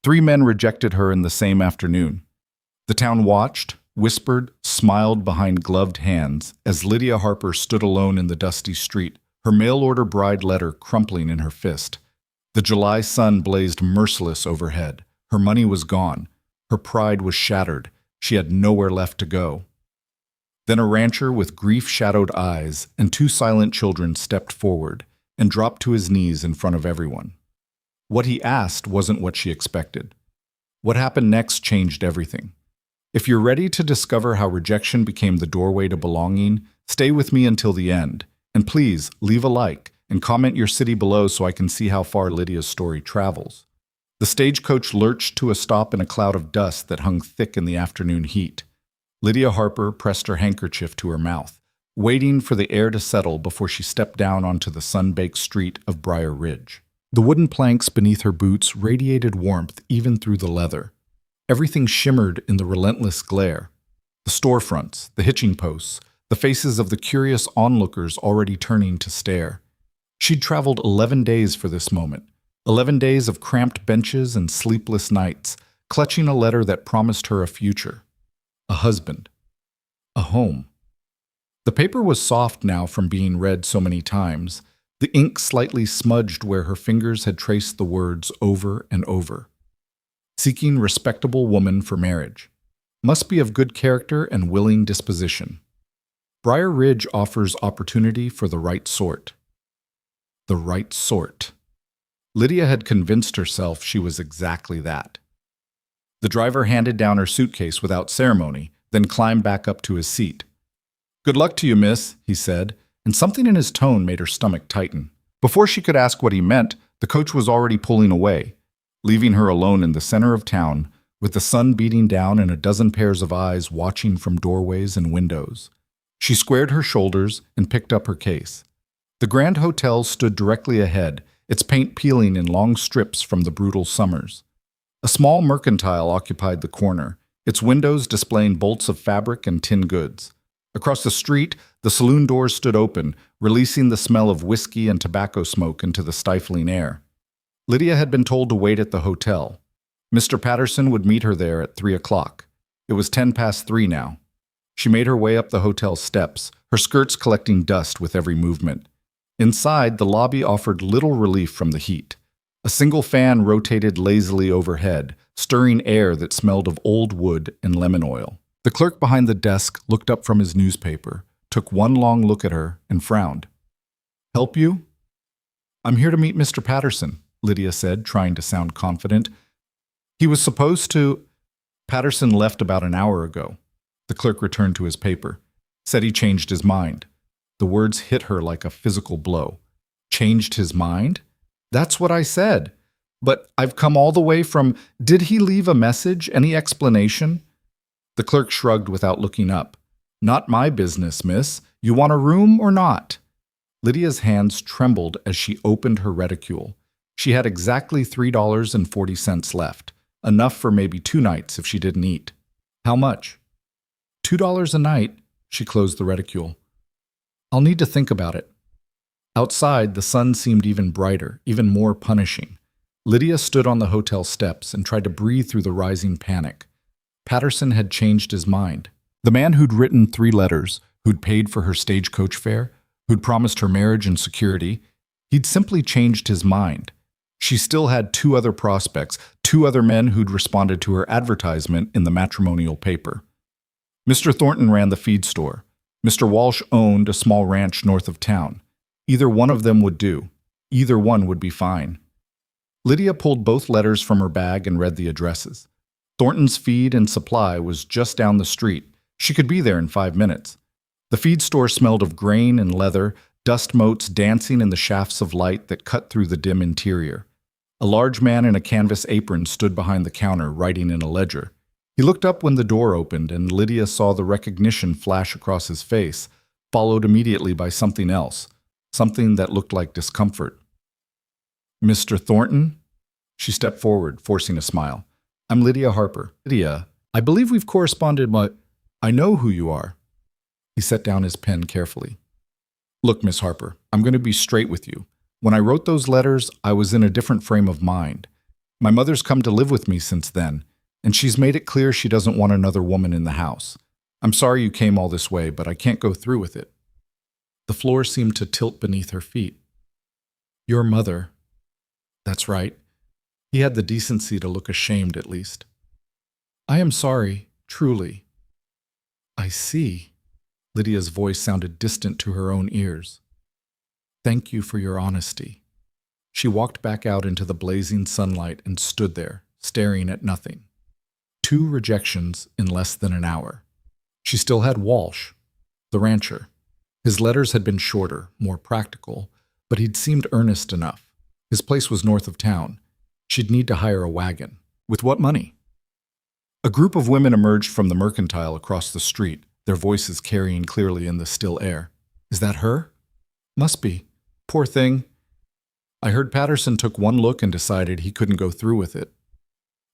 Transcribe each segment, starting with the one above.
3 men rejected her in the same afternoon. The town watched, whispered, smiled behind gloved hands as Lydia Harper stood alone in the dusty street, her mail-order bride letter crumpling in her fist. The July sun blazed merciless overhead. Her money was gone. Her pride was shattered. She had nowhere left to go. Then a rancher with grief-shadowed eyes and 2 silent children stepped forward and dropped to his knees in front of everyone. What he asked wasn't what she expected. What happened next changed everything. If you're ready to discover how rejection became the doorway to belonging, stay with me until the end. And please, leave a like and comment your city below so I can see how far Lydia's story travels. The stagecoach lurched to a stop in a cloud of dust that hung thick in the afternoon heat. Lydia Harper pressed her handkerchief to her mouth, waiting for the air to settle before she stepped down onto the sun-baked street of Briar Ridge. The wooden planks beneath her boots radiated warmth even through the leather. Everything shimmered in the relentless glare. The storefronts, the hitching posts, the faces of the curious onlookers already turning to stare. She'd traveled 11 days for this moment, 11 days of cramped benches and sleepless nights, clutching a letter that promised her a future, a husband, a home. The paper was soft now from being read so many times, the ink slightly smudged where her fingers had traced the words over and over. Seeking respectable woman for marriage. Must be of good character and willing disposition. Briar Ridge offers opportunity for the right sort. The right sort. Lydia had convinced herself she was exactly that. The driver handed down her suitcase without ceremony, then climbed back up to his seat. "Good luck to you, miss," he said, and something in his tone made her stomach tighten. Before she could ask what he meant, the coach was already pulling away, leaving her alone in the center of town, with the sun beating down and a dozen pairs of eyes watching from doorways and windows. She squared her shoulders and picked up her case. The Grand Hotel stood directly ahead, its paint peeling in long strips from the brutal summers. A small mercantile occupied the corner, its windows displaying bolts of fabric and tin goods. Across the street, the saloon doors stood open, releasing the smell of whiskey and tobacco smoke into the stifling air. Lydia had been told to wait at the hotel. Mr. Patterson would meet her there at 3 o'clock. It was 10 past 3 now. She made her way up the hotel steps, her skirts collecting dust with every movement. Inside, the lobby offered little relief from the heat. A single fan rotated lazily overhead, stirring air that smelled of old wood and lemon oil. The clerk behind the desk looked up from his newspaper, took one long look at her, and frowned. "Help you?" "I'm here to meet Mr. Patterson," Lydia said, trying to sound confident. "He was supposed to—" "Patterson left about an hour ago." The clerk returned to his paper. "Said he changed his mind." The words hit her like a physical blow. "Changed his mind?" "That's what I said. But I've come all the way from— Did he leave a message? Any explanation?" The clerk shrugged without looking up. "Not my business, miss. You want a room or not?" Lydia's hands trembled as she opened her reticule. She had exactly $3.40 left, enough for maybe 2 nights if she didn't eat. "How much?" $2 a night." She closed the reticule. "I'll need to think about it." Outside, the sun seemed even brighter, even more punishing. Lydia stood on the hotel steps and tried to breathe through the rising panic. Patterson had changed his mind. The man who'd written 3 letters, who'd paid for her stagecoach fare, who'd promised her marriage and security, he'd simply changed his mind. She still had 2 other prospects, 2 other men who'd responded to her advertisement in the matrimonial paper. Mr. Thornton ran the feed store. Mr. Walsh owned a small ranch north of town. Either one of them would do. Either one would be fine. Lydia pulled both letters from her bag and read the addresses. Thornton's Feed and Supply was just down the street. She could be there in 5 minutes. The feed store smelled of grain and leather, dust motes dancing in the shafts of light that cut through the dim interior. A large man in a canvas apron stood behind the counter, writing in a ledger. He looked up when the door opened, and Lydia saw the recognition flash across his face, followed immediately by something else, something that looked like discomfort. "Mr. Thornton?" She stepped forward, forcing a smile. "I'm Lydia Harper." "Lydia, I believe we've corresponded I know who you are." He set down his pen carefully. "Look, Miss Harper, I'm going to be straight with you. When I wrote those letters, I was in a different frame of mind. My mother's come to live with me since then, and she's made it clear she doesn't want another woman in the house. I'm sorry you came all this way, but I can't go through with it." The floor seemed to tilt beneath her feet. "Your mother." That's right. He had the decency to look ashamed at least. "I am sorry, truly." "I see." Lydia's voice sounded distant to her own ears. "Thank you for your honesty." She walked back out into the blazing sunlight and stood there, staring at nothing. 2 rejections in less than an hour. She still had Walsh, the rancher. His letters had been shorter, more practical, but he'd seemed earnest enough. His place was north of town. She'd need to hire a wagon. With what money? A group of women emerged from the mercantile across the street, their voices carrying clearly in the still air. "Is that her?" "Must be. Poor thing. I heard Patterson took one look and decided he couldn't go through with it."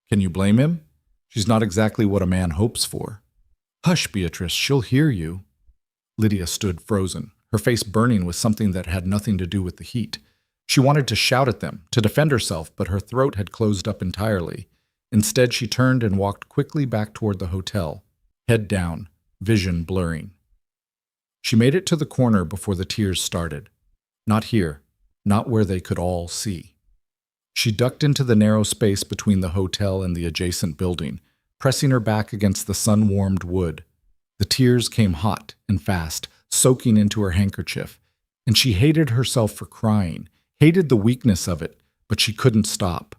"Can you blame him? She's not exactly what a man hopes for." "Hush, Beatrice, she'll hear you." Lydia stood frozen, her face burning with something that had nothing to do with the heat. She wanted to shout at them, to defend herself, but her throat had closed up entirely. Instead, she turned and walked quickly back toward the hotel, head down, vision blurring. She made it to the corner before the tears started. Not here, not where they could all see. She ducked into the narrow space between the hotel and the adjacent building, pressing her back against the sun-warmed wood. The tears came hot and fast, soaking into her handkerchief, and she hated herself for crying, hated the weakness of it, but she couldn't stop.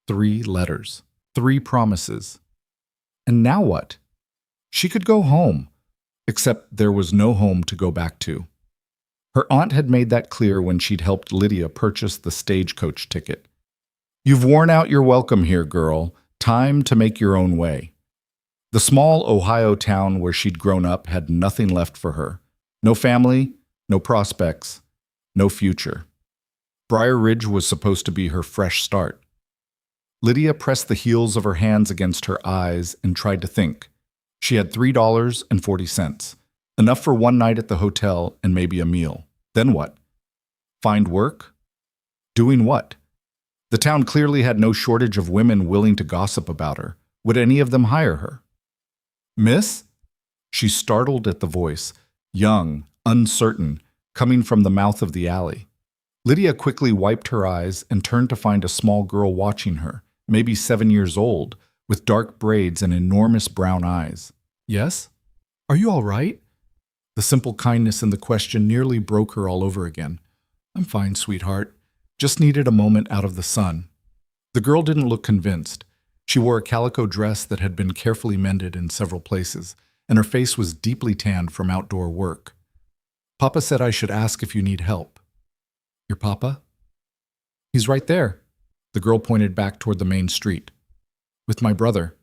3 letters, 3 promises. And now what? She could go home, except there was no home to go back to. Her aunt had made that clear when she'd helped Lydia purchase the stagecoach ticket. "You've worn out your welcome here, girl. Time to make your own way." The small Ohio town where she'd grown up had nothing left for her. No family, no prospects, no future. Briar Ridge was supposed to be her fresh start. Lydia pressed the heels of her hands against her eyes and tried to think. She had $3.40, enough for one night at the hotel and maybe a meal. Then what? Find work? Doing what? The town clearly had no shortage of women willing to gossip about her. Would any of them hire her? "Miss?" She startled at the voice, young, uncertain, coming from the mouth of the alley. Lydia quickly wiped her eyes and turned to find a small girl watching her, maybe 7 years old, with dark braids and enormous brown eyes. "Yes? Are you all right?" The simple kindness in the question nearly broke her all over again. "I'm fine, sweetheart. Just needed a moment out of the sun." The girl didn't look convinced. She wore a calico dress that had been carefully mended in several places, and her face was deeply tanned from outdoor work. "Papa said I should ask if you need help." "Your papa?" "He's right there." The girl pointed back toward the main street. "With my brother."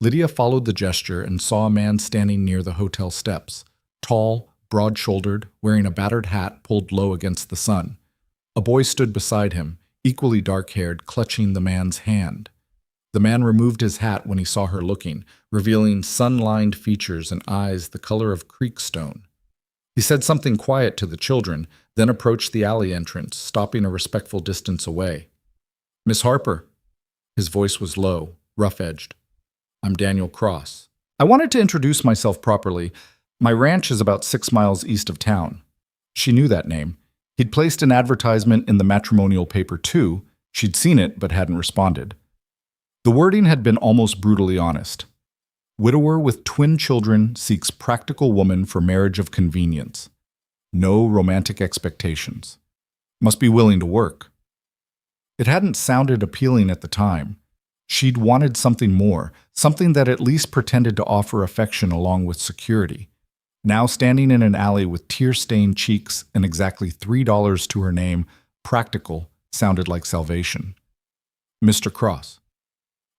Lydia followed the gesture and saw a man standing near the hotel steps, tall, broad-shouldered, wearing a battered hat pulled low against the sun. A boy stood beside him, equally dark-haired, clutching the man's hand. The man removed his hat when he saw her looking, revealing sun-lined features and eyes the color of creekstone. He said something quiet to the children, then approached the alley entrance, stopping a respectful distance away. "Miss Harper." His voice was low, rough-edged. "I'm Daniel Cross. I wanted to introduce myself properly. My ranch is about 6 miles east of town." She knew that name. He'd placed an advertisement in the matrimonial paper too. She'd seen it but hadn't responded. The wording had been almost brutally honest. "Widower with twin children seeks practical woman for marriage of convenience. No romantic expectations. Must be willing to work." It hadn't sounded appealing at the time. She'd wanted something more, something that at least pretended to offer affection along with security. Now standing in an alley with tear-stained cheeks and exactly $3 to her name, practical sounded like salvation. "Mr. Cross."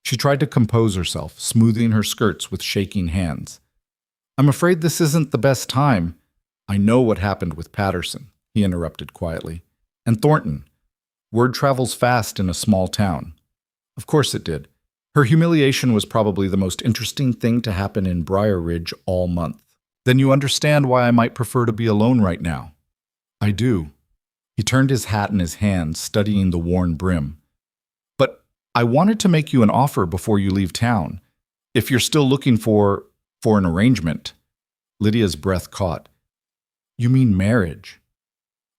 She tried to compose herself, smoothing her skirts with shaking hands. "I'm afraid this isn't the best time." "I know what happened with Patterson," he interrupted quietly. "And Thornton. Word travels fast in a small town." Of course it did. Her humiliation was probably the most interesting thing to happen in Briar Ridge all month. "Then you understand why I might prefer to be alone right now." "I do." He turned his hat in his hand, studying the worn brim. "But I wanted to make you an offer before you leave town. If you're still looking for an arrangement. Lydia's breath caught. You mean marriage?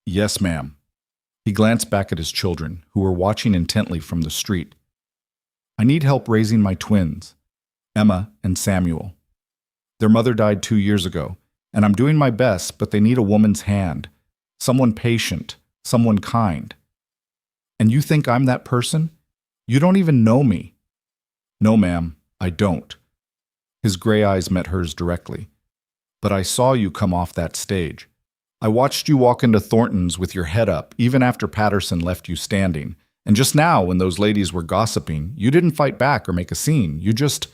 Yes, ma'am. He glanced back at his children, who were watching intently from the street. I need help raising my twins, Emma and Samuel. Their mother died 2 years ago, and I'm doing my best, but they need a woman's hand, someone patient, someone kind. And you think I'm that person? You don't even know me. No, ma'am, I don't. His gray eyes met hers directly. But I saw you come off that stage. I watched you walk into Thornton's with your head up, even after Patterson left you standing. And just now, when those ladies were gossiping, you didn't fight back or make a scene. You just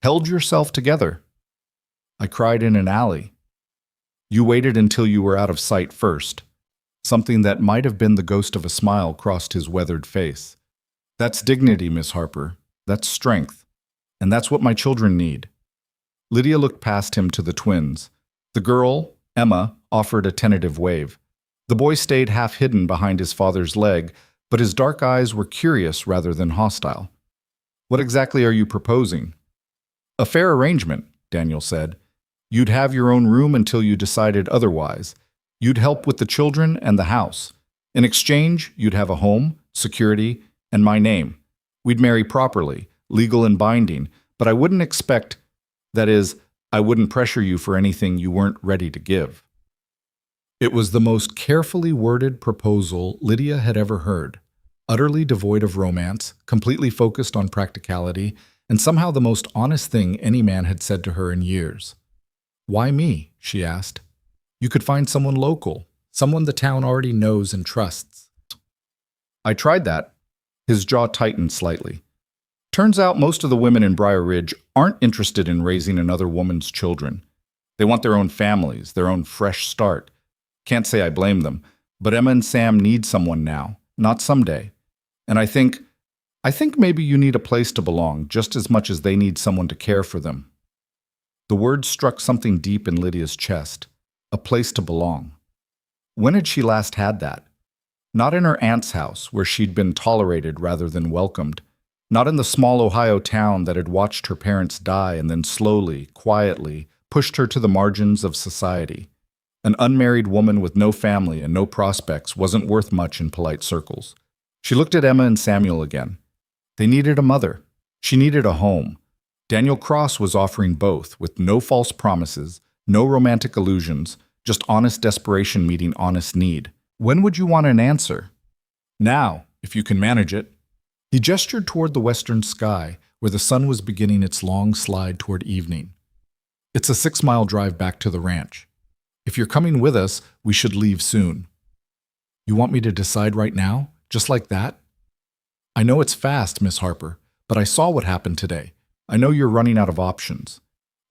held yourself together. I cried in an alley. You waited until you were out of sight first. Something that might have been the ghost of a smile crossed his weathered face. That's dignity, Miss Harper. That's strength. And that's what my children need. Lydia looked past him to the twins. The girl, Emma, offered a tentative wave. The boy stayed half hidden behind his father's leg, but his dark eyes were curious rather than hostile. What exactly are you proposing? A fair arrangement, Daniel said. You'd have your own room until you decided otherwise. You'd help with the children and the house. In exchange, you'd have a home, security, and my name. We'd marry properly, legal and binding, but I wouldn't expect, that is, I wouldn't pressure you for anything you weren't ready to give. It was the most carefully worded proposal Lydia had ever heard, utterly devoid of romance, completely focused on practicality, and somehow the most honest thing any man had said to her in years. Why me? She asked. You could find someone local, someone the town already knows and trusts. I tried that. His jaw tightened slightly. Turns out most of the women in Briar Ridge aren't interested in raising another woman's children. They want their own families, their own fresh start. Can't say I blame them, but Emma and Sam need someone now, not someday. And I think maybe you need a place to belong just as much as they need someone to care for them. The word struck something deep in Lydia's chest. A place to belong. When had she last had that? Not in her aunt's house, where she'd been tolerated rather than welcomed. Not in the small Ohio town that had watched her parents die and then slowly, quietly, pushed her to the margins of society. An unmarried woman with no family and no prospects wasn't worth much in polite circles. She looked at Emma and Samuel again. They needed a mother. She needed a home. Daniel Cross was offering both, with no false promises, no romantic illusions, just honest desperation meeting honest need. When would you want an answer? Now, if you can manage it. He gestured toward the western sky, where the sun was beginning its long slide toward evening. It's a 6-mile drive back to the ranch. If you're coming with us, we should leave soon. You want me to decide right now? Just like that? I know it's fast, Miss Harper, but I saw what happened today. I know you're running out of options.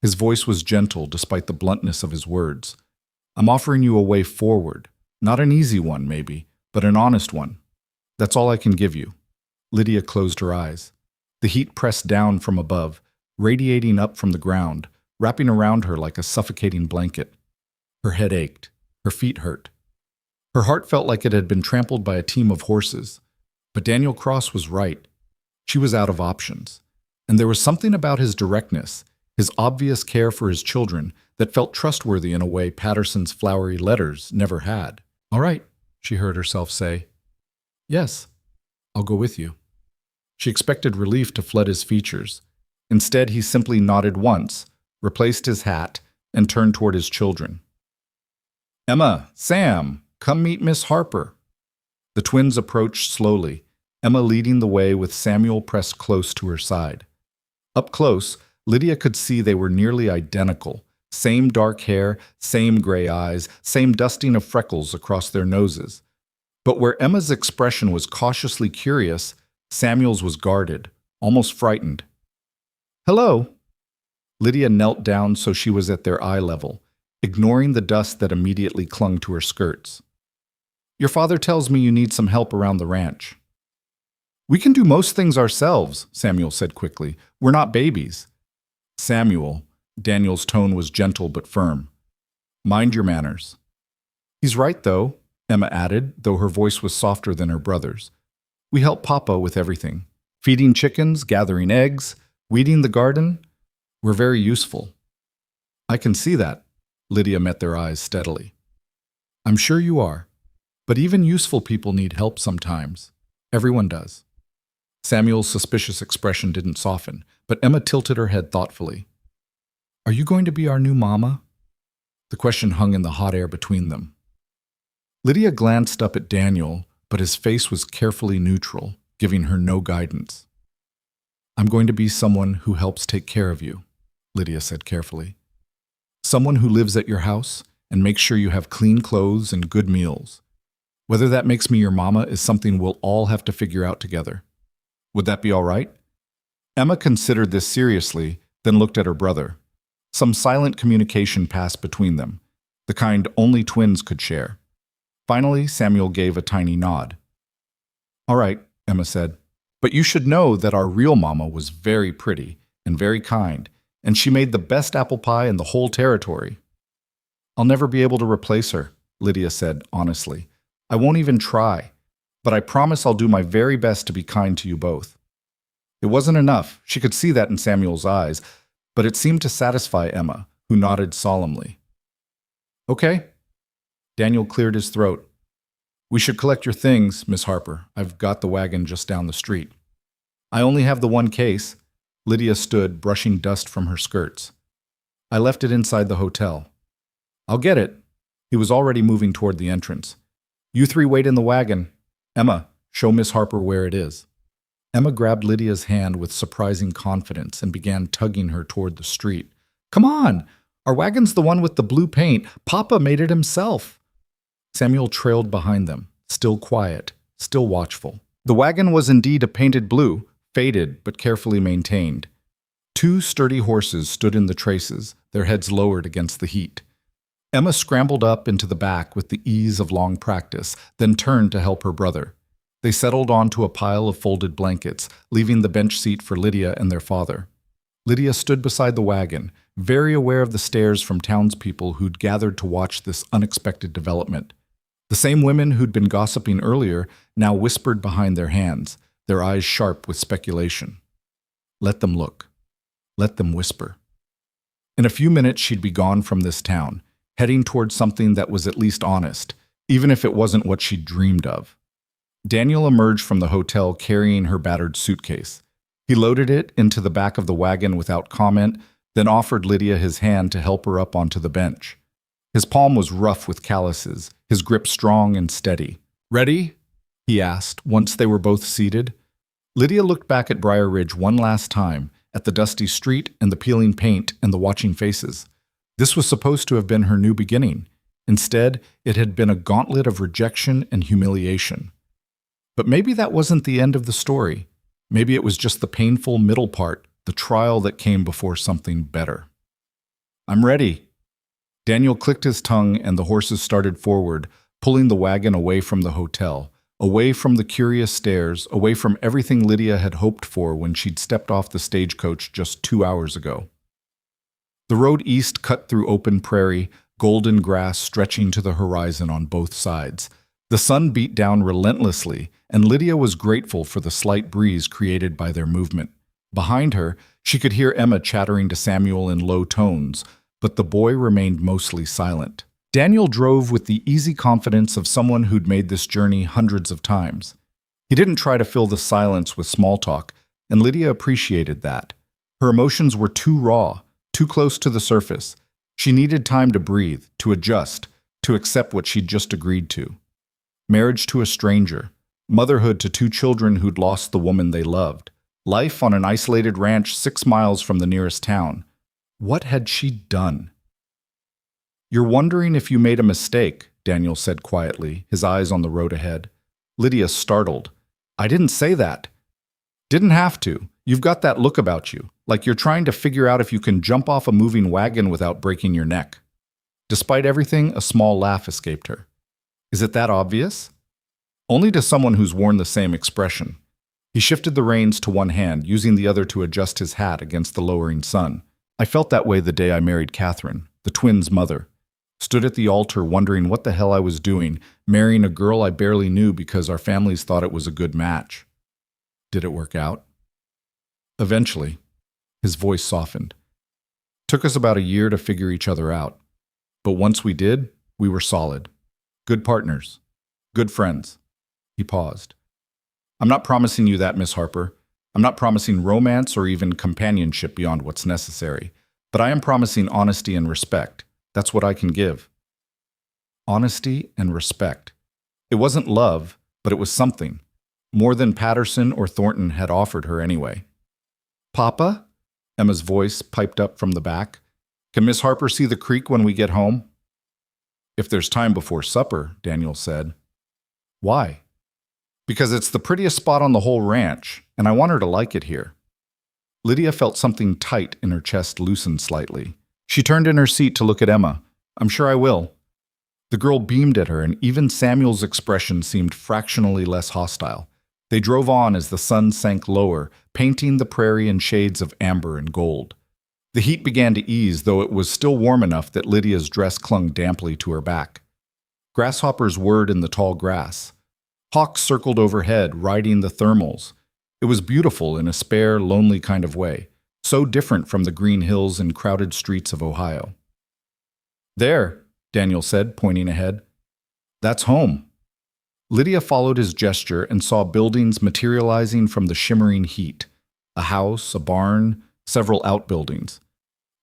His voice was gentle despite the bluntness of his words. I'm offering you a way forward. Not an easy one, maybe, but an honest one. That's all I can give you. Lydia closed her eyes. The heat pressed down from above, radiating up from the ground, wrapping around her like a suffocating blanket. Her head ached. Her feet hurt. Her heart felt like it had been trampled by a team of horses. But Daniel Cross was right. She was out of options. And there was something about his directness, his obvious care for his children, that felt trustworthy in a way Patterson's flowery letters never had. All right, she heard herself say. Yes, I'll go with you. She expected relief to flood his features. Instead, he simply nodded once, replaced his hat, and turned toward his children. Emma, Sam, come meet Miss Harper. The twins approached slowly, Emma leading the way with Samuel pressed close to her side. Up close, Lydia could see they were nearly identical. Same dark hair, same gray eyes, same dusting of freckles across their noses. But where Emma's expression was cautiously curious, Samuel's was guarded, almost frightened. Hello. Lydia knelt down so she was at their eye level, ignoring the dust that immediately clung to her skirts. Your father tells me you need some help around the ranch. We can do most things ourselves, Samuel said quickly. We're not babies. Samuel, Daniel's tone was gentle but firm. Mind your manners. He's right, though, Emma added, though her voice was softer than her brother's. We help Papa with everything. Feeding chickens, gathering eggs, weeding the garden. We're very useful. I can see that. Lydia met their eyes steadily. I'm sure you are. But even useful people need help sometimes. Everyone does. Samuel's suspicious expression didn't soften, but Emma tilted her head thoughtfully. Are you going to be our new mama? The question hung in the hot air between them. Lydia glanced up at Daniel, but his face was carefully neutral, giving her no guidance. I'm going to be someone who helps take care of you, Lydia said carefully. Someone who lives at your house and makes sure you have clean clothes and good meals. Whether that makes me your mama is something we'll all have to figure out together. Would that be all right? Emma considered this seriously, then looked at her brother. Some silent communication passed between them, the kind only twins could share. Finally, Samuel gave a tiny nod. All right, Emma said, but you should know that our real mama was very pretty and very kind, and she made the best apple pie in the whole territory. I'll never be able to replace her, Lydia said honestly. I won't even try, but I promise I'll do my very best to be kind to you both. It wasn't enough. She could see that in Samuel's eyes, but it seemed to satisfy Emma, who nodded solemnly. Okay. Daniel cleared his throat. We should collect your things, Miss Harper. I've got the wagon just down the street. I only have the one case. Lydia stood, brushing dust from her skirts. I left it inside the hotel. I'll get it. He was already moving toward the entrance. You three wait in the wagon. Emma, show Miss Harper where it is. Emma grabbed Lydia's hand with surprising confidence and began tugging her toward the street. Come on! Our wagon's the one with the blue paint. Papa made it himself. Samuel trailed behind them, still quiet, still watchful. The wagon was indeed a painted blue, faded but carefully maintained. Two sturdy horses stood in the traces, their heads lowered against the heat. Emma scrambled up into the back with the ease of long practice, then turned to help her brother. They settled onto a pile of folded blankets, leaving the bench seat for Lydia and their father. Lydia stood beside the wagon, very aware of the stares from townspeople who'd gathered to watch this unexpected development. The same women who'd been gossiping earlier now whispered behind their hands, their eyes sharp with speculation. Let them look. Let them whisper. In a few minutes she'd be gone from this town, heading towards something that was at least honest, even if it wasn't what she'd dreamed of. Daniel emerged from the hotel carrying her battered suitcase. He loaded it into the back of the wagon without comment, then offered Lydia his hand to help her up onto the bench. His palm was rough with calluses, his grip strong and steady. Ready? He asked, once they were both seated. Lydia looked back at Briar Ridge one last time, at the dusty street and the peeling paint and the watching faces. This was supposed to have been her new beginning. Instead, it had been a gauntlet of rejection and humiliation. But maybe that wasn't the end of the story. Maybe it was just the painful middle part, the trial that came before something better. I'm ready. Daniel clicked his tongue and the horses started forward, pulling the wagon away from the hotel, away from the curious stares, away from everything Lydia had hoped for when she'd stepped off the stagecoach just 2 hours ago. The road east cut through open prairie, golden grass stretching to the horizon on both sides. The sun beat down relentlessly, and Lydia was grateful for the slight breeze created by their movement. Behind her, she could hear Emma chattering to Samuel in low tones, but the boy remained mostly silent. Daniel drove with the easy confidence of someone who'd made this journey hundreds of times. He didn't try to fill the silence with small talk, and Lydia appreciated that. Her emotions were too raw, too close to the surface. She needed time to breathe, to adjust, to accept what she'd just agreed to. Marriage to a stranger, motherhood to 2 children who'd lost the woman they loved, life on an isolated ranch 6 miles from the nearest town. What had she done? You're wondering if you made a mistake, Daniel said quietly, his eyes on the road ahead. Lydia startled. I didn't say that. Didn't have to. You've got that look about you, like you're trying to figure out if you can jump off a moving wagon without breaking your neck. Despite everything, a small laugh escaped her. Is it that obvious? Only to someone who's worn the same expression. He shifted the reins to one hand, using the other to adjust his hat against the lowering sun. I felt that way the day I married Catherine, the twins' mother. Stood at the altar wondering what the hell I was doing, marrying a girl I barely knew because our families thought it was a good match. Did it work out? Eventually, his voice softened. Took us about a year to figure each other out. But once we did, we were solid. Good partners. Good friends. He paused. I'm not promising you that, Miss Harper. I'm not promising romance or even companionship beyond what's necessary. But I am promising honesty and respect. That's what I can give. Honesty and respect. It wasn't love, but it was something. More than Patterson or Thornton had offered her anyway. Papa? Emma's voice piped up from the back. Can Miss Harper see the creek when we get home? If there's time before supper, Daniel said. Why? Because it's the prettiest spot on the whole ranch, and I want her to like it here. Lydia felt something tight in her chest loosen slightly. She turned in her seat to look at Emma. I'm sure I will. The girl beamed at her, and even Samuel's expression seemed fractionally less hostile. They drove on as the sun sank lower, painting the prairie in shades of amber and gold. The heat began to ease, though it was still warm enough that Lydia's dress clung damply to her back. Grasshoppers whirred in the tall grass. Hawks circled overhead, riding the thermals. It was beautiful in a spare, lonely kind of way, so different from the green hills and crowded streets of Ohio. There, Daniel said, pointing ahead. That's home. Lydia followed his gesture and saw buildings materializing from the shimmering heat. A house, a barn, several outbuildings.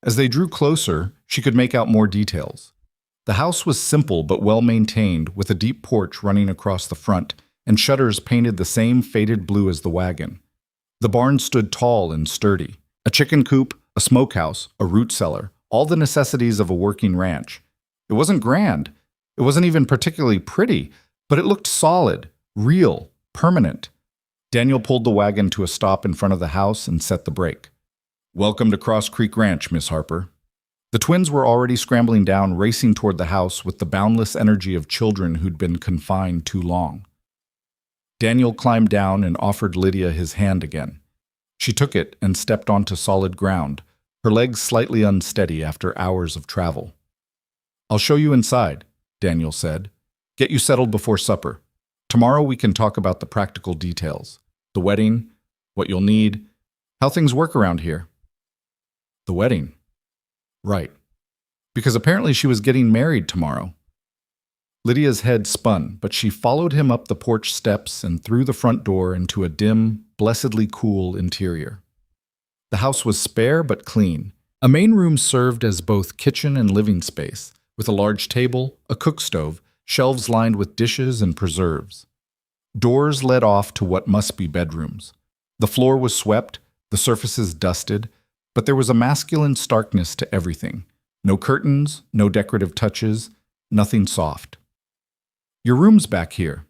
As they drew closer, she could make out more details. The house was simple but well-maintained, with a deep porch running across the front, and shutters painted the same faded blue as the wagon. The barn stood tall and sturdy. A chicken coop, a smokehouse, a root cellar, all the necessities of a working ranch. It wasn't grand. It wasn't even particularly pretty, but it looked solid, real, permanent. Daniel pulled the wagon to a stop in front of the house and set the brake. Welcome to Cross Creek Ranch, Miss Harper. The twins were already scrambling down, racing toward the house with the boundless energy of children who'd been confined too long. Daniel climbed down and offered Lydia his hand again. She took it and stepped onto solid ground, her legs slightly unsteady after hours of travel. I'll show you inside, Daniel said. Get you settled before supper. Tomorrow we can talk about the practical details. The wedding, what you'll need, how things work around here. The wedding. Right. Because apparently she was getting married tomorrow. Lydia's head spun, but she followed him up the porch steps and through the front door into a dim, blessedly cool interior. The house was spare but clean. A main room served as both kitchen and living space, with a large table, a cook stove, shelves lined with dishes and preserves. Doors led off to what must be bedrooms. The floor was swept, the surfaces dusted, but there was a masculine starkness to everything. No curtains, no decorative touches, nothing soft. Your room's back here.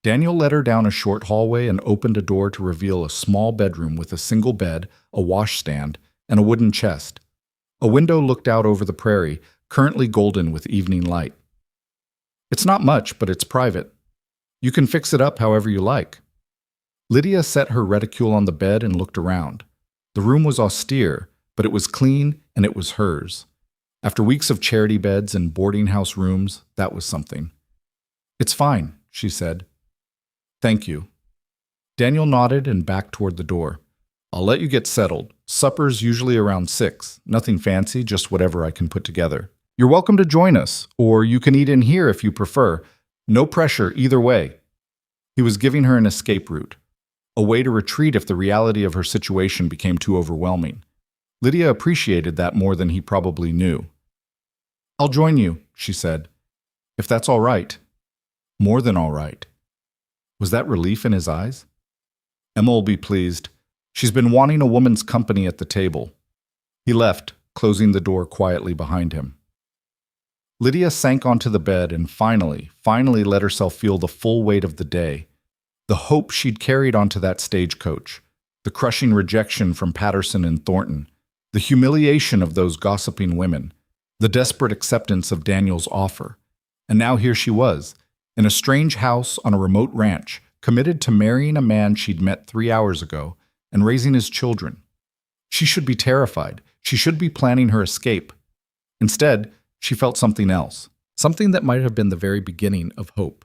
Daniel led her down a short hallway and opened a door to reveal a small bedroom with a single bed, a washstand, and a wooden chest. A window looked out over the prairie, currently golden with evening light. It's not much, but it's private. You can fix it up however you like. Lydia set her reticule on the bed and looked around. The room was austere, but it was clean and it was hers. After weeks of charity beds and boarding house rooms, that was something. It's fine, she said. Thank you. Daniel nodded and backed toward the door. I'll let you get settled. Supper's usually around 6. Nothing fancy, just whatever I can put together. You're welcome to join us, or you can eat in here if you prefer. No pressure either way. He was giving her an escape route, a way to retreat if the reality of her situation became too overwhelming. Lydia appreciated that more than he probably knew. I'll join you, she said. If that's all right. More than all right. Was that relief in his eyes? Emma will be pleased. She's been wanting a woman's company at the table. He left, closing the door quietly behind him. Lydia sank onto the bed and finally let herself feel the full weight of the day. The hope she'd carried onto that stagecoach, the crushing rejection from Patterson and Thornton, the humiliation of those gossiping women, the desperate acceptance of Daniel's offer. And now here she was, in a strange house on a remote ranch, committed to marrying a man she'd met 3 hours ago and raising his children. She should be terrified. She should be planning her escape. Instead, she felt something else, something that might have been the very beginning of hope.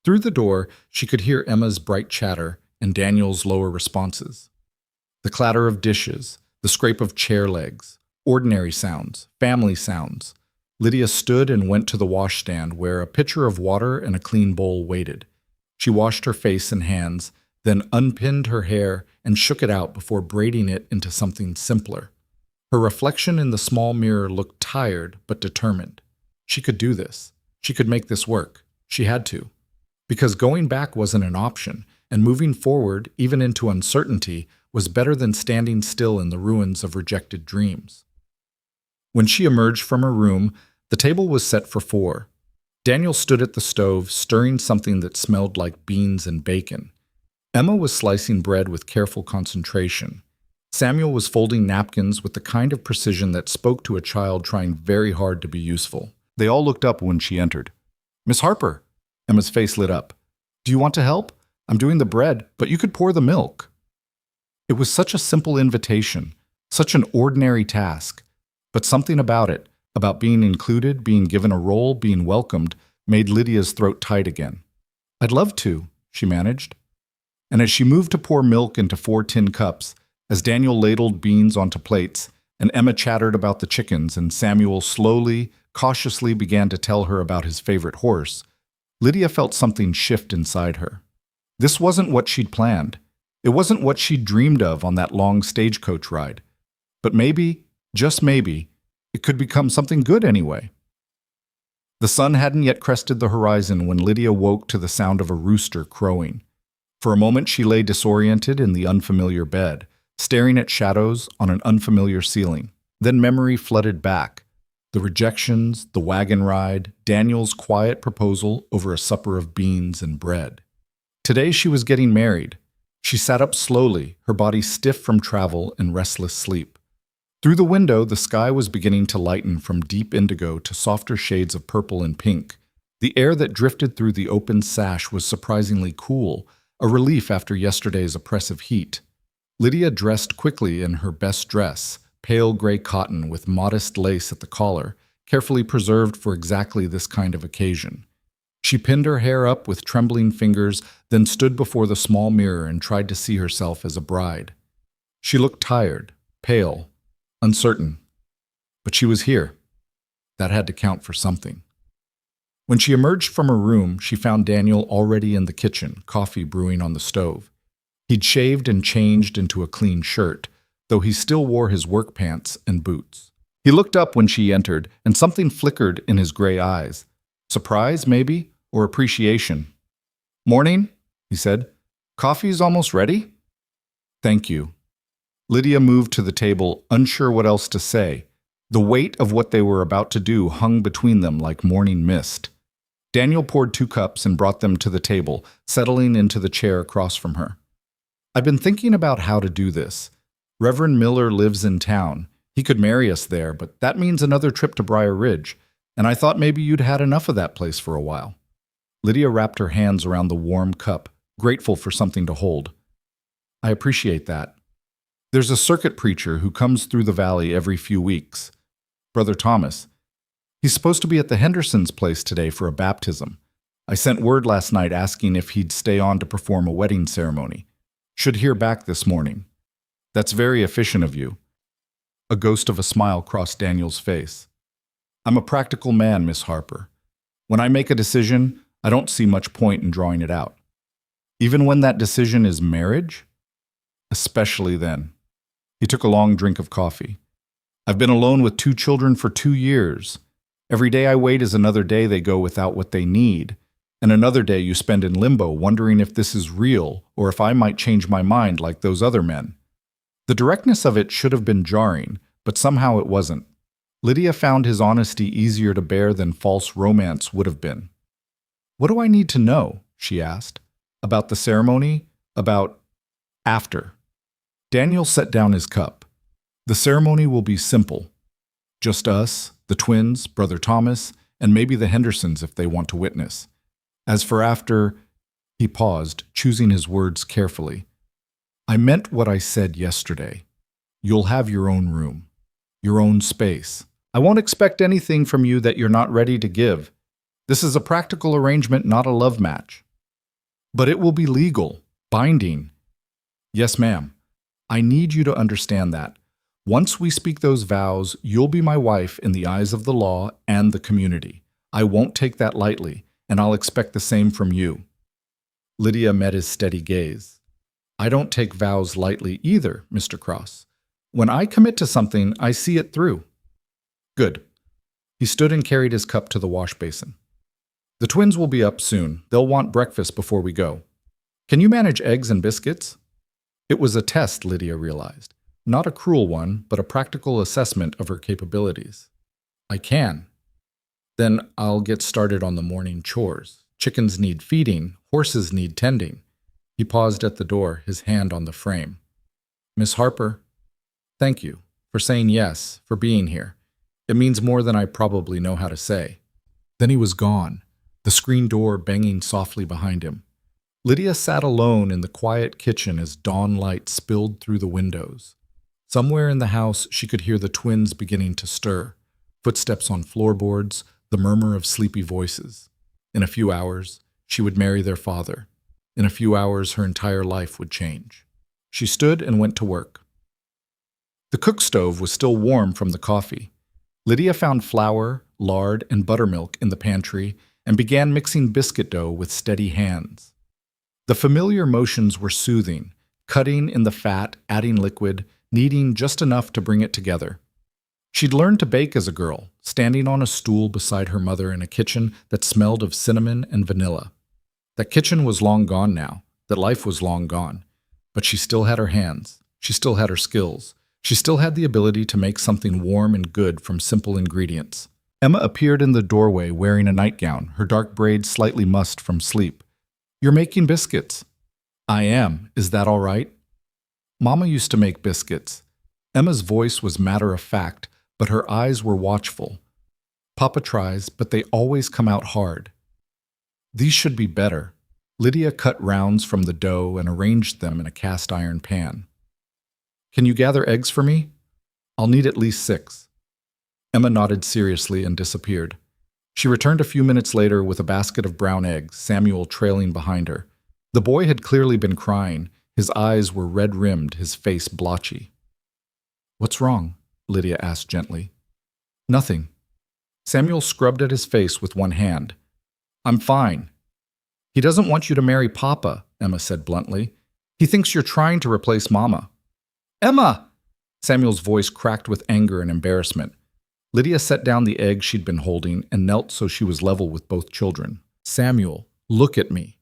Through the door, she could hear Emma's bright chatter and Daniel's lower responses. The clatter of dishes, the scrape of chair legs, ordinary sounds, family sounds. Lydia stood and went to the washstand where a pitcher of water and a clean bowl waited. She washed her face and hands, then unpinned her hair and shook it out before braiding it into something simpler. Her reflection in the small mirror looked tired but determined. She could do this. She could make this work. She had to. Because going back wasn't an option, and moving forward, even into uncertainty, was better than standing still in the ruins of rejected dreams. When she emerged from her room, the table was set for 4. Daniel stood at the stove, stirring something that smelled like beans and bacon. Emma was slicing bread with careful concentration. Samuel was folding napkins with the kind of precision that spoke to a child trying very hard to be useful. They all looked up when she entered. "Miss Harper!" Emma's face lit up. "Do you want to help? I'm doing the bread, but you could pour the milk." It was such a simple invitation, such an ordinary task, but something about it, about being included, being given a role, being welcomed, made Lydia's throat tight again. "I'd love to," she managed. And as she moved to pour milk into 4 tin cups, as Daniel ladled beans onto plates, and Emma chattered about the chickens, and Samuel slowly, cautiously began to tell her about his favorite horse, Lydia felt something shift inside her. This wasn't what she'd planned. It wasn't what she'd dreamed of on that long stagecoach ride. But maybe, just maybe, it could become something good anyway. The sun hadn't yet crested the horizon when Lydia woke to the sound of a rooster crowing. For a moment she lay disoriented in the unfamiliar bed, staring at shadows on an unfamiliar ceiling. Then memory flooded back. The rejections, the wagon ride, Daniel's quiet proposal over a supper of beans and bread. Today she was getting married. She sat up slowly, her body stiff from travel and restless sleep. Through the window, the sky was beginning to lighten from deep indigo to softer shades of purple and pink. The air that drifted through the open sash was surprisingly cool, a relief after yesterday's oppressive heat. Lydia dressed quickly in her best dress, pale gray cotton with modest lace at the collar, carefully preserved for exactly this kind of occasion. She pinned her hair up with trembling fingers, then stood before the small mirror and tried to see herself as a bride. She looked tired, pale, uncertain. But she was here. That had to count for something. When she emerged from her room, she found Daniel already in the kitchen, coffee brewing on the stove. He'd shaved and changed into a clean shirt, though he still wore his work pants and boots. He looked up when she entered, and something flickered in his gray eyes. Surprise, maybe, or appreciation. "Morning," he said. "Coffee's almost ready?" "Thank you." Lydia moved to the table, unsure what else to say. The weight of what they were about to do hung between them like morning mist. Daniel poured 2 cups and brought them to the table, settling into the chair across from her. "I've been thinking about how to do this. Reverend Miller lives in town. He could marry us there, but that means another trip to Briar Ridge, and I thought maybe you'd had enough of that place for a while." Lydia wrapped her hands around the warm cup, grateful for something to hold. "I appreciate that. There's a circuit preacher who comes through the valley every few weeks. Brother Thomas. He's supposed to be at the Hendersons' place today for a baptism. I sent word last night asking if he'd stay on to perform a wedding ceremony. Should hear back this morning. That's very efficient of you." A ghost of a smile crossed Daniel's face. "I'm a practical man, Miss Harper. When I make a decision, I don't see much point in drawing it out. Even when that decision is marriage? Especially then." He took a long drink of coffee. "I've been alone with 2 children for 2 years. Every day I wait is another day they go without what they need, and another day you spend in limbo wondering if this is real or if I might change my mind like those other men." The directness of it should have been jarring, but somehow it wasn't. Lydia found his honesty easier to bear than false romance would have been. "What do I need to know?" she asked. "About the ceremony? About after?" Daniel set down his cup. "The ceremony will be simple. Just us, the twins, Brother Thomas, and maybe the Hendersons if they want to witness. As for after," he paused, choosing his words carefully. "I meant what I said yesterday. You'll have your own room, your own space. I won't expect anything from you that you're not ready to give. This is a practical arrangement, not a love match. But it will be legal, binding." "Yes, ma'am. I need you to understand that. Once we speak those vows, you'll be my wife in the eyes of the law and the community. I won't take that lightly, and I'll expect the same from you. Lydia met his steady gaze. I don't take vows lightly either, Mr. Cross. When I commit to something, I see it through. Good. He stood and carried his cup to the wash basin. The twins will be up soon. They'll want breakfast before we go. Can you manage eggs and biscuits? It was a test, Lydia realized. Not a cruel one, but a practical assessment of her capabilities. I can. Then I'll get started on the morning chores. Chickens need feeding, horses need tending. He paused at the door, his hand on the frame. Miss Harper, thank you for saying yes, for being here. It means more than I probably know how to say. Then he was gone, the screen door banging softly behind him. Lydia sat alone in the quiet kitchen as dawn light spilled through the windows. Somewhere in the house she could hear the twins beginning to stir, footsteps on floorboards, the murmur of sleepy voices. In a few hours, she would marry their father. In a few hours, her entire life would change. She stood and went to work. The cook stove was still warm from the coffee. Lydia found flour, lard, and buttermilk in the pantry and began mixing biscuit dough with steady hands. The familiar motions were soothing, cutting in the fat, adding liquid, kneading just enough to bring it together. She'd learned to bake as a girl, standing on a stool beside her mother in a kitchen that smelled of cinnamon and vanilla. That kitchen was long gone now, that life was long gone. But she still had her hands, she still had her skills, she still had the ability to make something warm and good from simple ingredients. Emma appeared in the doorway wearing a nightgown, her dark braids slightly mussed from sleep. You're making biscuits. I am. Is that all right? Mama used to make biscuits. Emma's voice was matter-of-fact, but her eyes were watchful. Papa tries, but they always come out hard. These should be better. Lydia cut rounds from the dough and arranged them in a cast-iron pan. Can you gather eggs for me? I'll need at least 6. Emma nodded seriously and disappeared. She returned a few minutes later with a basket of brown eggs, Samuel trailing behind her. The boy had clearly been crying. His eyes were red-rimmed, his face blotchy. What's wrong? Lydia asked gently. Nothing. Samuel scrubbed at his face with one hand. I'm fine. He doesn't want you to marry Papa, Emma said bluntly. He thinks you're trying to replace Mama. Emma! Samuel's voice cracked with anger and embarrassment. Lydia set down the egg she'd been holding and knelt so she was level with both children. Samuel, look at me.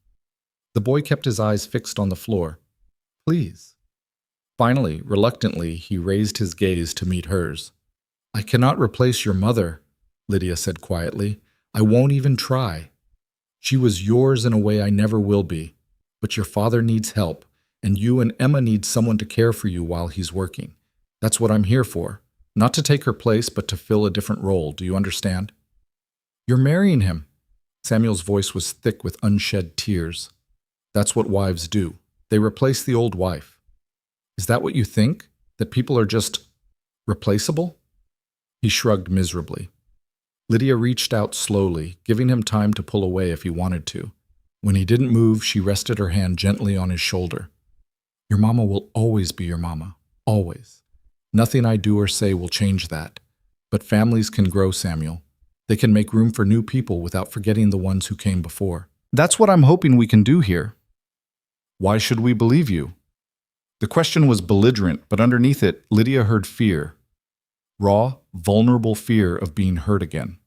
The boy kept his eyes fixed on the floor. Please. Finally, reluctantly, he raised his gaze to meet hers. I cannot replace your mother, Lydia said quietly. I won't even try. She was yours in a way I never will be. But your father needs help, and you and Emma need someone to care for you while he's working. That's what I'm here for. Not to take her place, but to fill a different role. Do you understand? You're marrying him. Samuel's voice was thick with unshed tears. That's what wives do. They replace the old wife. Is that what you think? That people are just replaceable? He shrugged miserably. Lydia reached out slowly, giving him time to pull away if he wanted to. When he didn't move, she rested her hand gently on his shoulder. Your mama will always be your mama. Always. Nothing I do or say will change that. But families can grow, Samuel. They can make room for new people without forgetting the ones who came before. That's what I'm hoping we can do here. Why should we believe you? The question was belligerent, but underneath it, Lydia heard fear. Raw, vulnerable fear of being hurt again.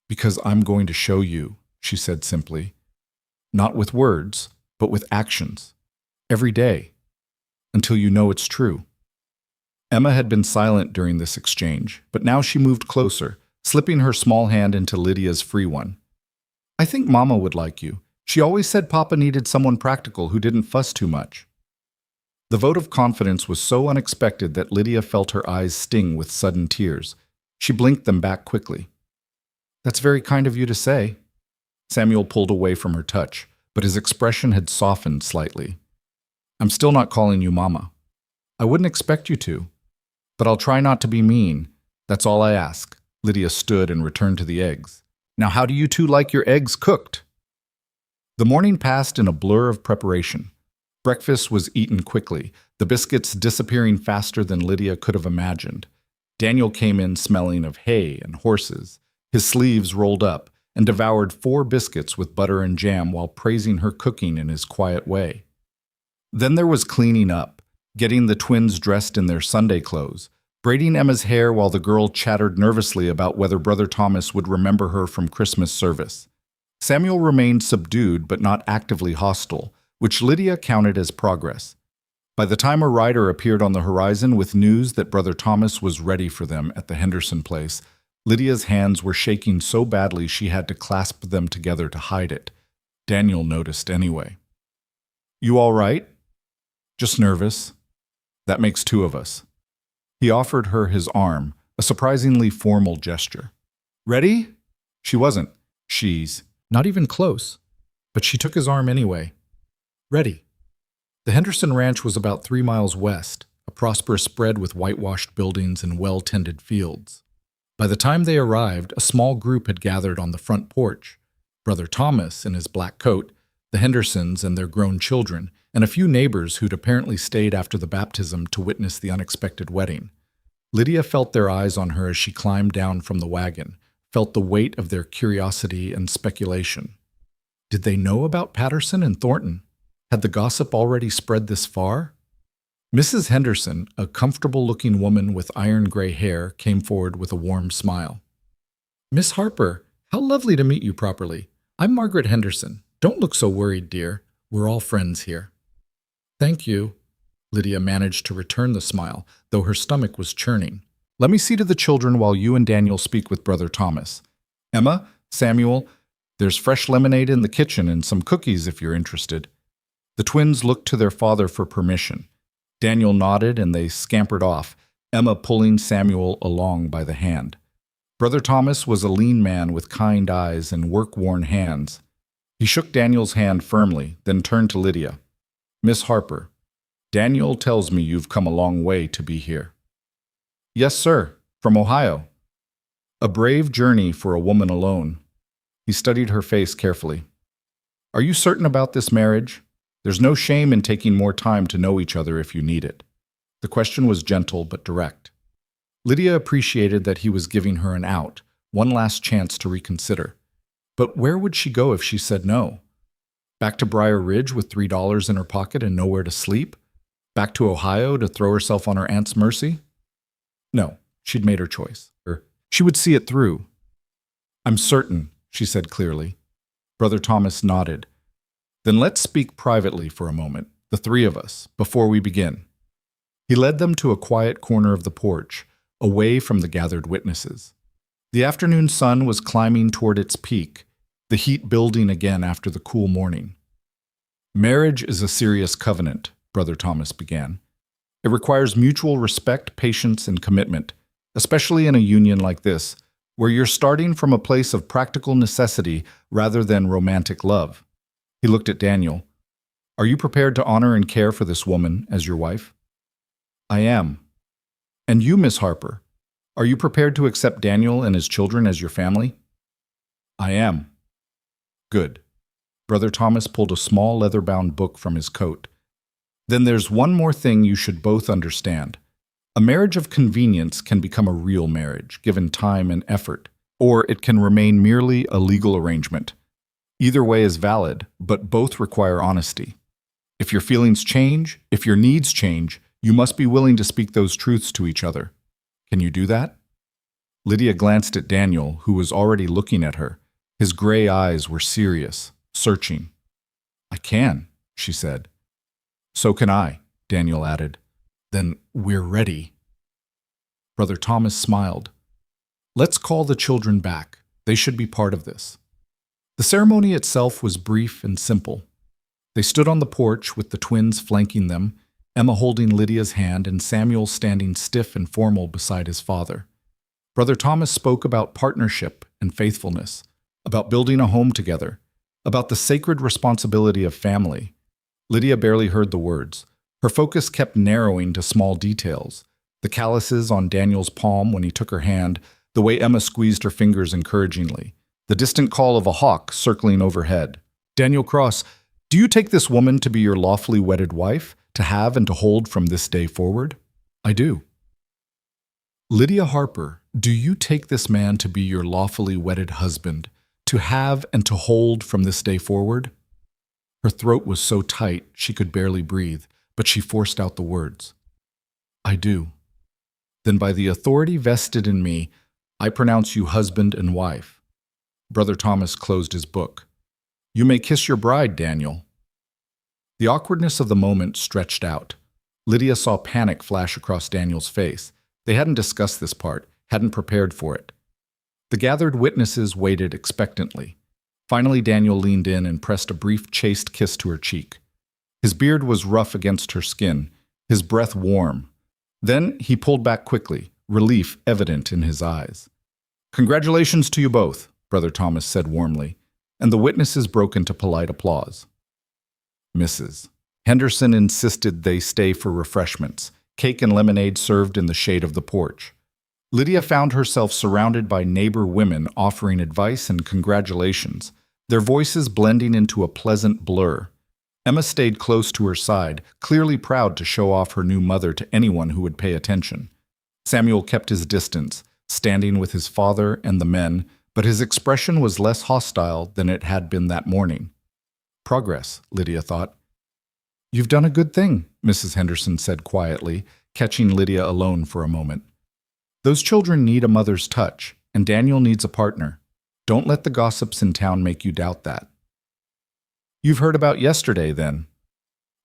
Because I'm going to show you, she said simply. Not with words, but with actions. Every day. Until you know it's true. Emma had been silent during this exchange, but now she moved closer, slipping her small hand into Lydia's free one. I think Mama would like you. She always said Papa needed someone practical who didn't fuss too much. The vote of confidence was so unexpected that Lydia felt her eyes sting with sudden tears. She blinked them back quickly. That's very kind of you to say. Samuel pulled away from her touch, but his expression had softened slightly. I'm still not calling you Mama. I wouldn't expect you to. But I'll try not to be mean. That's all I ask. Lydia stood and returned to the eggs. Now how do you two like your eggs cooked? The morning passed in a blur of preparation. Breakfast was eaten quickly, the biscuits disappearing faster than Lydia could have imagined. Daniel came in smelling of hay and horses, his sleeves rolled up, and devoured 4 biscuits with butter and jam while praising her cooking in his quiet way. Then there was cleaning up, getting the twins dressed in their Sunday clothes, braiding Emma's hair while the girl chattered nervously about whether Brother Thomas would remember her from Christmas service. Samuel remained subdued but not actively hostile, which Lydia counted as progress. By the time a rider appeared on the horizon with news that Brother Thomas was ready for them at the Henderson place, Lydia's hands were shaking so badly she had to clasp them together to hide it. Daniel noticed anyway. "You all right?" "Just nervous." "That makes 2 of us." He offered her his arm, a surprisingly formal gesture. "Ready?" She wasn't. She's not even close. But she took his arm anyway. "Ready." The Henderson Ranch was about 3 miles west, a prosperous spread with whitewashed buildings and well-tended fields. By the time they arrived, a small group had gathered on the front porch. Brother Thomas in his black coat, the Hendersons and their grown children, and a few neighbors who'd apparently stayed after the baptism to witness the unexpected wedding. Lydia felt their eyes on her as she climbed down from the wagon, felt the weight of their curiosity and speculation. Did they know about Patterson and Thornton? Had the gossip already spread this far? Mrs. Henderson, a comfortable-looking woman with iron-gray hair, came forward with a warm smile. "Miss Harper, how lovely to meet you properly. I'm Margaret Henderson. Don't look so worried, dear. We're all friends here." "Thank you." Lydia managed to return the smile, though her stomach was churning. "Let me see to the children while you and Daniel speak with Brother Thomas. Emma, Samuel, there's fresh lemonade in the kitchen and some cookies if you're interested." The twins looked to their father for permission. Daniel nodded and they scampered off, Emma pulling Samuel along by the hand. Brother Thomas was a lean man with kind eyes and work-worn hands. He shook Daniel's hand firmly, then turned to Lydia. "Miss Harper, Daniel tells me you've come a long way to be here." "Yes, sir, from Ohio." "A brave journey for a woman alone." He studied her face carefully. "Are you certain about this marriage? There's no shame in taking more time to know each other if you need it." The question was gentle but direct. Lydia appreciated that he was giving her an out, one last chance to reconsider. But where would she go if she said no? Back to Briar Ridge with $3 in her pocket and nowhere to sleep? Back to Ohio to throw herself on her aunt's mercy? No, she'd made her choice. She would see it through. "I'm certain," she said clearly. Brother Thomas nodded. "Then let's speak privately for a moment, the 3 of us, before we begin." He led them to a quiet corner of the porch, away from the gathered witnesses. The afternoon sun was climbing toward its peak, the heat building again after the cool morning. "Marriage is a serious covenant," Brother Thomas began. "It requires mutual respect, patience, and commitment, especially in a union like this, where you're starting from a place of practical necessity rather than romantic love." He looked at Daniel. "Are you prepared to honor and care for this woman as your wife?" "I am." "And you, Miss Harper, are you prepared to accept Daniel and his children as your family?" "I am." "Good." Brother Thomas pulled a small leather-bound book from his coat. "Then there's one more thing you should both understand. A marriage of convenience can become a real marriage, given time and effort, or it can remain merely a legal arrangement. Either way is valid, but both require honesty. If your feelings change, if your needs change, you must be willing to speak those truths to each other. Can you do that?" Lydia glanced at Daniel, who was already looking at her. His gray eyes were serious, searching. "I can," she said. "So can I," Daniel added. "Then we're ready." Brother Thomas smiled. "Let's call the children back. They should be part of this." The ceremony itself was brief and simple. They stood on the porch with the twins flanking them, Emma holding Lydia's hand and Samuel standing stiff and formal beside his father. Brother Thomas spoke about partnership and faithfulness, about building a home together, about the sacred responsibility of family. Lydia barely heard the words. Her focus kept narrowing to small details, the calluses on Daniel's palm when he took her hand, the way Emma squeezed her fingers encouragingly, the distant call of a hawk circling overhead. "Daniel Cross, Do you take this woman to be your lawfully wedded wife, to have and to hold from this day forward? I do. Lydia Harper, do you take this man to be your lawfully wedded husband, to have and to hold from this day forward? Her throat was so tight she could barely breathe, but she forced out the words. I do. Then by the authority vested in me, I pronounce you husband and wife. Brother Thomas closed his book. You may kiss your bride, Daniel. The awkwardness of the moment stretched out. Lydia saw panic flash across Daniel's face. They hadn't discussed this part, hadn't prepared for it. The gathered witnesses waited expectantly. Finally, Daniel leaned in and pressed a brief, chaste kiss to her cheek. His beard was rough against her skin, his breath warm. Then he pulled back quickly, relief evident in his eyes. Congratulations to you both, Brother Thomas said warmly, and the witnesses broke into polite applause. Mrs. Henderson insisted they stay for refreshments, cake and lemonade served in the shade of the porch. Lydia found herself surrounded by neighbor women offering advice and congratulations, their voices blending into a pleasant blur. Emma stayed close to her side, clearly proud to show off her new mother to anyone who would pay attention. Samuel kept his distance, standing with his father and the men, but his expression was less hostile than it had been that morning. Progress, Lydia thought. You've done a good thing, Mrs. Henderson said quietly, catching Lydia alone for a moment. Those children need a mother's touch, and Daniel needs a partner. Don't let the gossips in town make you doubt that. You've heard about yesterday, then.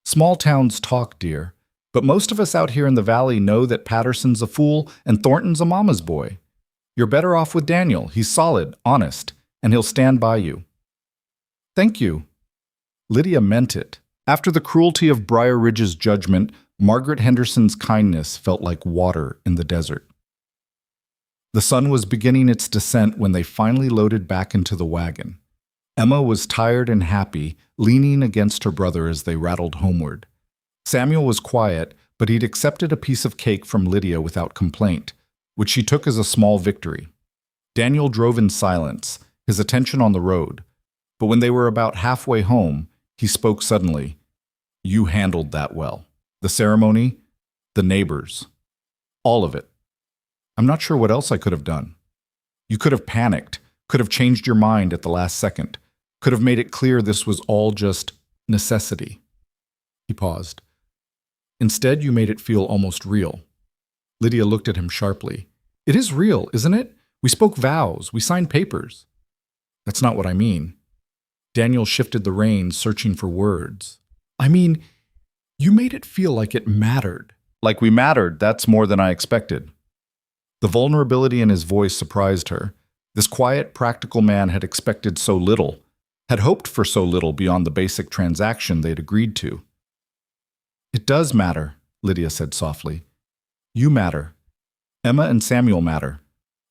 Small towns talk, dear, but most of us out here in the valley know that Patterson's a fool and Thornton's a mama's boy. You're better off with Daniel. He's solid, honest, and he'll stand by you. Thank you. Lydia meant it. After the cruelty of Briar Ridge's judgment, Margaret Henderson's kindness felt like water in the desert. The sun was beginning its descent when they finally loaded back into the wagon. Emma was tired and happy, leaning against her brother as they rattled homeward. Samuel was quiet, but he'd accepted a piece of cake from Lydia without complaint, which she took as a small victory. Daniel drove in silence, his attention on the road. But when they were about halfway home, he spoke suddenly. You handled that well. The ceremony, the neighbors, all of it. I'm not sure what else I could have done. You could have panicked, could have changed your mind at the last second, could have made it clear this was all just necessity. He paused. Instead, you made it feel almost real. Lydia looked at him sharply. It is real, isn't it? We spoke vows, we signed papers. That's not what I mean. Daniel shifted the reins, searching for words. I mean, you made it feel like it mattered. Like we mattered, that's more than I expected. The vulnerability in his voice surprised her. This quiet, practical man had expected so little, had hoped for so little beyond the basic transaction they'd agreed to. It does matter, Lydia said softly. You matter. Emma and Samuel matter.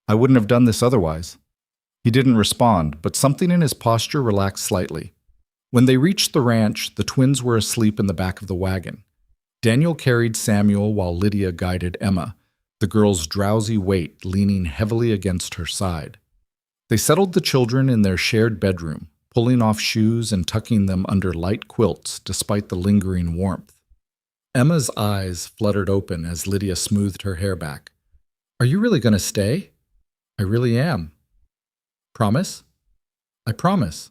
I wouldn't have done this otherwise. He didn't respond, but something in his posture relaxed slightly. When they reached the ranch, the twins were asleep in the back of the wagon. Daniel carried Samuel while Lydia guided Emma, the girl's drowsy weight leaning heavily against her side. They settled the children in their shared bedroom, pulling off shoes and tucking them under light quilts despite the lingering warmth. Emma's eyes fluttered open as Lydia smoothed her hair back. Are you really going to stay? I really am. Promise? I promise.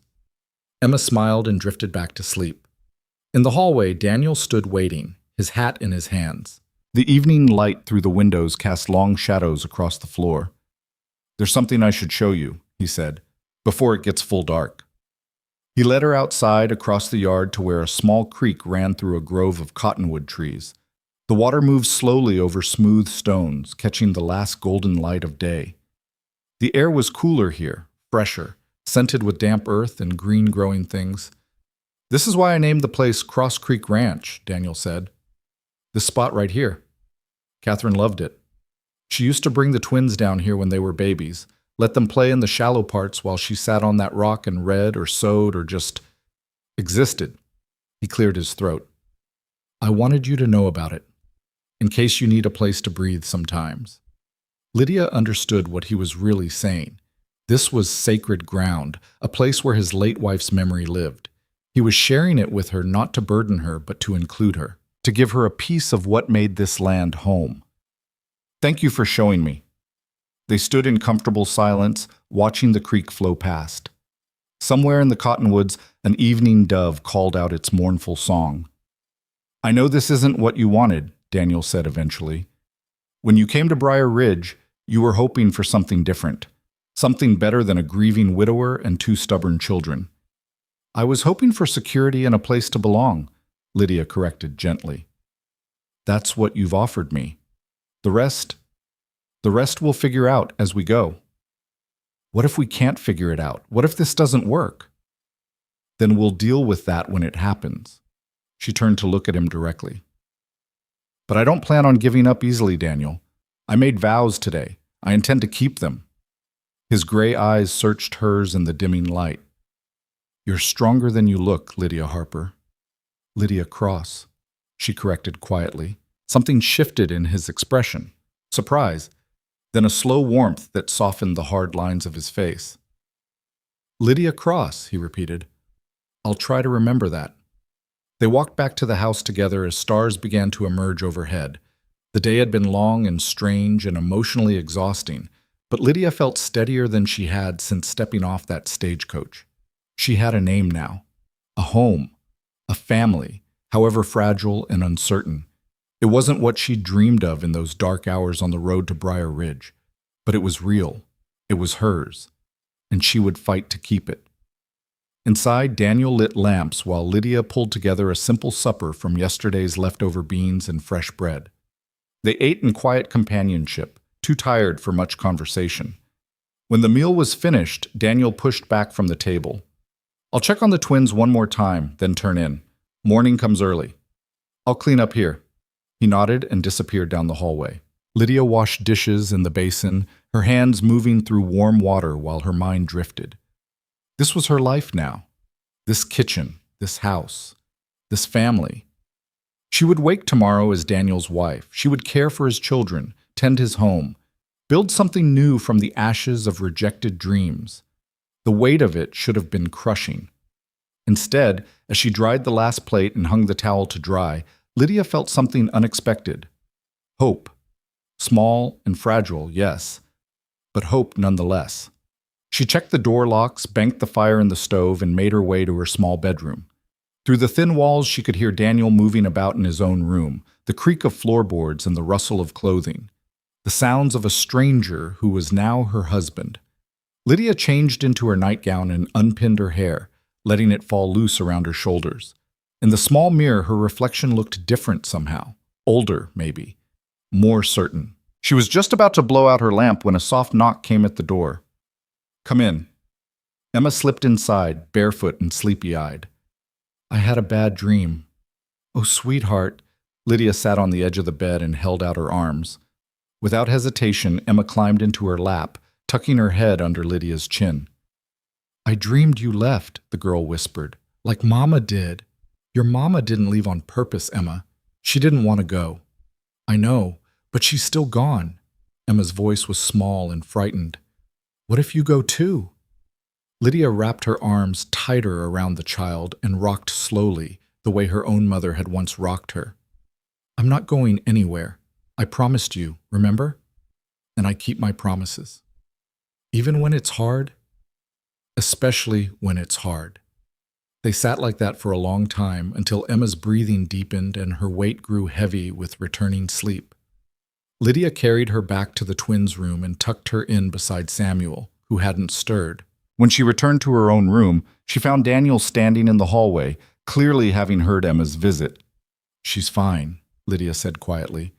Emma smiled and drifted back to sleep. In the hallway, Daniel stood waiting, his hat in his hands. The evening light through the windows cast long shadows across the floor. There's something I should show you, he said, before it gets full dark. He led her outside across the yard to where a small creek ran through a grove of cottonwood trees. The water moved slowly over smooth stones, catching the last golden light of day. The air was cooler here, fresher, scented with damp earth and green growing things. This is why I named the place Cross Creek Ranch, Daniel said. This spot right here. Catherine loved it. She used to bring the twins down here when they were babies, let them play in the shallow parts while she sat on that rock and read or sewed or just existed. He cleared his throat. I wanted you to know about it, in case you need a place to breathe sometimes. Lydia understood what he was really saying. This was sacred ground, a place where his late wife's memory lived. He was sharing it with her not to burden her, but to include her, to give her a piece of what made this land home. Thank you for showing me. They stood in comfortable silence, watching the creek flow past. Somewhere in the cottonwoods, an evening dove called out its mournful song. I know this isn't what you wanted, Daniel said eventually. When you came to Briar Ridge, you were hoping for something different, something better than a grieving widower and two stubborn children. I was hoping for security and a place to belong, Lydia corrected gently. That's what you've offered me. The rest we'll figure out as we go. What if we can't figure it out? What if this doesn't work? Then we'll deal with that when it happens. She turned to look at him directly. But I don't plan on giving up easily, Daniel. I made vows today. I intend to keep them. His gray eyes searched hers in the dimming light. You're stronger than you look, Lydia Harper. Lydia Cross, she corrected quietly. Something shifted in his expression. Surprise, then a slow warmth that softened the hard lines of his face. Lydia Cross, he repeated. I'll try to remember that. They walked back to the house together as stars began to emerge overhead. The day had been long and strange and emotionally exhausting, but Lydia felt steadier than she had since stepping off that stagecoach. She had a name now, a home, a family, however fragile and uncertain. It wasn't what she'd dreamed of in those dark hours on the road to Briar Ridge, but it was real, it was hers, and she would fight to keep it. Inside, Daniel lit lamps while Lydia pulled together a simple supper from yesterday's leftover beans and fresh bread. They ate in quiet companionship, too tired for much conversation. When the meal was finished, Daniel pushed back from the table. I'll check on the twins one more time, then turn in. Morning comes early. I'll clean up here. He nodded and disappeared down the hallway. Lydia washed dishes in the basin, her hands moving through warm water while her mind drifted. This was her life now. This kitchen, this house, this family. She would wake tomorrow as Daniel's wife. She would care for his children, tend his home, build something new from the ashes of rejected dreams. The weight of it should have been crushing. Instead, as she dried the last plate and hung the towel to dry, Lydia felt something unexpected. Hope. Small and fragile, yes, but hope nonetheless. She checked the door locks, banked the fire in the stove, and made her way to her small bedroom. Through the thin walls, she could hear Daniel moving about in his own room, the creak of floorboards and the rustle of clothing, the sounds of a stranger who was now her husband. Lydia changed into her nightgown and unpinned her hair, letting it fall loose around her shoulders. In the small mirror, her reflection looked different somehow. Older, maybe. More certain. She was just about to blow out her lamp when a soft knock came at the door. Come in. Emma slipped inside, barefoot and sleepy-eyed. I had a bad dream. Oh, sweetheart. Lydia sat on the edge of the bed and held out her arms. Without hesitation, Emma climbed into her lap, tucking her head under Lydia's chin. I dreamed you left, the girl whispered. Like Mama did. Your mama didn't leave on purpose, Emma. She didn't want to go. I know, but she's still gone. Emma's voice was small and frightened. What if you go too? Lydia wrapped her arms tighter around the child and rocked slowly, the way her own mother had once rocked her. I'm not going anywhere. I promised you, remember? And I keep my promises. Even when it's hard? Especially when it's hard. They sat like that for a long time until Emma's breathing deepened and her weight grew heavy with returning sleep. Lydia carried her back to the twins' room and tucked her in beside Samuel, who hadn't stirred. When she returned to her own room, she found Daniel standing in the hallway, clearly having heard Emma's visit. She's fine, Lydia said quietly.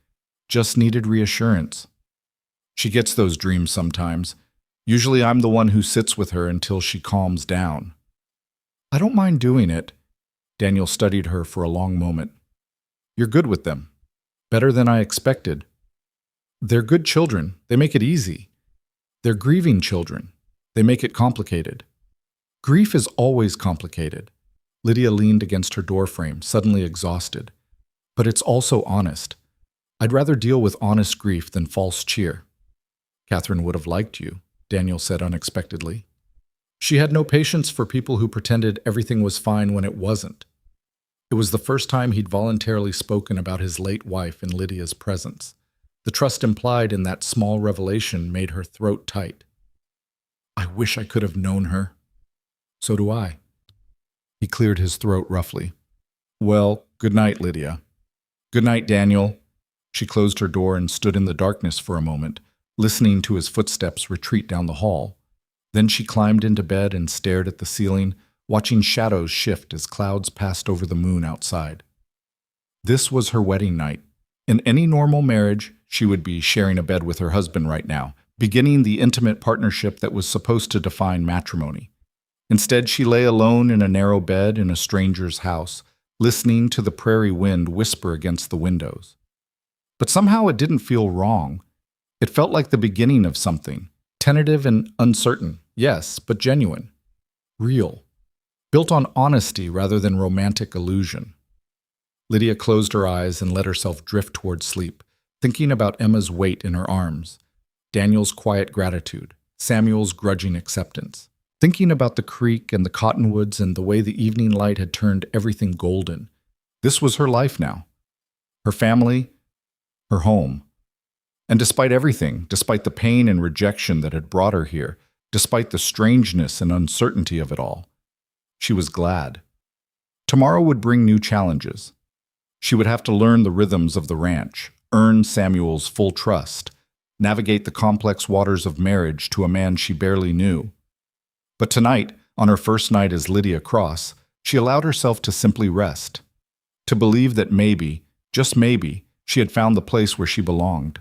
Just needed reassurance. She gets those dreams sometimes. Usually I'm the one who sits with her until she calms down. I don't mind doing it. Daniel studied her for a long moment. You're good with them. Better than I expected. They're good children. They make it easy. They're grieving children. They make it complicated. Grief is always complicated. Lydia leaned against her doorframe, suddenly exhausted. But it's also honest. I'd rather deal with honest grief than false cheer. Catherine would have liked you, Daniel said unexpectedly. She had no patience for people who pretended everything was fine when it wasn't. It was the first time he'd voluntarily spoken about his late wife in Lydia's presence. The trust implied in that small revelation made her throat tight. I wish I could have known her. So do I. He cleared his throat roughly. Well, good night, Lydia. Good night, Daniel. She closed her door and stood in the darkness for a moment, listening to his footsteps retreat down the hall. Then she climbed into bed and stared at the ceiling, watching shadows shift as clouds passed over the moon outside. This was her wedding night. In any normal marriage, she would be sharing a bed with her husband right now, beginning the intimate partnership that was supposed to define matrimony. Instead, she lay alone in a narrow bed in a stranger's house, listening to the prairie wind whisper against the windows. But somehow it didn't feel wrong. It felt like the beginning of something, tentative and uncertain, yes, but genuine, real, built on honesty rather than romantic illusion. Lydia closed her eyes and let herself drift toward sleep, thinking about Emma's weight in her arms, Daniel's quiet gratitude, Samuel's grudging acceptance, thinking about the creek and the cottonwoods and the way the evening light had turned everything golden. This was her life now. Her family, her home. And despite everything, despite the pain and rejection that had brought her here, despite the strangeness and uncertainty of it all, she was glad. Tomorrow would bring new challenges. She would have to learn the rhythms of the ranch, earn Samuel's full trust, navigate the complex waters of marriage to a man she barely knew. But tonight, on her first night as Lydia Cross, she allowed herself to simply rest, to believe that maybe, just maybe, she had found the place where she belonged.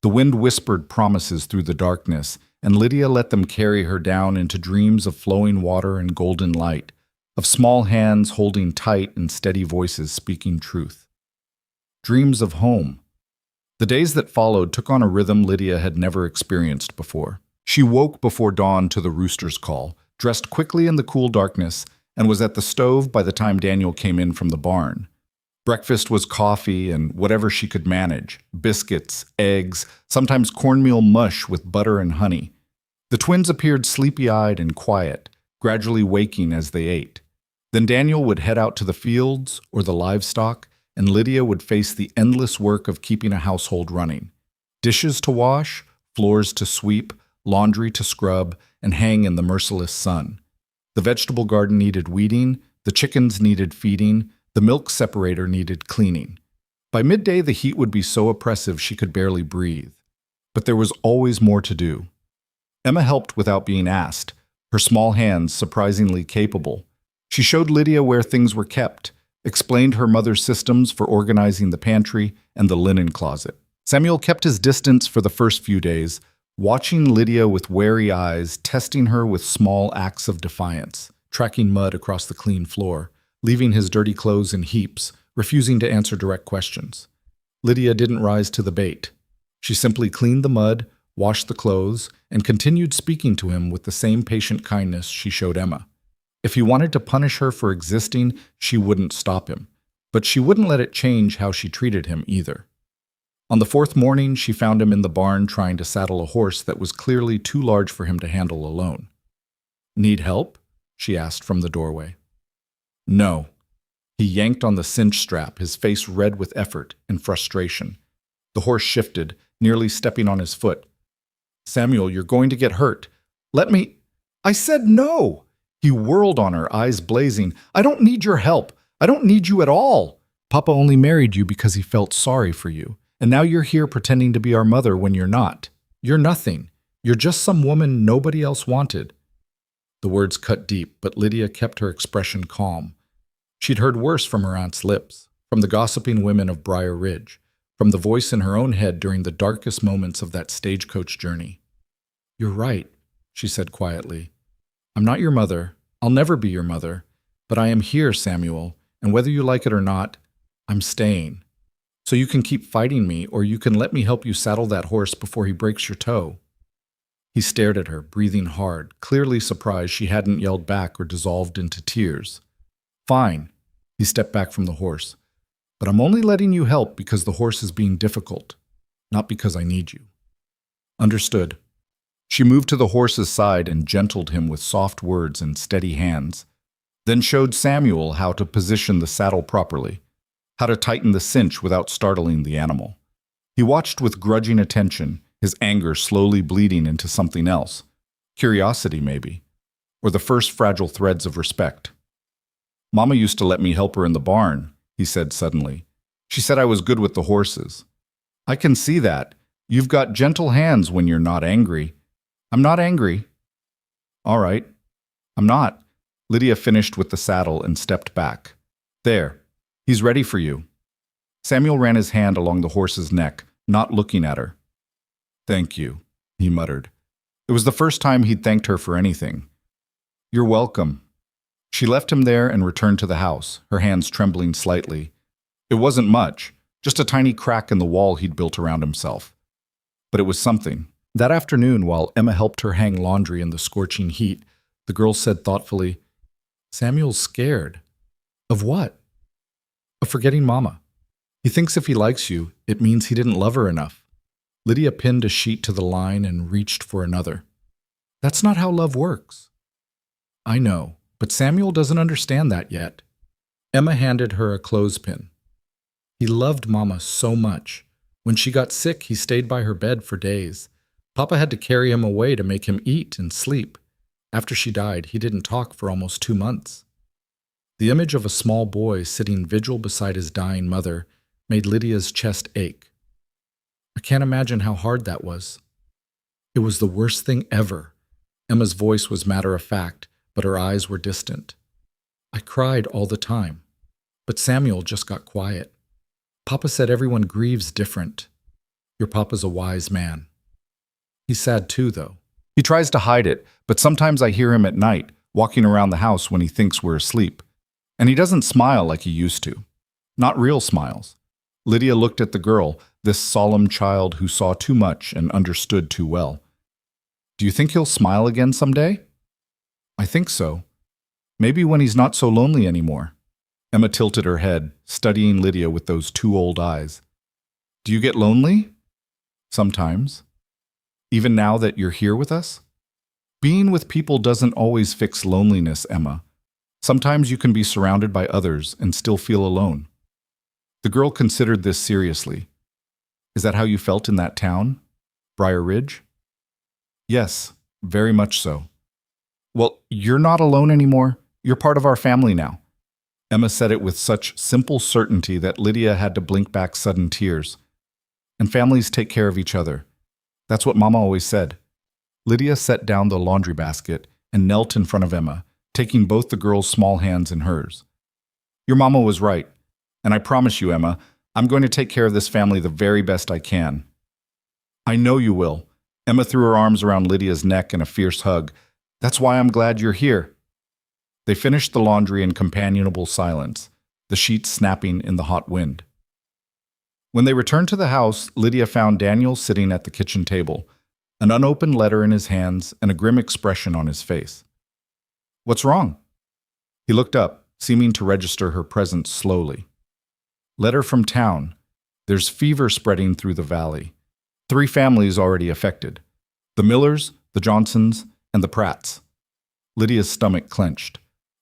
The wind whispered promises through the darkness, and Lydia let them carry her down into dreams of flowing water and golden light, of small hands holding tight and steady voices speaking truth. Dreams of home. The days that followed took on a rhythm Lydia had never experienced before. She woke before dawn to the rooster's call, dressed quickly in the cool darkness, and was at the stove by the time Daniel came in from the barn. Breakfast was coffee and whatever she could manage, biscuits, eggs, sometimes cornmeal mush with butter and honey. The twins appeared sleepy-eyed and quiet, gradually waking as they ate. Then Daniel would head out to the fields or the livestock, and Lydia would face the endless work of keeping a household running. Dishes to wash, floors to sweep, laundry to scrub, and hang in the merciless sun. The vegetable garden needed weeding, the chickens needed feeding, the milk separator needed cleaning. By midday, the heat would be so oppressive she could barely breathe. But there was always more to do. Emma helped without being asked, her small hands surprisingly capable. She showed Lydia where things were kept, explained her mother's systems for organizing the pantry and the linen closet. Samuel kept his distance for the first few days, watching Lydia with wary eyes, testing her with small acts of defiance, tracking mud across the clean floor, leaving his dirty clothes in heaps, refusing to answer direct questions. Lydia didn't rise to the bait. She simply cleaned the mud, washed the clothes, and continued speaking to him with the same patient kindness she showed Emma. If he wanted to punish her for existing, she wouldn't stop him, but she wouldn't let it change how she treated him either. On the fourth morning, she found him in the barn trying to saddle a horse that was clearly too large for him to handle alone. "Need help?" she asked from the doorway. "No." He yanked on the cinch strap, his face red with effort and frustration. The horse shifted, nearly stepping on his foot. "Samuel, you're going to get hurt. Let me—" "I said no!" He whirled on her, eyes blazing. "I don't need your help. I don't need you at all. Papa only married you because he felt sorry for you. And now you're here pretending to be our mother when you're not. You're nothing. You're just some woman nobody else wanted." The words cut deep, but Lydia kept her expression calm. She'd heard worse from her aunt's lips, from the gossiping women of Briar Ridge, from the voice in her own head during the darkest moments of that stagecoach journey. "You're right," she said quietly. "I'm not your mother. I'll never be your mother. But I am here, Samuel, and whether you like it or not, I'm staying. So you can keep fighting me, or you can let me help you saddle that horse before he breaks your toe." He stared at her, breathing hard, clearly surprised she hadn't yelled back or dissolved into tears. "Fine." He stepped back from the horse. "But I'm only letting you help because the horse is being difficult, not because I need you." "Understood." She moved to the horse's side and gentled him with soft words and steady hands, then showed Samuel how to position the saddle properly, how to tighten the cinch without startling the animal. He watched with grudging attention, his anger slowly bleeding into something else. Curiosity, maybe, or the first fragile threads of respect. "Mama used to let me help her in the barn," he said suddenly. "She said I was good with the horses." "I can see that. You've got gentle hands when you're not angry." "I'm not angry." "All right. I'm not." Lydia finished with the saddle and stepped back. "There. He's ready for you." Samuel ran his hand along the horse's neck, not looking at her. "Thank you," he muttered. It was the first time he'd thanked her for anything. "You're welcome." She left him there and returned to the house, her hands trembling slightly. It wasn't much, just a tiny crack in the wall he'd built around himself. But it was something. That afternoon, while Emma helped her hang laundry in the scorching heat, the girl said thoughtfully, "Samuel's scared." "Of what?" "Of forgetting Mama. He thinks if he likes you, it means he didn't love her enough." Lydia pinned a sheet to the line and reached for another. "That's not how love works." "I know, but Samuel doesn't understand that yet." Emma handed her a clothespin. "He loved Mama so much. When she got sick, he stayed by her bed for days. Papa had to carry him away to make him eat and sleep. After she died, he didn't talk for almost 2 months." The image of a small boy sitting vigil beside his dying mother made Lydia's chest ache. "I can't imagine how hard that was." "It was the worst thing ever." Emma's voice was matter-of-fact, but her eyes were distant. "I cried all the time. But Samuel just got quiet. Papa said everyone grieves different. Your papa's a wise man." "He's sad too, though. He tries to hide it, but sometimes I hear him at night, walking around the house when he thinks we're asleep. And he doesn't smile like he used to. Not real smiles." Lydia looked at the girl, this solemn child who saw too much and understood too well. "Do you think he'll smile again someday?" "I think so. Maybe when he's not so lonely anymore." Emma tilted her head, studying Lydia with those 2 old eyes. "Do you get lonely?" "Sometimes. Even now that you're here with us?" "Being with people doesn't always fix loneliness, Emma. Sometimes you can be surrounded by others and still feel alone." The girl considered this seriously. "Is that how you felt in that town? Briar Ridge?" "Yes, very much so." "Well, you're not alone anymore. You're part of our family now." Emma said it with such simple certainty that Lydia had to blink back sudden tears. "And families take care of each other. That's what Mama always said." Lydia set down the laundry basket and knelt in front of Emma, taking both the girl's small hands in hers. "Your Mama was right. And I promise you, Emma, I'm going to take care of this family the very best I can." "I know you will." Emma threw her arms around Lydia's neck in a fierce hug. "That's why I'm glad you're here." They finished the laundry in companionable silence, the sheets snapping in the hot wind. When they returned to the house, Lydia found Daniel sitting at the kitchen table, an unopened letter in his hands and a grim expression on his face. "What's wrong?" He looked up, seeming to register her presence slowly. "Letter from town. There's fever spreading through the valley. 3 families already affected. The Millers, the Johnsons, and the Pratts." Lydia's stomach clenched.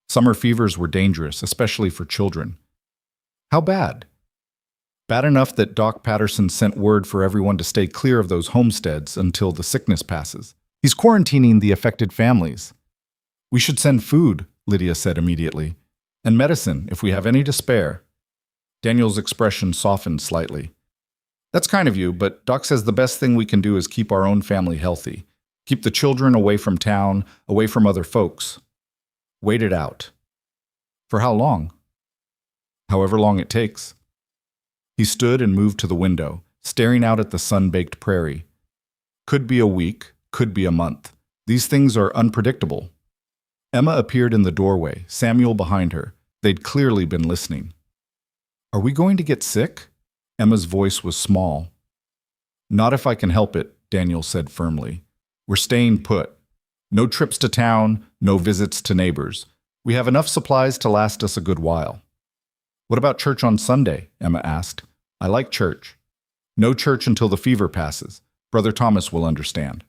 Summer fevers were dangerous, especially for children. "How bad?" "Bad enough that Doc Patterson sent word for everyone to stay clear of those homesteads until the sickness passes. He's quarantining the affected families." "We should send food," Lydia said immediately, "and medicine if we have any to spare." Daniel's expression softened slightly. "That's kind of you, but Doc says the best thing we can do is keep our own family healthy. Keep the children away from town, away from other folks. Wait it out." "For how long?" "However long it takes." He stood and moved to the window, staring out at the sun-baked prairie. "Could be a week, could be a month. These things are unpredictable." Emma appeared in the doorway, Samuel behind her. They'd clearly been listening. "Are we going to get sick?" Emma's voice was small. "Not if I can help it," Daniel said firmly. "We're staying put. No trips to town, no visits to neighbors. We have enough supplies to last us a good while." "What about church on Sunday?" Emma asked. "I like church." "No church until the fever passes. Brother Thomas will understand."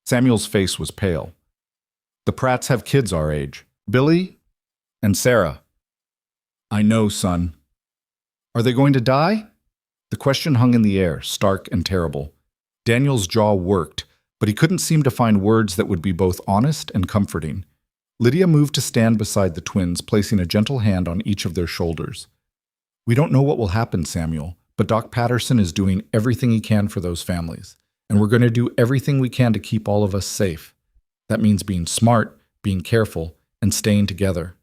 Samuel's face was pale. The Pratts have kids our age. Billy and Sarah. I know, son. Are they going to die? The question hung in the air, stark and terrible. Daniel's jaw worked, but he couldn't seem to find words that would be both honest and comforting. Lydia moved to stand beside the twins, placing a gentle hand on each of their shoulders. We don't know what will happen, Samuel, but Doc Patterson is doing everything he can for those families, and we're going to do everything we can to keep all of us safe. That means being smart, being careful, and staying together.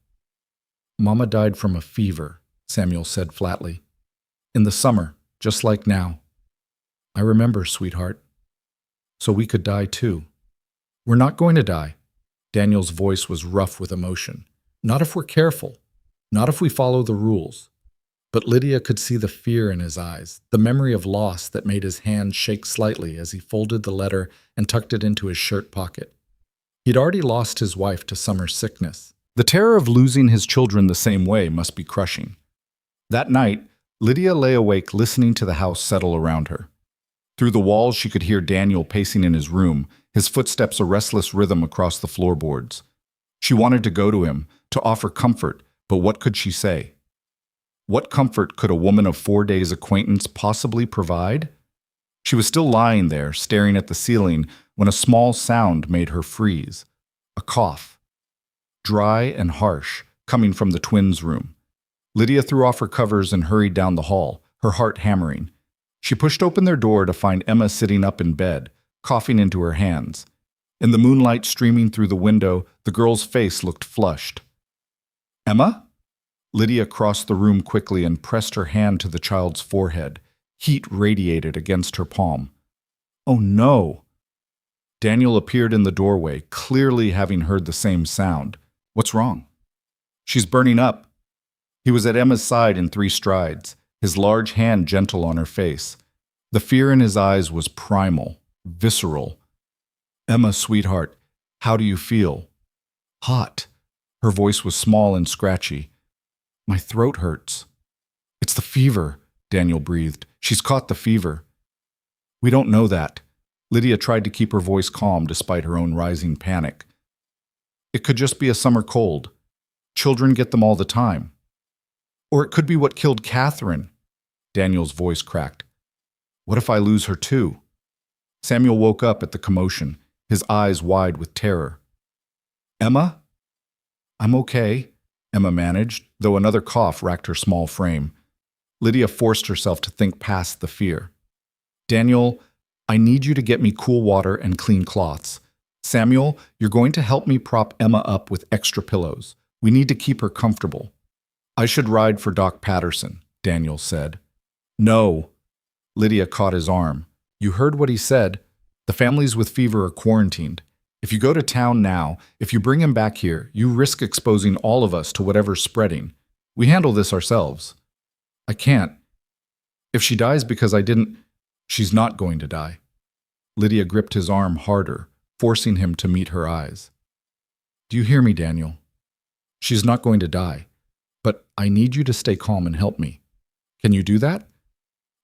Mama died from a fever, Samuel said flatly. In the summer, just like now. I remember, sweetheart. So we could die too. We're not going to die. Daniel's voice was rough with emotion. Not if we're careful. Not if we follow the rules. But Lydia could see the fear in his eyes, the memory of loss that made his hand shake slightly as he folded the letter and tucked it into his shirt pocket. He'd already lost his wife to summer sickness. The terror of losing his children the same way must be crushing. That night, Lydia lay awake listening to the house settle around her. Through the walls, she could hear Daniel pacing in his room, his footsteps a restless rhythm across the floorboards. She wanted to go to him, to offer comfort, but what could she say? What comfort could a woman of 4 days' acquaintance possibly provide? She was still lying there, staring at the ceiling, when a small sound made her freeze. A cough. Dry and harsh, coming from the twins' room. Lydia threw off her covers and hurried down the hall, her heart hammering. She pushed open their door to find Emma sitting up in bed, coughing into her hands. In the moonlight streaming through the window, the girl's face looked flushed. Emma? Lydia crossed the room quickly and pressed her hand to the child's forehead. Heat radiated against her palm. Oh no! Daniel appeared in the doorway, clearly having heard the same sound. What's wrong? She's burning up. He was at Emma's side in 3 strides, his large hand gentle on her face. The fear in his eyes was primal, visceral. Emma, sweetheart, how do you feel? Hot. Her voice was small and scratchy. My throat hurts. It's the fever, Daniel breathed. She's caught the fever. We don't know that. Lydia tried to keep her voice calm despite her own rising panic. It could just be a summer cold. Children get them all the time. Or it could be what killed Catherine. Daniel's voice cracked. What if I lose her too? Samuel woke up at the commotion, his eyes wide with terror. Emma? I'm okay, Emma managed, though another cough racked her small frame. Lydia forced herself to think past the fear. Daniel, I need you to get me cool water and clean cloths. Samuel, you're going to help me prop Emma up with extra pillows. We need to keep her comfortable. I should ride for Doc Patterson, Daniel said. No. Lydia caught his arm. You heard what he said. The families with fever are quarantined. If you go to town now, if you bring him back here, you risk exposing all of us to whatever's spreading. We handle this ourselves. I can't. If she dies because I didn't, she's not going to die. Lydia gripped his arm harder, forcing him to meet her eyes. Do you hear me, Daniel? She's not going to die, but I need you to stay calm and help me. Can you do that?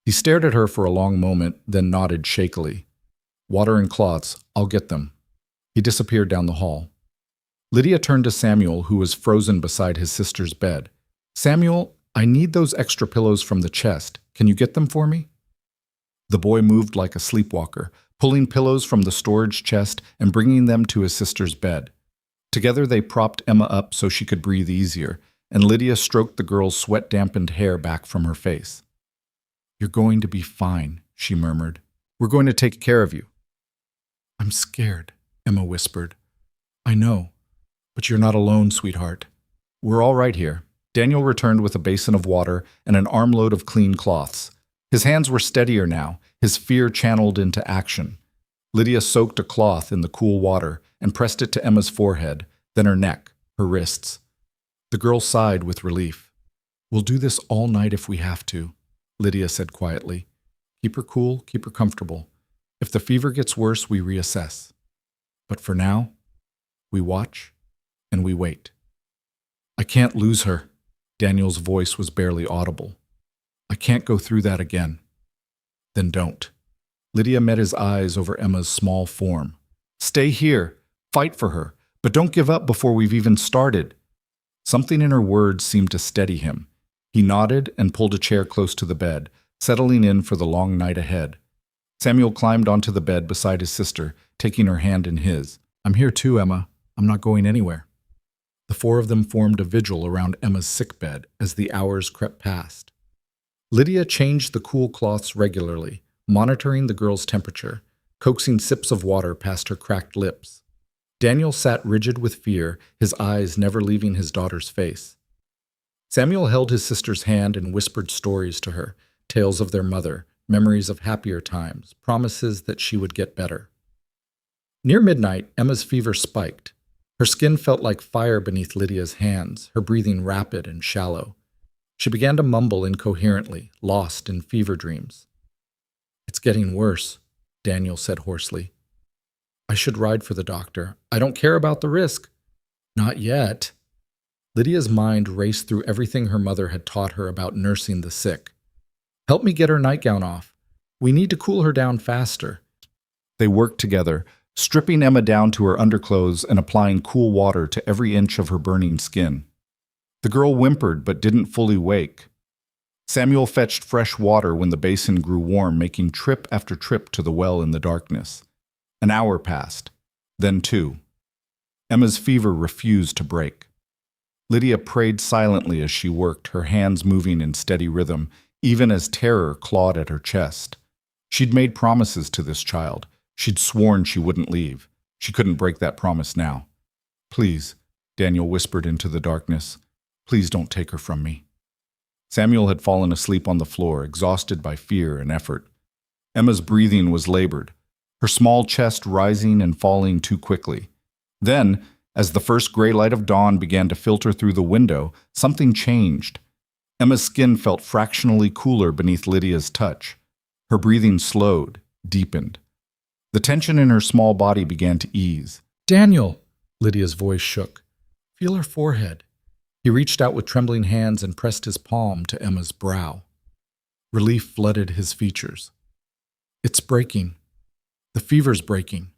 He stared at her for a long moment, then nodded shakily. Water and cloths, I'll get them. He disappeared down the hall. Lydia turned to Samuel, who was frozen beside his sister's bed. Samuel, I need those extra pillows from the chest. Can you get them for me? The boy moved like a sleepwalker, pulling pillows from the storage chest and bringing them to his sister's bed. Together they propped Emma up so she could breathe easier, and Lydia stroked the girl's sweat-dampened hair back from her face. You're going to be fine, she murmured. We're going to take care of you. I'm scared, Emma whispered. I know, but you're not alone, sweetheart. We're all right here. Daniel returned with a basin of water and an armload of clean cloths. His hands were steadier now, his fear channeled into action. Lydia soaked a cloth in the cool water and pressed it to Emma's forehead, then her neck, her wrists. The girl sighed with relief. We'll do this all night if we have to, Lydia said quietly. Keep her cool, keep her comfortable. If the fever gets worse, we reassess. But for now, we watch and we wait. I can't lose her. Daniel's voice was barely audible. I can't go through that again. Then don't. Lydia met his eyes over Emma's small form. Stay here. Fight for her. But don't give up before we've even started. Something in her words seemed to steady him. He nodded and pulled a chair close to the bed, settling in for the long night ahead. Samuel climbed onto the bed beside his sister, taking her hand in his. I'm here too, Emma. I'm not going anywhere. The four of them formed a vigil around Emma's sickbed as the hours crept past. Lydia changed the cool cloths regularly, monitoring the girl's temperature, coaxing sips of water past her cracked lips. Daniel sat rigid with fear, his eyes never leaving his daughter's face. Samuel held his sister's hand and whispered stories to her, tales of their mother, memories of happier times, promises that she would get better. Near midnight, Emma's fever spiked. Her skin felt like fire beneath Lydia's hands, her breathing rapid and shallow. She began to mumble incoherently, lost in fever dreams. It's getting worse, Daniel said hoarsely. I should ride for the doctor. I don't care about the risk. Not yet. Lydia's mind raced through everything her mother had taught her about nursing the sick. Help me get her nightgown off. We need to cool her down faster. They worked together, stripping Emma down to her underclothes and applying cool water to every inch of her burning skin. The girl whimpered but didn't fully wake. Samuel fetched fresh water when the basin grew warm, making trip after trip to the well in the darkness. An hour passed, then 2. Emma's fever refused to break. Lydia prayed silently as she worked, her hands moving in steady rhythm, even as terror clawed at her chest. She'd made promises to this child. She'd sworn she wouldn't leave. She couldn't break that promise now. Please, Daniel whispered into the darkness. Please don't take her from me. Samuel had fallen asleep on the floor, exhausted by fear and effort. Emma's breathing was labored, her small chest rising and falling too quickly. Then, as the first gray light of dawn began to filter through the window, something changed. Emma's skin felt fractionally cooler beneath Lydia's touch. Her breathing slowed, deepened. The tension in her small body began to ease. Daniel! Lydia's voice shook. Feel her forehead. He reached out with trembling hands and pressed his palm to Emma's brow. Relief flooded his features. It's breaking. The fever's breaking.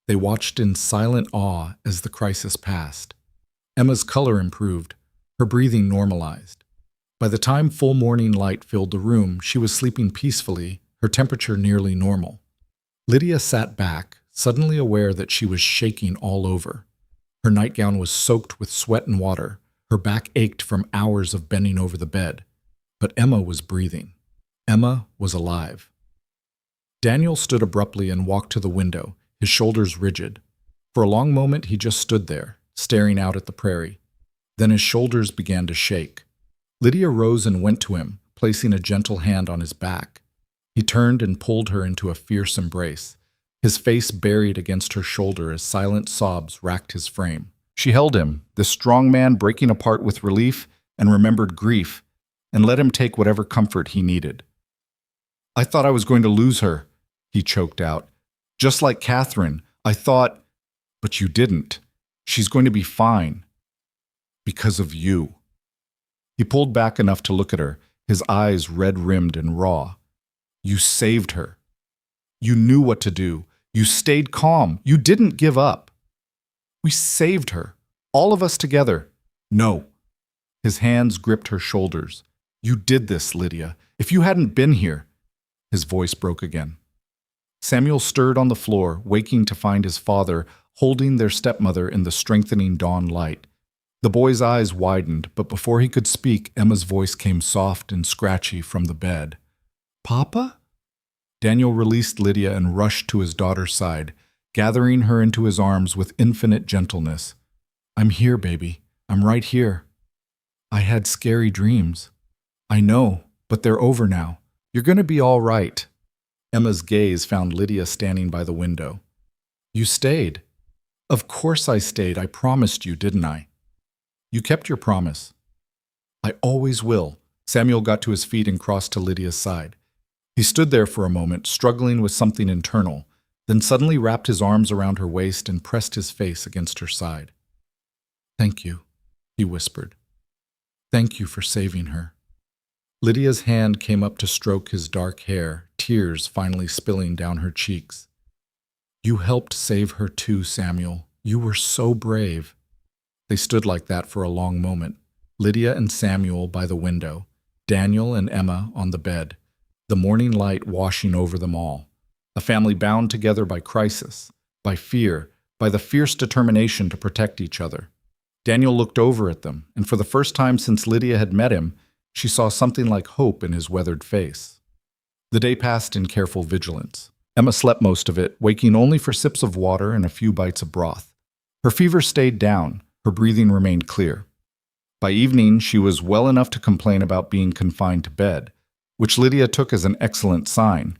They watched in silent awe as the crisis passed. Emma's color improved. Her breathing normalized. By the time full morning light filled the room, she was sleeping peacefully, her temperature nearly normal. Lydia sat back, suddenly aware that she was shaking all over. Her nightgown was soaked with sweat and water. Her back ached from hours of bending over the bed. But Emma was breathing. Emma was alive. Daniel stood abruptly and walked to the window, his shoulders rigid. For a long moment he just stood there, staring out at the prairie. Then his shoulders began to shake. Lydia rose and went to him, placing a gentle hand on his back. He turned and pulled her into a fierce embrace, his face buried against her shoulder as silent sobs racked his frame. She held him, this strong man breaking apart with relief and remembered grief, and let him take whatever comfort he needed. I thought I was going to lose her, he choked out. Just like Catherine, I thought, but you didn't. She's going to be fine. Because of you. He pulled back enough to look at her, his eyes red-rimmed and raw. You saved her. You knew what to do. You stayed calm. You didn't give up. We saved her. All of us together. No. His hands gripped her shoulders. You did this, Lydia. If you hadn't been here. His voice broke again. Samuel stirred on the floor, waking to find his father holding their stepmother in the strengthening dawn light. The boy's eyes widened, but before he could speak, Emma's voice came soft and scratchy from the bed. Papa? Daniel released Lydia and rushed to his daughter's side, gathering her into his arms with infinite gentleness. I'm here, baby. I'm right here. I had scary dreams. I know, but they're over now. You're going to be all right. Emma's gaze found Lydia standing by the window. You stayed. Of course I stayed. I promised you, didn't I? You kept your promise. I always will. Samuel got to his feet and crossed to Lydia's side. He stood there for a moment, struggling with something internal, then suddenly wrapped his arms around her waist and pressed his face against her side. Thank you, he whispered. Thank you for saving her. Lydia's hand came up to stroke his dark hair, tears finally spilling down her cheeks. You helped save her too, Samuel. You were so brave. They stood like that for a long moment. Lydia and Samuel by the window, Daniel and Emma on the bed, the morning light washing over them all. A family bound together by crisis, by fear, by the fierce determination to protect each other. Daniel looked over at them, and for the first time since Lydia had met him, she saw something like hope in his weathered face. The day passed in careful vigilance. Emma slept most of it, waking only for sips of water and a few bites of broth. Her fever stayed down, her breathing remained clear. By evening, she was well enough to complain about being confined to bed, which Lydia took as an excellent sign.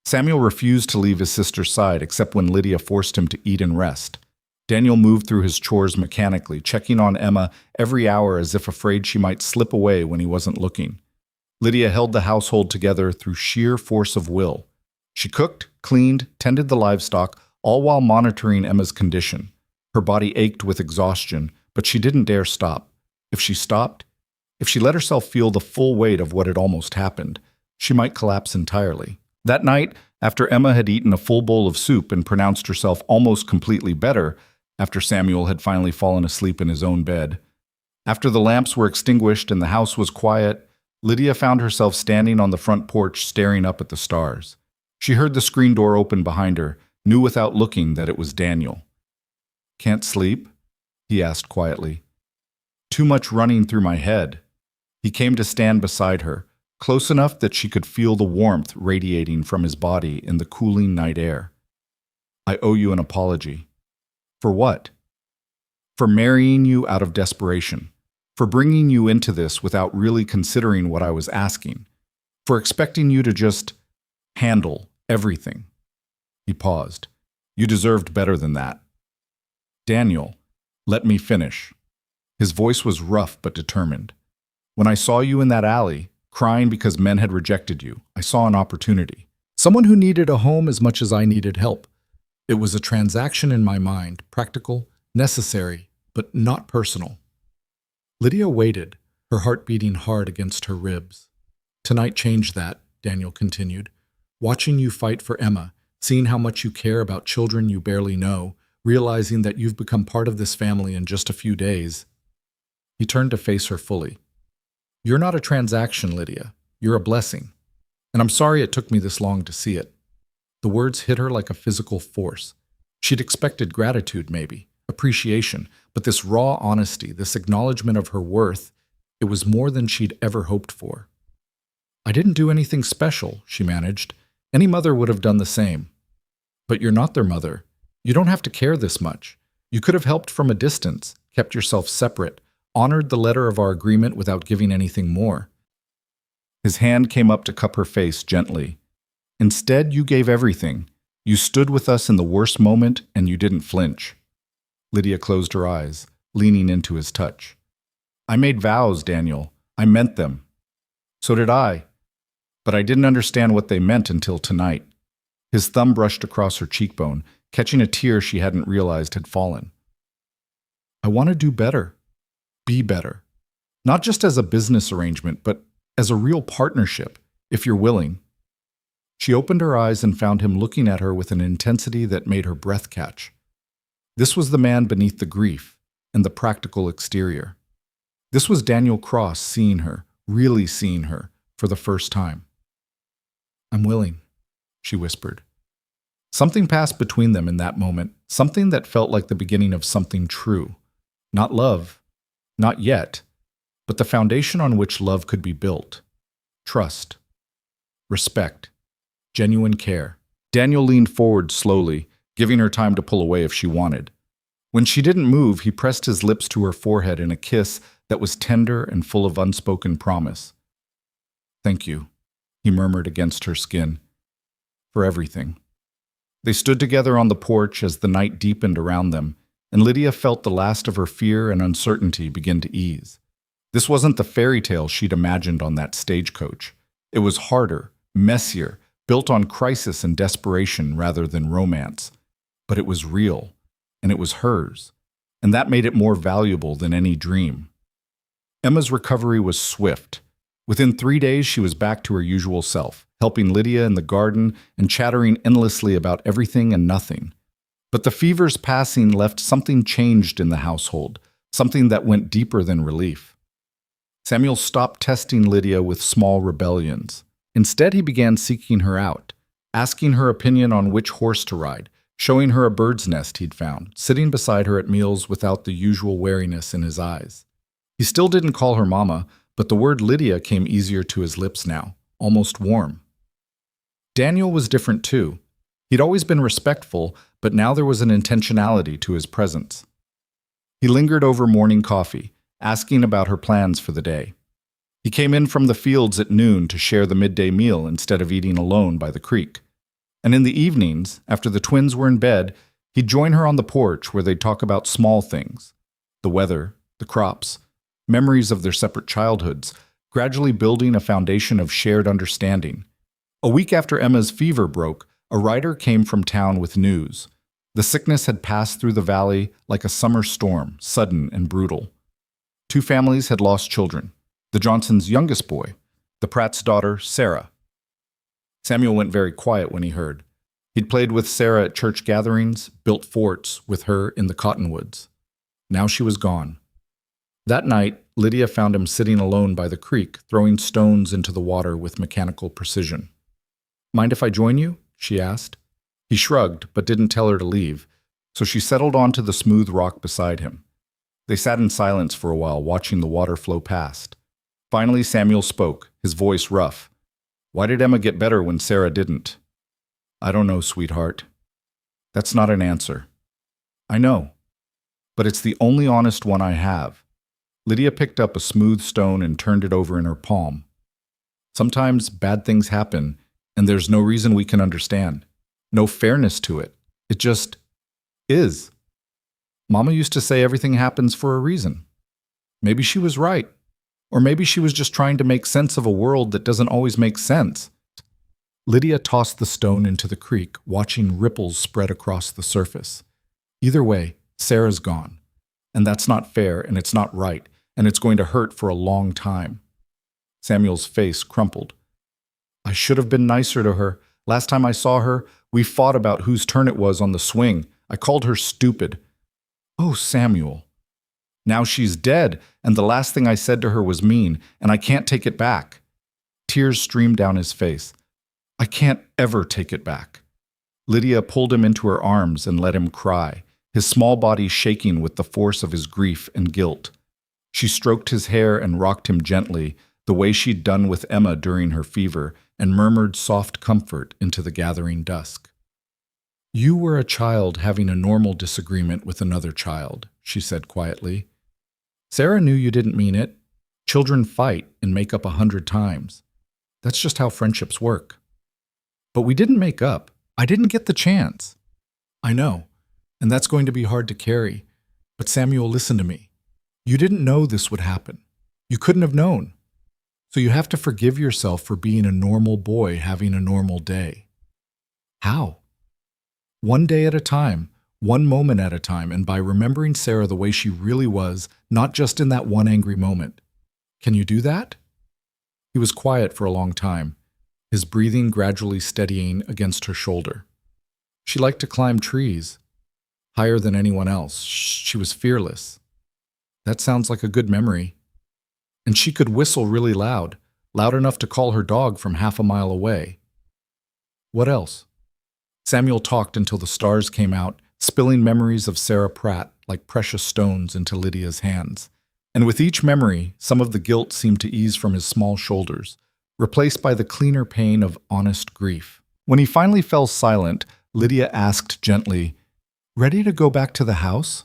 Samuel refused to leave his sister's side except when Lydia forced him to eat and rest. Daniel moved through his chores mechanically, checking on Emma every hour as if afraid she might slip away when he wasn't looking. Lydia held the household together through sheer force of will. She cooked, cleaned, tended the livestock, all while monitoring Emma's condition. Her body ached with exhaustion, but she didn't dare stop. If she stopped, if she let herself feel the full weight of what had almost happened, she might collapse entirely. That night, after Emma had eaten a full bowl of soup and pronounced herself almost completely better, after Samuel had finally fallen asleep in his own bed, after the lamps were extinguished and the house was quiet, Lydia found herself standing on the front porch staring up at the stars. She heard the screen door open behind her, knew without looking that it was Daniel. "Can't sleep?" he asked quietly. "Too much running through my head." He came to stand beside her, close enough that she could feel the warmth radiating from his body in the cooling night air. "I owe you an apology." "For what?" "For marrying you out of desperation. For bringing you into this without really considering what I was asking. For expecting you to just handle everything." He paused. "You deserved better than that." "Daniel, let me finish." His voice was rough but determined. "When I saw you in that alley, crying because men had rejected you, I saw an opportunity. Someone who needed a home as much as I needed help. It was a transaction in my mind, practical, necessary, but not personal." Lydia waited, her heart beating hard against her ribs. "Tonight changed that," Daniel continued. "Watching you fight for Emma, seeing how much you care about children you barely know, realizing that you've become part of this family in just a few days." He turned to face her fully. "You're not a transaction, Lydia. You're a blessing. And I'm sorry it took me this long to see it." The words hit her like a physical force. She'd expected gratitude, maybe, appreciation, but this raw honesty, this acknowledgement of her worth, it was more than she'd ever hoped for. "I didn't do anything special," she managed. "Any mother would have done the same." "But you're not their mother. You don't have to care this much. You could have helped from a distance, kept yourself separate, honored the letter of our agreement without giving anything more." His hand came up to cup her face gently. "Instead, you gave everything. You stood with us in the worst moment, and you didn't flinch." Lydia closed her eyes, leaning into his touch. "I made vows, Daniel. I meant them." "So did I. But I didn't understand what they meant until tonight." His thumb brushed across her cheekbone, catching a tear she hadn't realized had fallen. "I want to do better. Be better. Not just as a business arrangement, but as a real partnership, if you're willing." She opened her eyes and found him looking at her with an intensity that made her breath catch. This was the man beneath the grief and the practical exterior. This was Daniel Cross seeing her, really seeing her, for the first time. "I'm willing," she whispered. Something passed between them in that moment, something that felt like the beginning of something true. Not love, not yet, but the foundation on which love could be built. Trust, respect, genuine care. Daniel leaned forward slowly, giving her time to pull away if she wanted. When she didn't move, he pressed his lips to her forehead in a kiss that was tender and full of unspoken promise. "Thank you," he murmured against her skin, "for everything." They stood together on the porch as the night deepened around them, and Lydia felt the last of her fear and uncertainty begin to ease. This wasn't the fairy tale she'd imagined on that stagecoach. It was harder, messier, built on crisis and desperation rather than romance. But it was real, and it was hers, and that made it more valuable than any dream. Emma's recovery was swift. Within 3 days, she was back to her usual self, helping Lydia in the garden and chattering endlessly about everything and nothing. But the fever's passing left something changed in the household, something that went deeper than relief. Samuel stopped testing Lydia with small rebellions. Instead, he began seeking her out, asking her opinion on which horse to ride, showing her a bird's nest he'd found, sitting beside her at meals without the usual wariness in his eyes. He still didn't call her mama, but the word Lydia came easier to his lips now, almost warm. Daniel was different too. He'd always been respectful, but now there was an intentionality to his presence. He lingered over morning coffee, asking about her plans for the day. He came in from the fields at noon to share the midday meal instead of eating alone by the creek. And in the evenings, after the twins were in bed, he'd join her on the porch where they'd talk about small things, the weather, the crops, memories of their separate childhoods, gradually building a foundation of shared understanding. A week after Emma's fever broke, a rider came from town with news. The sickness had passed through the valley like a summer storm, sudden and brutal. 2 families had lost children, the Johnsons' youngest boy, the Pratt's daughter, Sarah. Samuel went very quiet when he heard. He'd played with Sarah at church gatherings, built forts with her in the cottonwoods. Now she was gone. That night, Lydia found him sitting alone by the creek, throwing stones into the water with mechanical precision. "Mind if I join you?" she asked. He shrugged, but didn't tell her to leave, so she settled onto the smooth rock beside him. They sat in silence for a while, watching the water flow past. Finally, Samuel spoke, his voice rough. "Why did Emma get better when Sarah didn't?" "I don't know, sweetheart." "That's not an answer." "I know, but it's the only honest one I have." Lydia picked up a smooth stone and turned it over in her palm. "Sometimes bad things happen, and there's no reason we can understand. No fairness to it. It just is. Mama used to say everything happens for a reason. Maybe she was right. Or maybe she was just trying to make sense of a world that doesn't always make sense." Lydia tossed the stone into the creek, watching ripples spread across the surface. "Either way, Sarah's gone. And that's not fair, and it's not right, and it's going to hurt for a long time." Samuel's face crumpled. "I should have been nicer to her. Last time I saw her, we fought about whose turn it was on the swing. I called her stupid." "Oh, Samuel." "Now she's dead, and the last thing I said to her was mean, and I can't take it back." Tears streamed down his face. "I can't ever take it back." Lydia pulled him into her arms and let him cry, his small body shaking with the force of his grief and guilt. She stroked his hair and rocked him gently, the way she'd done with Emma during her fever, and murmured soft comfort into the gathering dusk. "You were a child having a normal disagreement with another child," she said quietly. "Sarah knew you didn't mean it. Children fight and make up 100 times. That's just how friendships work. But we didn't make up. I didn't get the chance." "I know, and that's going to be hard to carry. But Samuel, listen to me. You didn't know this would happen. You couldn't have known. So you have to forgive yourself for being a normal boy having a normal day." "How?" "One day at a time, one moment at a time, and by remembering Sarah the way she really was, not just in that one angry moment. Can you do that?" He was quiet for a long time, his breathing gradually steadying against her shoulder. She liked to climb trees, higher than anyone else. She was fearless. That sounds like a good memory. And she could whistle really loud, loud enough to call her dog from half a mile away. What else? Samuel talked until the stars came out, spilling memories of Sarah Pratt like precious stones into Lydia's hands. And with each memory, some of the guilt seemed to ease from his small shoulders, replaced by the cleaner pain of honest grief. When he finally fell silent, Lydia asked gently, "Ready to go back to the house?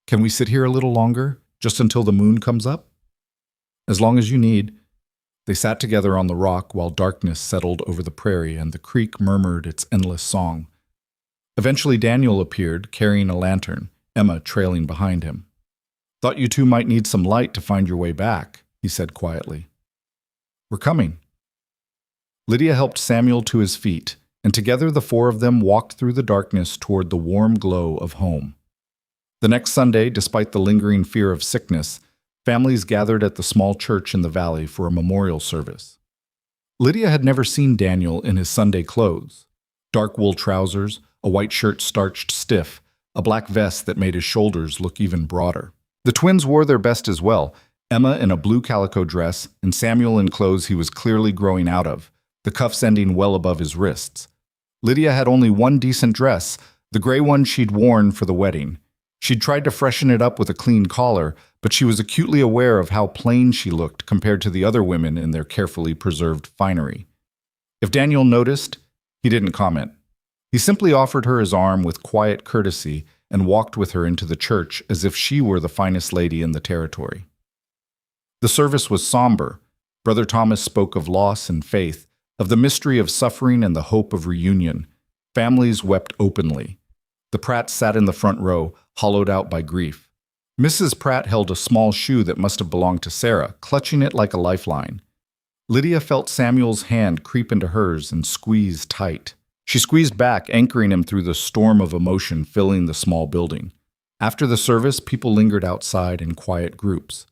Can we sit here a little longer, just until the moon comes up?" "As long as you need." They sat together on the rock while darkness settled over the prairie and the creek murmured its endless song. Eventually Daniel appeared, carrying a lantern, Emma trailing behind him. "Thought you two might need some light to find your way back," he said quietly. "We're coming." Lydia helped Samuel to his feet, and together the four of them walked through the darkness toward the warm glow of home. The next Sunday, despite the lingering fear of sickness, families gathered at the small church in the valley for a memorial service. Lydia had never seen Daniel in his Sunday clothes, dark wool trousers, a white shirt starched stiff, a black vest that made his shoulders look even broader. The twins wore their best as well, Emma in a blue calico dress and Samuel in clothes he was clearly growing out of, the cuffs ending well above his wrists. Lydia had only one decent dress, the gray one she'd worn for the wedding. She'd tried to freshen it up with a clean collar, but she was acutely aware of how plain she looked compared to the other women in their carefully preserved finery. If Daniel noticed, he didn't comment. He simply offered her his arm with quiet courtesy and walked with her into the church as if she were the finest lady in the territory. The service was somber. Brother Thomas spoke of loss and faith, of the mystery of suffering and the hope of reunion. Families wept openly. The Pratts sat in the front row, hollowed out by grief. Mrs. Pratt held a small shoe that must have belonged to Sarah, clutching it like a lifeline. Lydia felt Samuel's hand creep into hers and squeeze tight. She squeezed back, anchoring him through the storm of emotion filling the small building. After the service, people lingered outside in quiet groups.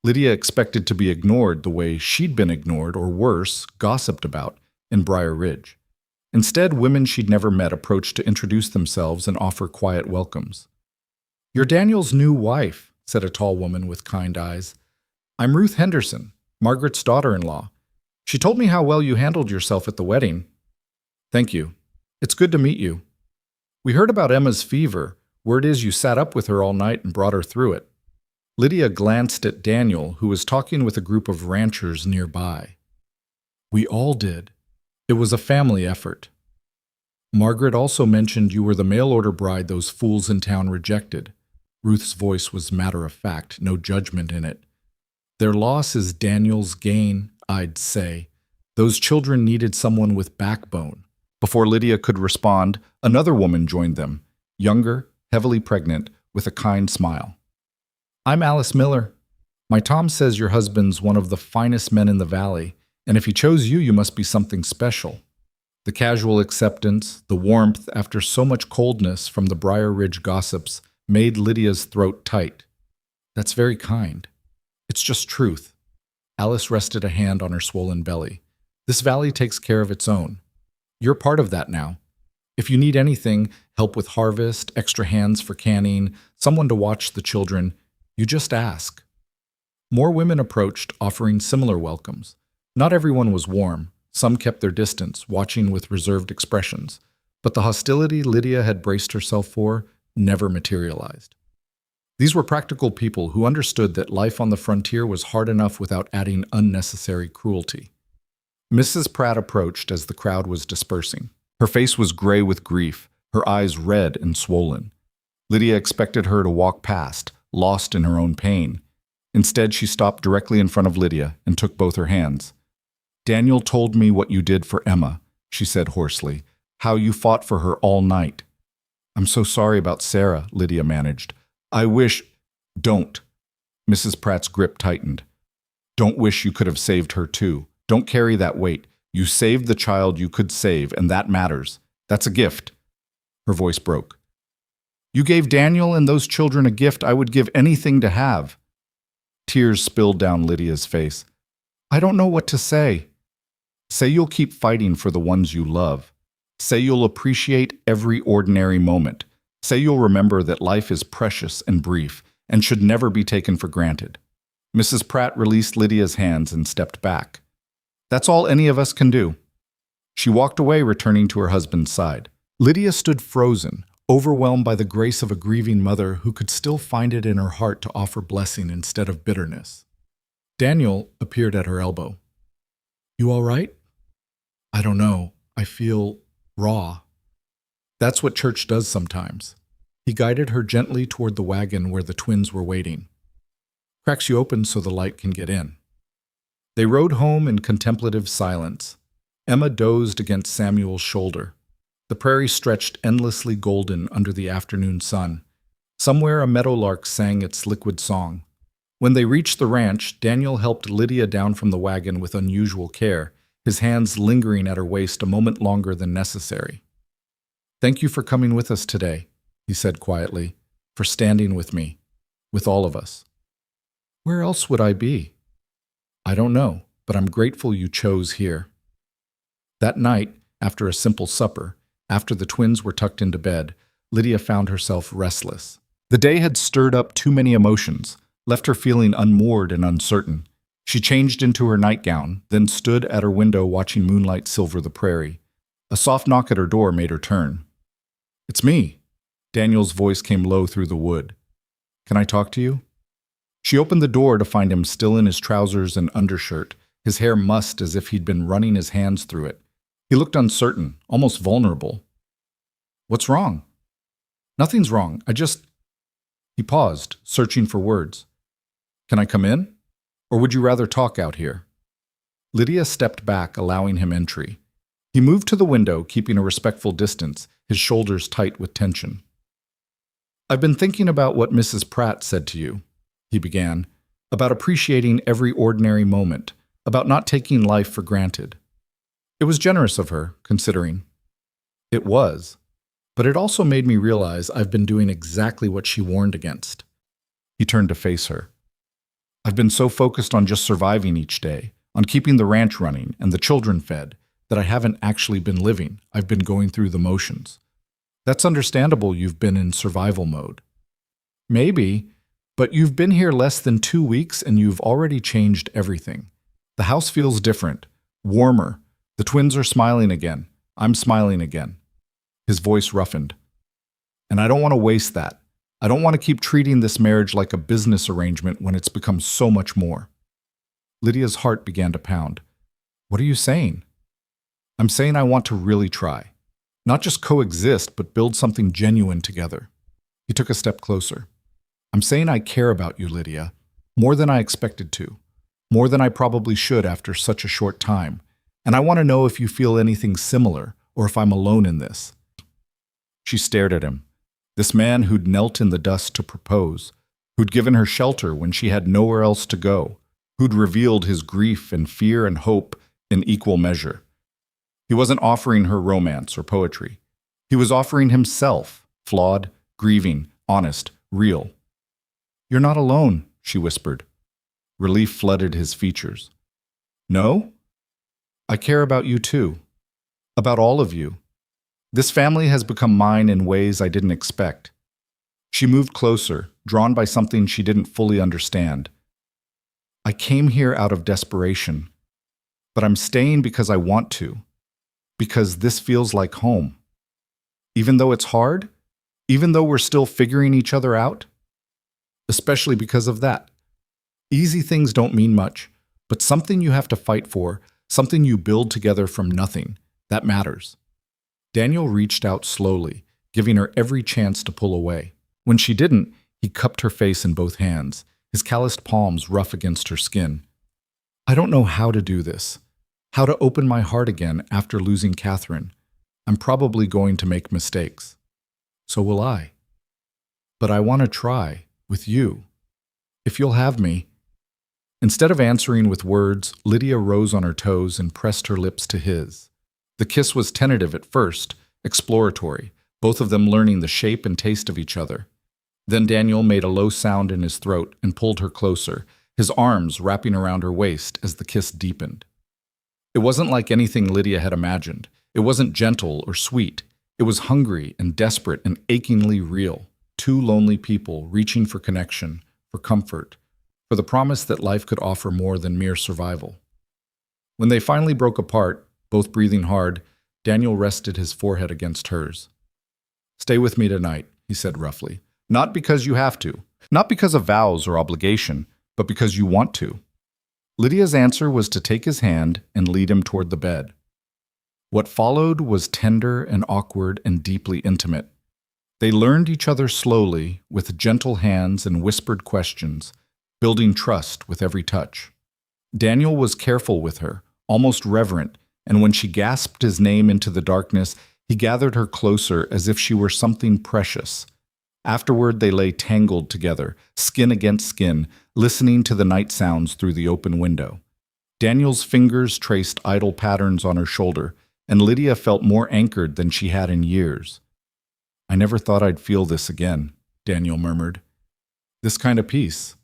Lydia expected to be ignored the way she'd been ignored, or worse, gossiped about, in Briar Ridge. Instead, women she'd never met approached to introduce themselves and offer quiet welcomes. "You're Daniel's new wife," said a tall woman with kind eyes. "I'm Ruth Henderson, Margaret's daughter-in-law. She told me how well you handled yourself at the wedding." "Thank you. It's good to meet you. We heard about Emma's fever. Word is you sat up with her all night and brought her through it." Lydia glanced at Daniel, who was talking with a group of ranchers nearby. "We all did. It was a family effort. Margaret also mentioned you were the mail-order bride those fools in town rejected." Ruth's voice was matter-of-fact, no judgment in it. "Their loss is Daniel's gain, I'd say. Those children needed someone with backbone." Before Lydia could respond, another woman joined them, younger, heavily pregnant, with a kind smile. "I'm Alice Miller. My Tom says your husband's one of the finest men in the valley, and if he chose you, you must be something special." The casual acceptance, the warmth after so much coldness from the Briar Ridge gossips, made Lydia's throat tight. "That's very kind. It's just truth." Alice rested a hand on her swollen belly. "This valley takes care of its own. You're part of that now. If you need anything, help with harvest, extra hands for canning, someone to watch the children, you just ask." More women approached, offering similar welcomes. Not everyone was warm. Some kept their distance, watching with reserved expressions. But the hostility Lydia had braced herself for never materialized. These were practical people who understood that life on the frontier was hard enough without adding unnecessary cruelty. Mrs. Pratt approached as the crowd was dispersing. Her face was gray with grief, her eyes red and swollen. Lydia expected her to walk past, lost in her own pain. Instead, she stopped directly in front of Lydia and took both her hands. "Daniel told me what you did for Emma," she said hoarsely, "how you fought for her all night." "I'm so sorry about Sarah," Lydia managed. "I wish—" "Don't." Mrs. Pratt's grip tightened. "Don't wish you could have saved her too. Don't carry that weight. You saved the child you could save, and that matters. That's a gift." Her voice broke. "You gave Daniel and those children a gift I would give anything to have." Tears spilled down Lydia's face. "I don't know what to say." "Say you'll keep fighting for the ones you love. Say you'll appreciate every ordinary moment. Say you'll remember that life is precious and brief and should never be taken for granted." Mrs. Pratt released Lydia's hands and stepped back. "That's all any of us can do." She walked away, returning to her husband's side. Lydia stood frozen, overwhelmed by the grace of a grieving mother who could still find it in her heart to offer blessing instead of bitterness. Daniel appeared at her elbow. "You all right?" "I don't know. I feel raw." "That's what church does sometimes." He guided her gently toward the wagon where the twins were waiting. "Cracks you open so the light can get in." They rode home in contemplative silence. Emma dozed against Samuel's shoulder. The prairie stretched endlessly golden under the afternoon sun. Somewhere a meadowlark sang its liquid song. When they reached the ranch, Daniel helped Lydia down from the wagon with unusual care, his hands lingering at her waist a moment longer than necessary. "Thank you for coming with us today," he said quietly, "for standing with me, with all of us." "Where else would I be?" "I don't know, but I'm grateful you chose here." That night, after a simple supper, After the twins were tucked into bed, Lydia found herself restless. The day had stirred up too many emotions, left her feeling unmoored and uncertain. She changed into her nightgown, then stood at her window watching moonlight silver the prairie. A soft knock at her door made her turn. "It's me." Daniel's voice came low through the wood. "Can I talk to you?" She opened the door to find him still in his trousers and undershirt, his hair mussed as if he'd been running his hands through it. He looked uncertain, almost vulnerable. "What's wrong?" "Nothing's wrong. He paused, searching for words. "Can I come in? Or would you rather talk out here?" Lydia stepped back, allowing him entry. He moved to the window, keeping a respectful distance, his shoulders tight with tension. "I've been thinking about what Mrs. Pratt said to you," he began, "about appreciating every ordinary moment, about not taking life for granted. It was generous of her, considering. It was. But it also made me realize I've been doing exactly what she warned against." He turned to face her. "I've been so focused on just surviving each day, on keeping the ranch running and the children fed, that I haven't actually been living. I've been going through the motions. That's understandable. You've been in survival mode." "Maybe, but you've been here less than 2 weeks and you've already changed everything. The house feels different, warmer. The twins are smiling again. I'm smiling again." His voice roughened. "And I don't want to waste that. I don't want to keep treating this marriage like a business arrangement when it's become so much more." Lydia's heart began to pound. "What are you saying?" "I'm saying I want to really try. Not just coexist, but build something genuine together." He took a step closer. "I'm saying I care about you, Lydia, more than I expected to, more than I probably should after such a short time, and I want to know if you feel anything similar, or if I'm alone in this." She stared at him. This man who'd knelt in the dust to propose, who'd given her shelter when she had nowhere else to go, who'd revealed his grief and fear and hope in equal measure. He wasn't offering her romance or poetry. He was offering himself, flawed, grieving, honest, real. "You're not alone," she whispered. Relief flooded his features. "No? I care about you too. About all of you. This family has become mine in ways I didn't expect." She moved closer, drawn by something she didn't fully understand. "I came here out of desperation, but I'm staying because I want to, because this feels like home. Even though it's hard, even though we're still figuring each other out, especially because of that. Easy things don't mean much, but something you have to fight for, something you build together from nothing, that matters." Daniel reached out slowly, giving her every chance to pull away. When she didn't, he cupped her face in both hands, his calloused palms rough against her skin. "I don't know how to do this, how to open my heart again after losing Catherine. I'm probably going to make mistakes. So will I. But I want to try, with you. If you'll have me." Instead of answering with words, Lydia rose on her toes and pressed her lips to his. The kiss was tentative at first, exploratory, both of them learning the shape and taste of each other. Then Daniel made a low sound in his throat and pulled her closer, his arms wrapping around her waist as the kiss deepened. It wasn't like anything Lydia had imagined. It wasn't gentle or sweet. It was hungry and desperate and achingly real. Two lonely people reaching for connection, for comfort, for the promise that life could offer more than mere survival. When they finally broke apart, both breathing hard, Daniel rested his forehead against hers. "Stay with me tonight," he said roughly. "Not because you have to, not because of vows or obligation, but because you want to." Lydia's answer was to take his hand and lead him toward the bed. What followed was tender and awkward and deeply intimate. They learned each other slowly, with gentle hands and whispered questions, building trust with every touch. Daniel was careful with her, almost reverent, and when she gasped his name into the darkness, he gathered her closer as if she were something precious. Afterward, they lay tangled together, skin against skin, listening to the night sounds through the open window. Daniel's fingers traced idle patterns on her shoulder, and Lydia felt more anchored than she had in years. "I never thought I'd feel this again," Daniel murmured. "This kind of peace."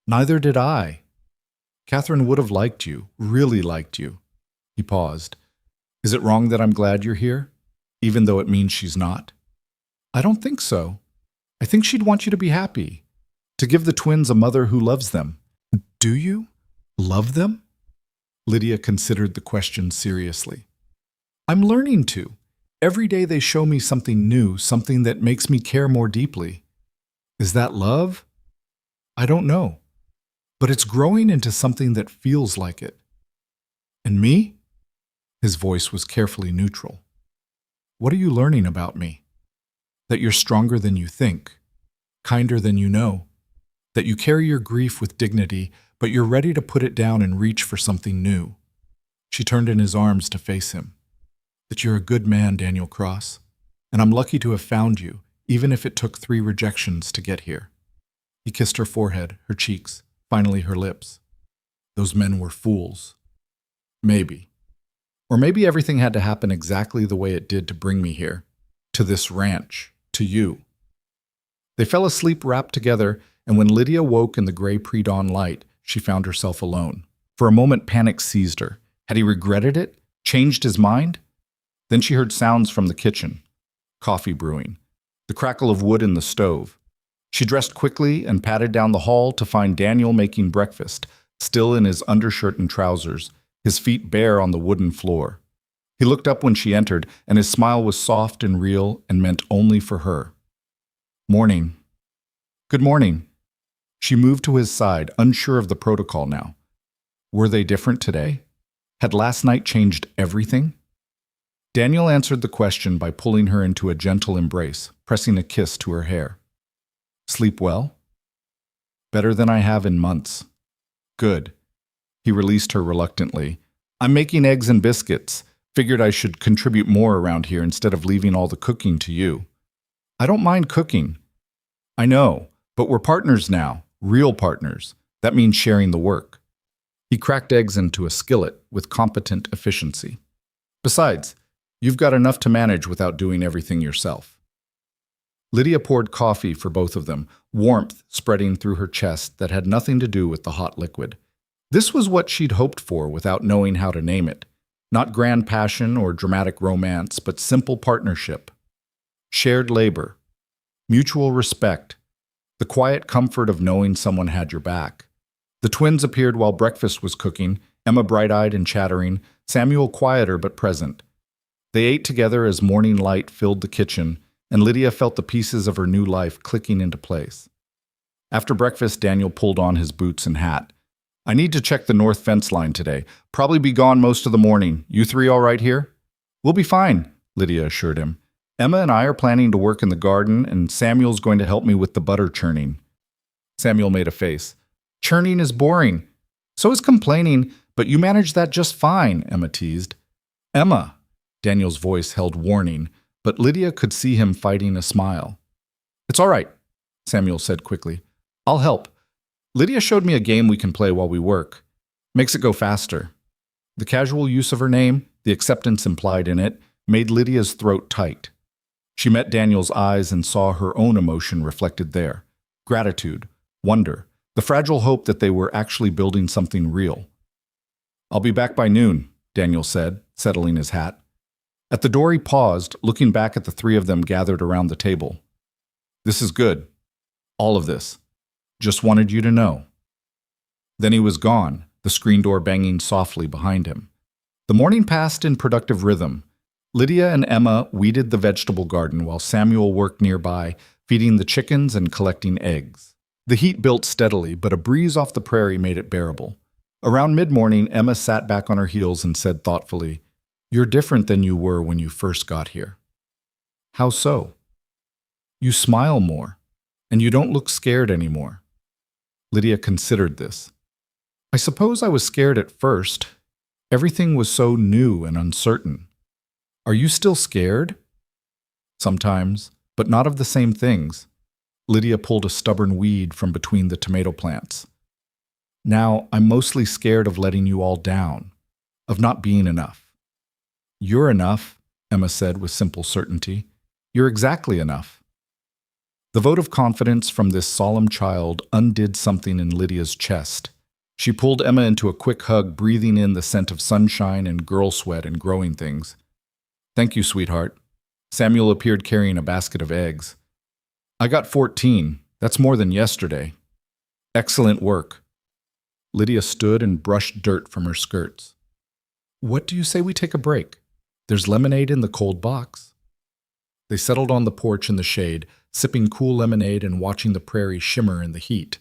"Neither did I. Catherine would have liked you, really liked you." He paused. "Is it wrong that I'm glad you're here?" even though it means she's not? I don't think so. I think she'd want you to be happy, to give the twins a mother who loves them. Do you? Love them? Lydia considered the question seriously. I'm learning to. Every day they show me something new, something that makes me care more deeply. Is that love? I don't know. But it's growing into something that feels like it. And me? His voice was carefully neutral. What are you learning about me? That you're stronger than you think, kinder than you know, that you carry your grief with dignity, but you're ready to put it down and reach for something new. She turned in his arms to face him. That you're a good man, Daniel Cross, and I'm lucky to have found you, even if it took 3 rejections to get here. He kissed her forehead, her cheeks, finally her lips. Those men were fools. Maybe. Or maybe everything had to happen exactly the way it did to bring me here, to this ranch, to you. They fell asleep wrapped together, and when Lydia woke in the gray pre-dawn light, she found herself alone. For a moment, panic seized her. Had he regretted it? Changed his mind? Then she heard sounds from the kitchen. Coffee brewing. The crackle of wood in the stove. She dressed quickly and padded down the hall to find Daniel making breakfast, still in his undershirt and trousers, his feet bare on the wooden floor. He looked up when she entered, and his smile was soft and real and meant only for her. Morning. Good morning. She moved to his side, unsure of the protocol now. Were they different today? Had last night changed everything? Daniel answered the question by pulling her into a gentle embrace, pressing a kiss to her hair. Sleep well? Better than I have in months. Good. He released her reluctantly. I'm making eggs and biscuits. Figured I should contribute more around here instead of leaving all the cooking to you. I don't mind cooking. I know, but we're partners now, real partners. That means sharing the work. He cracked eggs into a skillet with competent efficiency. Besides, you've got enough to manage without doing everything yourself. Lydia poured coffee for both of them, warmth spreading through her chest that had nothing to do with the hot liquid. This was what she'd hoped for without knowing how to name it. Not grand passion or dramatic romance, but simple partnership. Shared labor. Mutual respect. The quiet comfort of knowing someone had your back. The twins appeared while breakfast was cooking, Emma bright-eyed and chattering, Samuel quieter but present. They ate together as morning light filled the kitchen, and Lydia felt the pieces of her new life clicking into place. After breakfast, Daniel pulled on his boots and hat. I need to check the north fence line today. Probably be gone most of the morning. You 3 all right here? We'll be fine, Lydia assured him. Emma and I are planning to work in the garden, and Samuel's going to help me with the butter churning. Samuel made a face. Churning is boring. So is complaining, but you manage that just fine, Emma teased. Emma, Daniel's voice held warning, but Lydia could see him fighting a smile. It's all right, Samuel said quickly. I'll help. Lydia showed me a game we can play while we work. Makes it go faster. The casual use of her name, the acceptance implied in it, made Lydia's throat tight. She met Daniel's eyes and saw her own emotion reflected there. Gratitude, wonder, the fragile hope that they were actually building something real. I'll be back by noon, Daniel said, settling his hat. At the door he paused, looking back at the 3 of them gathered around the table. This is good. All of this. Just wanted you to know. Then he was gone, the screen door banging softly behind him. The morning passed in productive rhythm. Lydia and Emma weeded the vegetable garden while Samuel worked nearby, feeding the chickens and collecting eggs. The heat built steadily, but a breeze off the prairie made it bearable. Around mid-morning, Emma sat back on her heels and said thoughtfully, You're different than you were when you first got here. How so? You smile more, and you don't look scared anymore. Lydia considered this. I suppose I was scared at first. Everything was so new and uncertain. Are you still scared? Sometimes, but not of the same things. Lydia pulled a stubborn weed from between the tomato plants. Now, I'm mostly scared of letting you all down, of not being enough. You're enough, Emma said with simple certainty. You're exactly enough. The vote of confidence from this solemn child undid something in Lydia's chest. She pulled Emma into a quick hug, breathing in the scent of sunshine and girl sweat and growing things. Thank you, sweetheart. Samuel appeared carrying a basket of eggs. I got 14. That's more than yesterday. Excellent work. Lydia stood and brushed dirt from her skirts. What do you say we take a break? There's lemonade in the cold box. They settled on the porch in the shade, sipping cool lemonade and watching the prairie shimmer in the heat.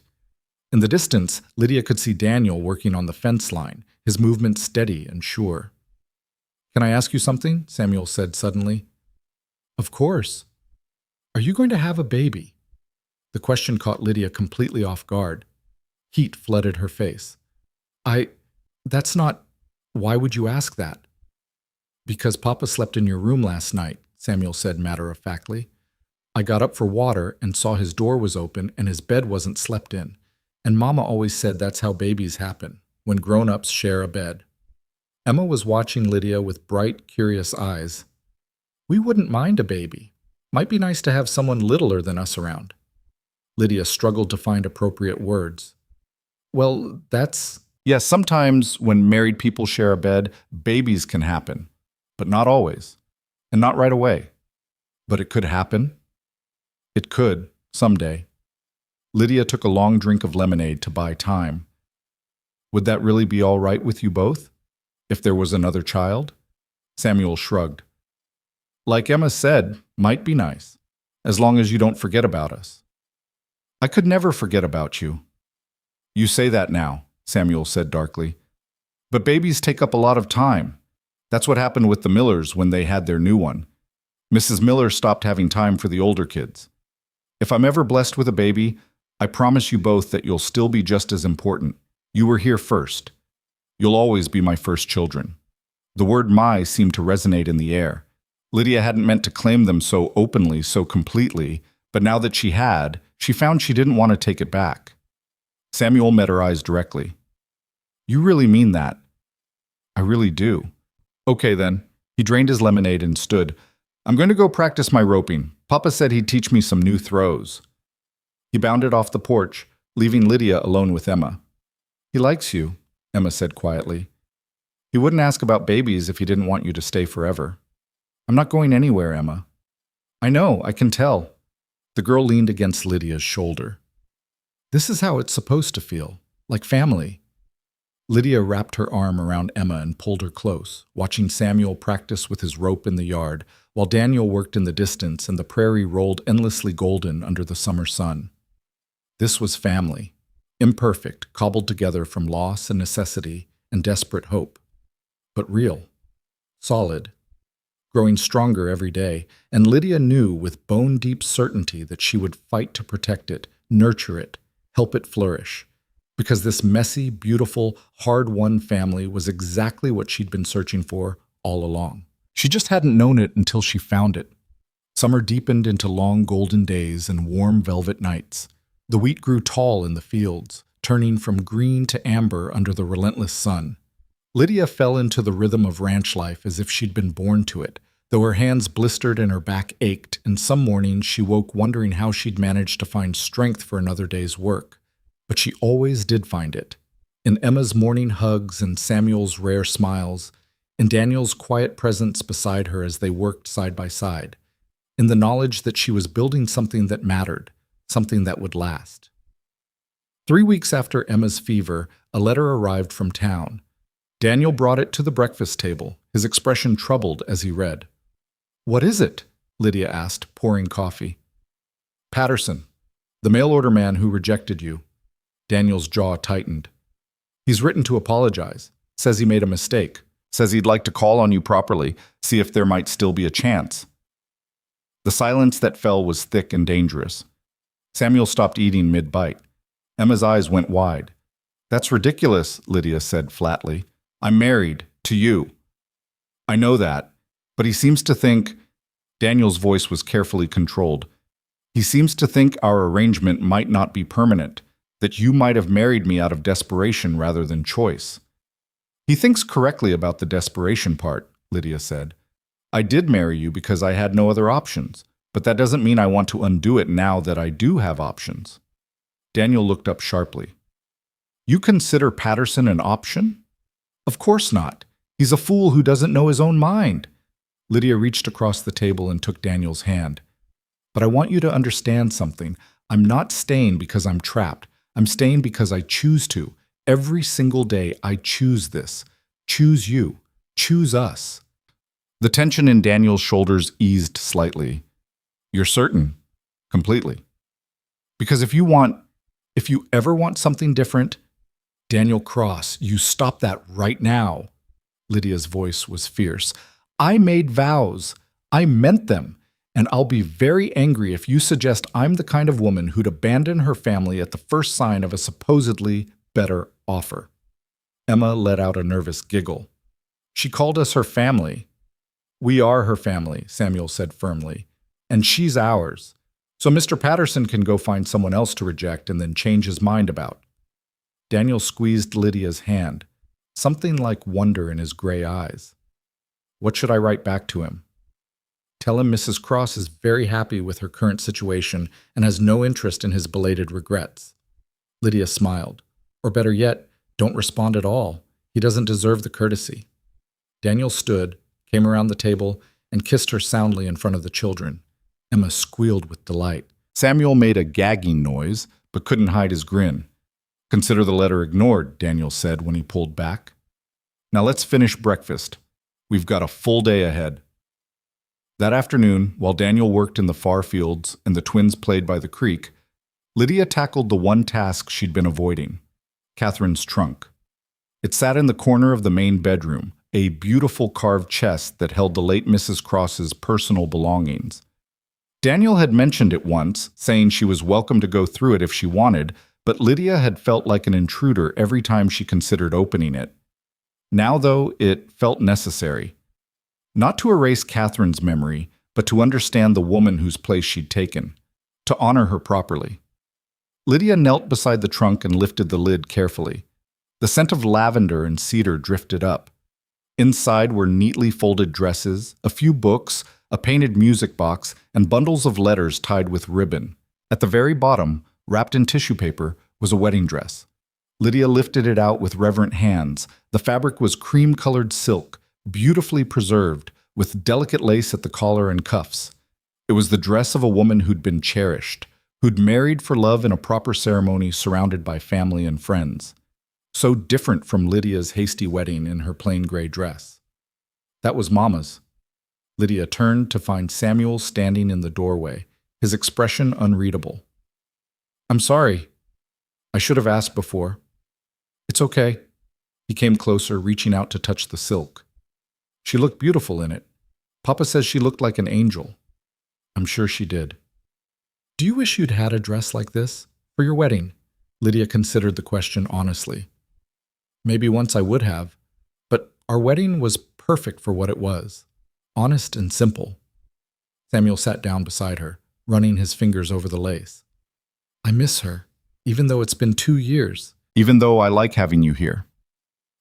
In the distance, Lydia could see Daniel working on the fence line, his movements steady and sure. Can I ask you something? Samuel said suddenly. Of course. Are you going to have a baby? The question caught Lydia completely off guard. Heat flooded her face. That's not... Why would you ask that? Because Papa slept in your room last night, Samuel said matter-of-factly. I got up for water and saw his door was open and his bed wasn't slept in. And Mama always said that's how babies happen, when grown-ups share a bed. Emma was watching Lydia with bright, curious eyes. We wouldn't mind a baby. Might be nice to have someone littler than us around. Lydia struggled to find appropriate words. Well, that's... Yes, sometimes when married people share a bed, babies can happen. But not always. And not right away. But it could happen. It could, someday. Lydia took a long drink of lemonade to buy time. Would that really be all right with you both? If there was another child? Samuel shrugged. Like Emma said, might be nice. As long as you don't forget about us. I could never forget about you. You say that now, Samuel said darkly. But babies take up a lot of time. That's what happened with the Millers when they had their new one. Mrs. Miller stopped having time for the older kids. If I'm ever blessed with a baby, I promise you both that you'll still be just as important. You were here first. You'll always be my first children. The word my seemed to resonate in the air. Lydia hadn't meant to claim them so openly, so completely, but now that she had, she found she didn't want to take it back. Samuel met her eyes directly. You really mean that? I really do. Okay then. He drained his lemonade and stood. I'm going to go practice my roping. Papa said he'd teach me some new throws. He bounded off the porch, leaving Lydia alone with Emma. He likes you, Emma said quietly. He wouldn't ask about babies if he didn't want you to stay forever. I'm not going anywhere, Emma. I know, I can tell. The girl leaned against Lydia's shoulder. This is how it's supposed to feel, like family. Lydia wrapped her arm around Emma and pulled her close, watching Samuel practice with his rope in the yard, while Daniel worked in the distance and the prairie rolled endlessly golden under the summer sun. This was family, imperfect, cobbled together from loss and necessity and desperate hope, but real, solid, growing stronger every day, and Lydia knew with bone-deep certainty that she would fight to protect it, nurture it, help it flourish, because this messy, beautiful, hard-won family was exactly what she'd been searching for all along. She just hadn't known it until she found it. Summer deepened into long golden days and warm velvet nights. The wheat grew tall in the fields, turning from green to amber under the relentless sun. Lydia fell into the rhythm of ranch life as if she'd been born to it, though her hands blistered and her back ached, and some mornings she woke wondering how she'd managed to find strength for another day's work. But she always did find it. In Emma's morning hugs and Samuel's rare smiles, in Daniel's quiet presence beside her as they worked side by side, in the knowledge that she was building something that mattered, something that would last. 3 weeks after Emma's fever, a letter arrived from town. Daniel brought it to the breakfast table, his expression troubled as he read. What is it? Lydia asked, pouring coffee. Patterson, the mail-order man who rejected you. Daniel's jaw tightened. He's written to apologize, says he made a mistake, says he'd like to call on you properly, see if there might still be a chance. The silence that fell was thick and dangerous. Samuel stopped eating mid-bite. Emma's eyes went wide. That's ridiculous, Lydia said flatly. I'm married, to you. I know that, but he seems to think... Daniel's voice was carefully controlled. He seems to think our arrangement might not be permanent, that you might have married me out of desperation rather than choice. He thinks correctly about the desperation part, Lydia said. I did marry you because I had no other options, but that doesn't mean I want to undo it now that I do have options. Daniel looked up sharply. You consider Patterson an option? Of course not. He's a fool who doesn't know his own mind. Lydia reached across the table and took Daniel's hand. But I want you to understand something. I'm not staying because I'm trapped. I'm staying because I choose to. Every single day I choose this. Choose you. Choose us. The tension in Daniel's shoulders eased slightly. You're certain? Completely. Because if you ever want something different, Daniel Cross, you stop that right now. Lydia's voice was fierce. I made vows. I meant them. And I'll be very angry if you suggest I'm the kind of woman who'd abandon her family at the first sign of a supposedly better offer. Emma let out a nervous giggle. She called us her family. We are her family, Samuel said firmly. And she's ours. So Mr. Patterson can go find someone else to reject and then change his mind about. Daniel squeezed Lydia's hand, something like wonder in his gray eyes. What should I write back to him? Tell him Mrs. Cross is very happy with her current situation and has no interest in his belated regrets. Lydia smiled. Or better yet, don't respond at all. He doesn't deserve the courtesy. Daniel stood, came around the table, and kissed her soundly in front of the children. Emma squealed with delight. Samuel made a gagging noise, but couldn't hide his grin. Consider the letter ignored, Daniel said when he pulled back. Now let's finish breakfast. We've got a full day ahead. That afternoon, while Daniel worked in the far fields and the twins played by the creek, Lydia tackled the one task she'd been avoiding, Catherine's trunk. It sat in the corner of the main bedroom, a beautiful carved chest that held the late Mrs. Cross's personal belongings. Daniel had mentioned it once, saying she was welcome to go through it if she wanted, but Lydia had felt like an intruder every time she considered opening it. Now, though, it felt necessary. Not to erase Catherine's memory, but to understand the woman whose place she'd taken, to honor her properly. Lydia knelt beside the trunk and lifted the lid carefully. The scent of lavender and cedar drifted up. Inside were neatly folded dresses, a few books, a painted music box, and bundles of letters tied with ribbon. At the very bottom, wrapped in tissue paper, was a wedding dress. Lydia lifted it out with reverent hands. The fabric was cream-colored silk, beautifully preserved, with delicate lace at the collar and cuffs. It was the dress of a woman who'd been cherished, who'd married for love in a proper ceremony surrounded by family and friends. So different from Lydia's hasty wedding in her plain gray dress. That was Mama's. Lydia turned to find Samuel standing in the doorway, his expression unreadable. I'm sorry. I should have asked before. It's okay. He came closer, reaching out to touch the silk. She looked beautiful in it. Papa says she looked like an angel. I'm sure she did. Do you wish you'd had a dress like this for your wedding? Lydia considered the question honestly. Maybe once I would have, but our wedding was perfect for what it was. Honest and simple. Samuel sat down beside her, running his fingers over the lace. I miss her, even though it's been 2 years. Even though I like having you here.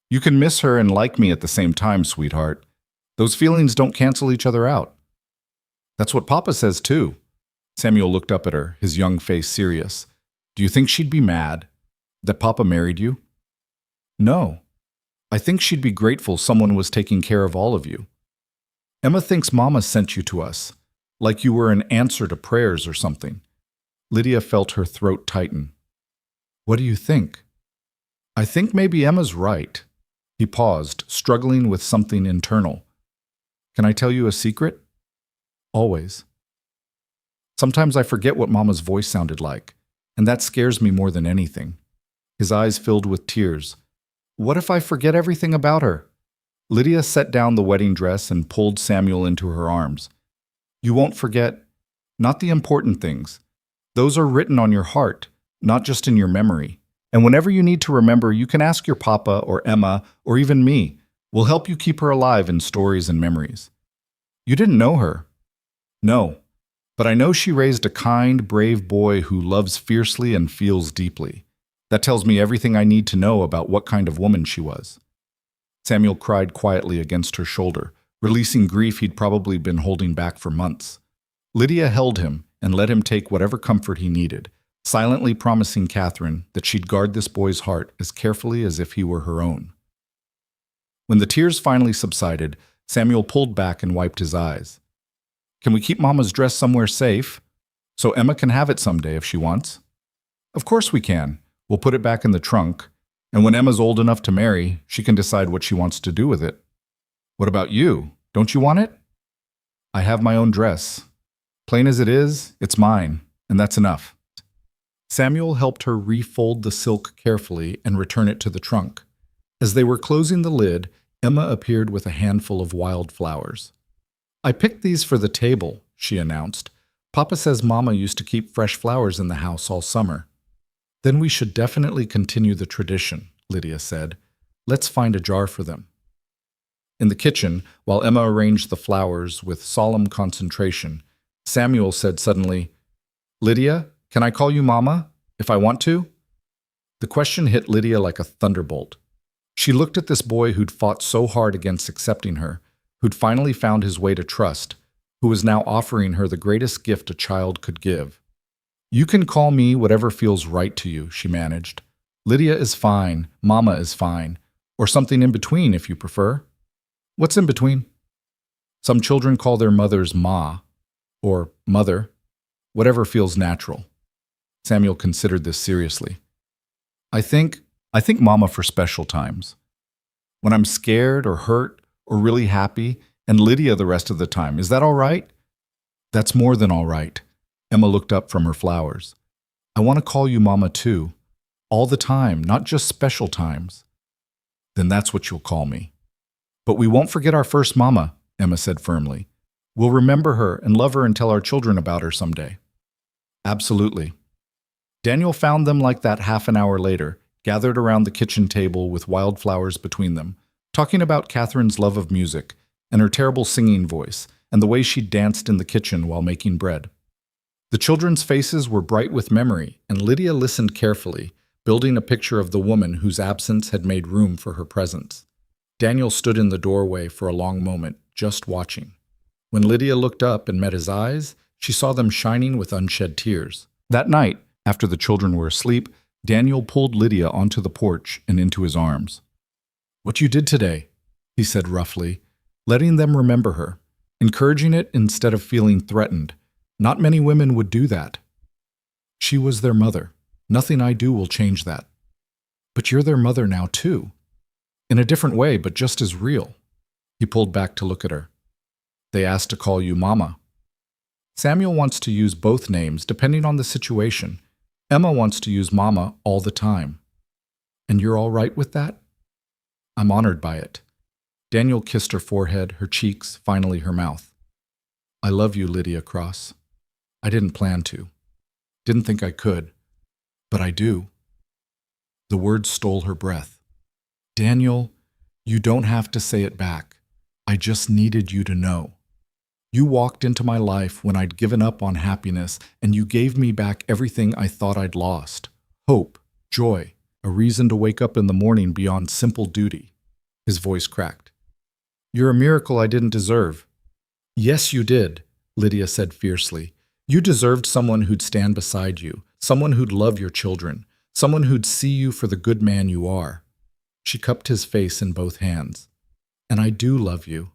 You can miss her and like me at the same time, sweetheart. Those feelings don't cancel each other out. That's what Papa says, too. Samuel looked up at her, his young face serious. Do you think she'd be mad that Papa married you? No. I think she'd be grateful someone was taking care of all of you. Emma thinks Mama sent you to us, like you were an answer to prayers or something. Lydia felt her throat tighten. What do you think? I think maybe Emma's right. He paused, struggling with something internal. Can I tell you a secret? Always. Sometimes I forget what Mama's voice sounded like, and that scares me more than anything. His eyes filled with tears. What if I forget everything about her? Lydia set down the wedding dress and pulled Samuel into her arms. You won't forget, not the important things. Those are written on your heart, not just in your memory. And whenever you need to remember, you can ask your Papa or Emma or even me. We'll help you keep her alive in stories and memories. You didn't know her. No, but I know she raised a kind, brave boy who loves fiercely and feels deeply. That tells me everything I need to know about what kind of woman she was. Samuel cried quietly against her shoulder, releasing grief he'd probably been holding back for months. Lydia held him and let him take whatever comfort he needed, silently promising Catherine that she'd guard this boy's heart as carefully as if he were her own. When the tears finally subsided, Samuel pulled back and wiped his eyes. Can we keep Mama's dress somewhere safe? So Emma can have it someday if she wants. Of course we can. We'll put it back in the trunk. And when Emma's old enough to marry, she can decide what she wants to do with it. What about you? Don't you want it? I have my own dress. Plain as it is, it's mine, and that's enough. Samuel helped her refold the silk carefully and return it to the trunk. As they were closing the lid, Emma appeared with a handful of wildflowers. I picked these for the table, she announced. Papa says Mama used to keep fresh flowers in the house all summer. Then we should definitely continue the tradition, Lydia said. Let's find a jar for them. In the kitchen, while Emma arranged the flowers with solemn concentration, Samuel said suddenly, Lydia, can I call you Mama, if I want to? The question hit Lydia like a thunderbolt. She looked at this boy who'd fought so hard against accepting her, who'd finally found his way to trust, who was now offering her the greatest gift a child could give. You can call me whatever feels right to you, she managed. Lydia is fine, Mama is fine, or something in between if you prefer. What's in between? Some children call their mothers Ma, or Mother, whatever feels natural. Samuel considered this seriously. I think Mama for special times. When I'm scared or hurt or really happy, and Lydia the rest of the time. Is that all right? That's more than all right. Emma looked up from her flowers. I want to call you Mama too. All the time, not just special times. Then that's what you'll call me. But we won't forget our first Mama, Emma said firmly. We'll remember her and love her and tell our children about her someday. Absolutely. Daniel found them like that half an hour later, gathered around the kitchen table with wildflowers between them, talking about Catherine's love of music and her terrible singing voice and the way she danced in the kitchen while making bread. The children's faces were bright with memory, and Lydia listened carefully, building a picture of the woman whose absence had made room for her presence. Daniel stood in the doorway for a long moment, just watching. When Lydia looked up and met his eyes, she saw them shining with unshed tears. That night, after the children were asleep, Daniel pulled Lydia onto the porch and into his arms. What you did today, he said roughly, letting them remember her, encouraging it instead of feeling threatened. Not many women would do that. She was their mother. Nothing I do will change that. But you're their mother now, too. In a different way, but just as real. He pulled back to look at her. They asked to call you Mama. Samuel wants to use both names depending on the situation. Emma wants to use Mama all the time. And you're all right with that? I'm honored by it. Daniel kissed her forehead, her cheeks, finally her mouth. I love you, Lydia Cross. I didn't plan to. Didn't think I could. But I do. The words stole her breath. Daniel, you don't have to say it back. I just needed you to know. You walked into my life when I'd given up on happiness, and you gave me back everything I thought I'd lost. Hope, joy, a reason to wake up in the morning beyond simple duty. His voice cracked. You're a miracle I didn't deserve. Yes, you did, Lydia said fiercely. You deserved someone who'd stand beside you, someone who'd love your children, someone who'd see you for the good man you are. She cupped his face in both hands. And I do love you.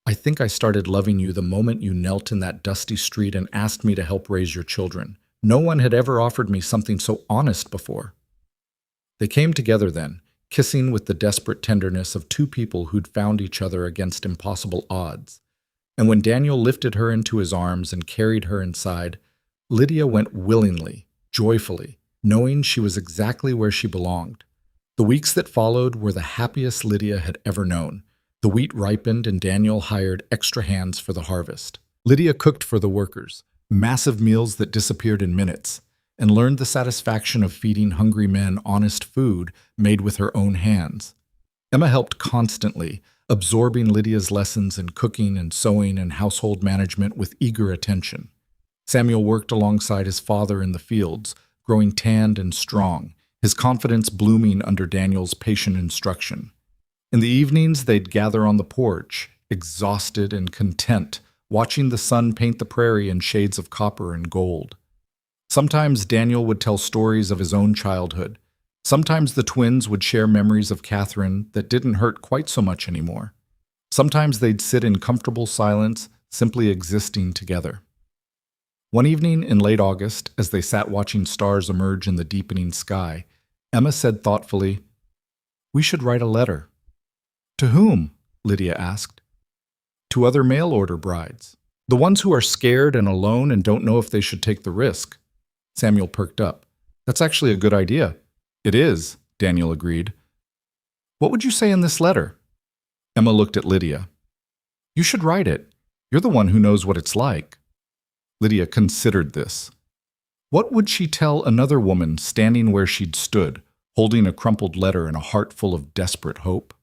I think I started loving you the moment you knelt in that dusty street and asked me to help raise your children. No one had ever offered me something so honest before. They came together then, kissing with the desperate tenderness of two people who'd found each other against impossible odds. And when Daniel lifted her into his arms and carried her inside, Lydia went willingly, joyfully, knowing she was exactly where she belonged. The weeks that followed were the happiest Lydia had ever known. The wheat ripened and Daniel hired extra hands for the harvest. Lydia cooked for the workers, massive meals that disappeared in minutes, and learned the satisfaction of feeding hungry men honest food made with her own hands. Emma helped constantly, absorbing Lydia's lessons in cooking and sewing and household management with eager attention. Samuel worked alongside his father in the fields, growing tanned and strong, his confidence blooming under Daniel's patient instruction. In the evenings, they'd gather on the porch, exhausted and content, watching the sun paint the prairie in shades of copper and gold. Sometimes Daniel would tell stories of his own childhood. Sometimes the twins would share memories of Catherine that didn't hurt quite so much anymore. Sometimes they'd sit in comfortable silence, simply existing together. One evening in late August, as they sat watching stars emerge in the deepening sky, Emma said thoughtfully, "We should write a letter." "To whom?" Lydia asked. "To other mail-order brides. The ones who are scared and alone and don't know if they should take the risk." Samuel perked up. "That's actually a good idea." "It is," Daniel agreed. "What would you say in this letter?" Emma looked at Lydia. "You should write it. You're the one who knows what it's like." Lydia considered this. What would she tell another woman standing where she'd stood, holding a crumpled letter and a heart full of desperate hope?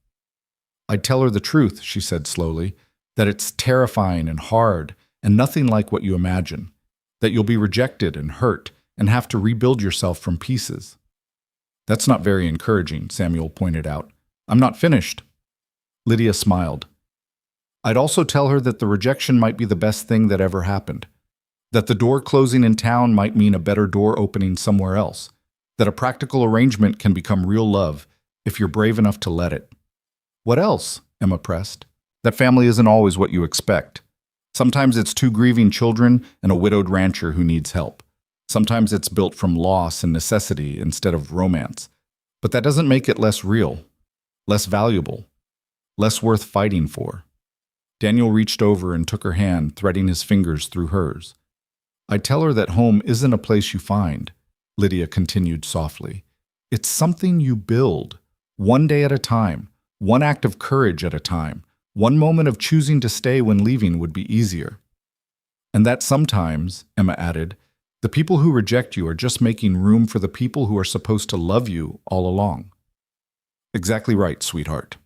"I'd tell her the truth," she said slowly, "that it's terrifying and hard and nothing like what you imagine, that you'll be rejected and hurt and have to rebuild yourself from pieces." "That's not very encouraging," Samuel pointed out. "I'm not finished." Lydia smiled. "I'd also tell her that the rejection might be the best thing that ever happened, that the door closing in town might mean a better door opening somewhere else, that a practical arrangement can become real love if you're brave enough to let it." "What else?" Emma pressed. "That family isn't always what you expect. Sometimes it's two grieving children and a widowed rancher who needs help. Sometimes it's built from loss and necessity instead of romance. But that doesn't make it less real, less valuable, less worth fighting for." Daniel reached over and took her hand, threading his fingers through hers. "I'd tell her that home isn't a place you find," Lydia continued softly. "It's something you build, one day at a time, one act of courage at a time. One moment of choosing to stay when leaving would be easier. And that sometimes," Emma added, "the people who reject you are just making room for the people who are supposed to love you all along." "Exactly right, sweetheart."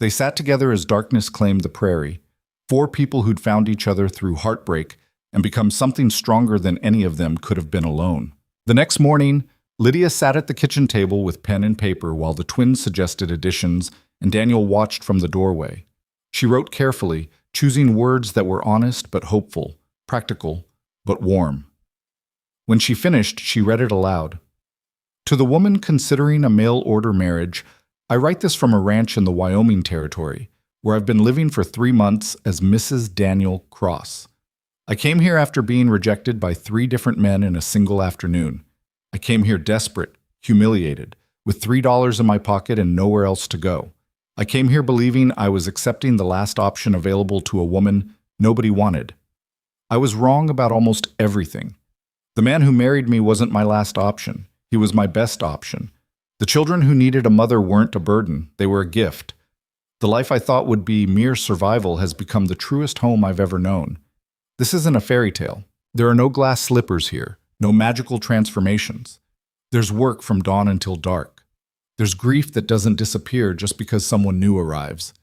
They sat together as darkness claimed the prairie, four people who'd found each other through heartbreak and become something stronger than any of them could have been alone. The next morning, Lydia sat at the kitchen table with pen and paper while the twins suggested additions and Daniel watched from the doorway. She wrote carefully, choosing words that were honest but hopeful, practical but warm. When she finished, she read it aloud. "To the woman considering a mail-order marriage, I write this from a ranch in the Wyoming Territory, where I've been living for 3 months as Mrs. Daniel Cross. I came here after being rejected by 3 different men in a single afternoon. I came here desperate, humiliated, with $3 in my pocket and nowhere else to go. I came here believing I was accepting the last option available to a woman nobody wanted. I was wrong about almost everything. The man who married me wasn't my last option. He was my best option. The children who needed a mother weren't a burden. They were a gift. The life I thought would be mere survival has become the truest home I've ever known. This isn't a fairy tale. There are no glass slippers here, no magical transformations. There's work from dawn until dark. There's grief that doesn't disappear just because someone new arrives.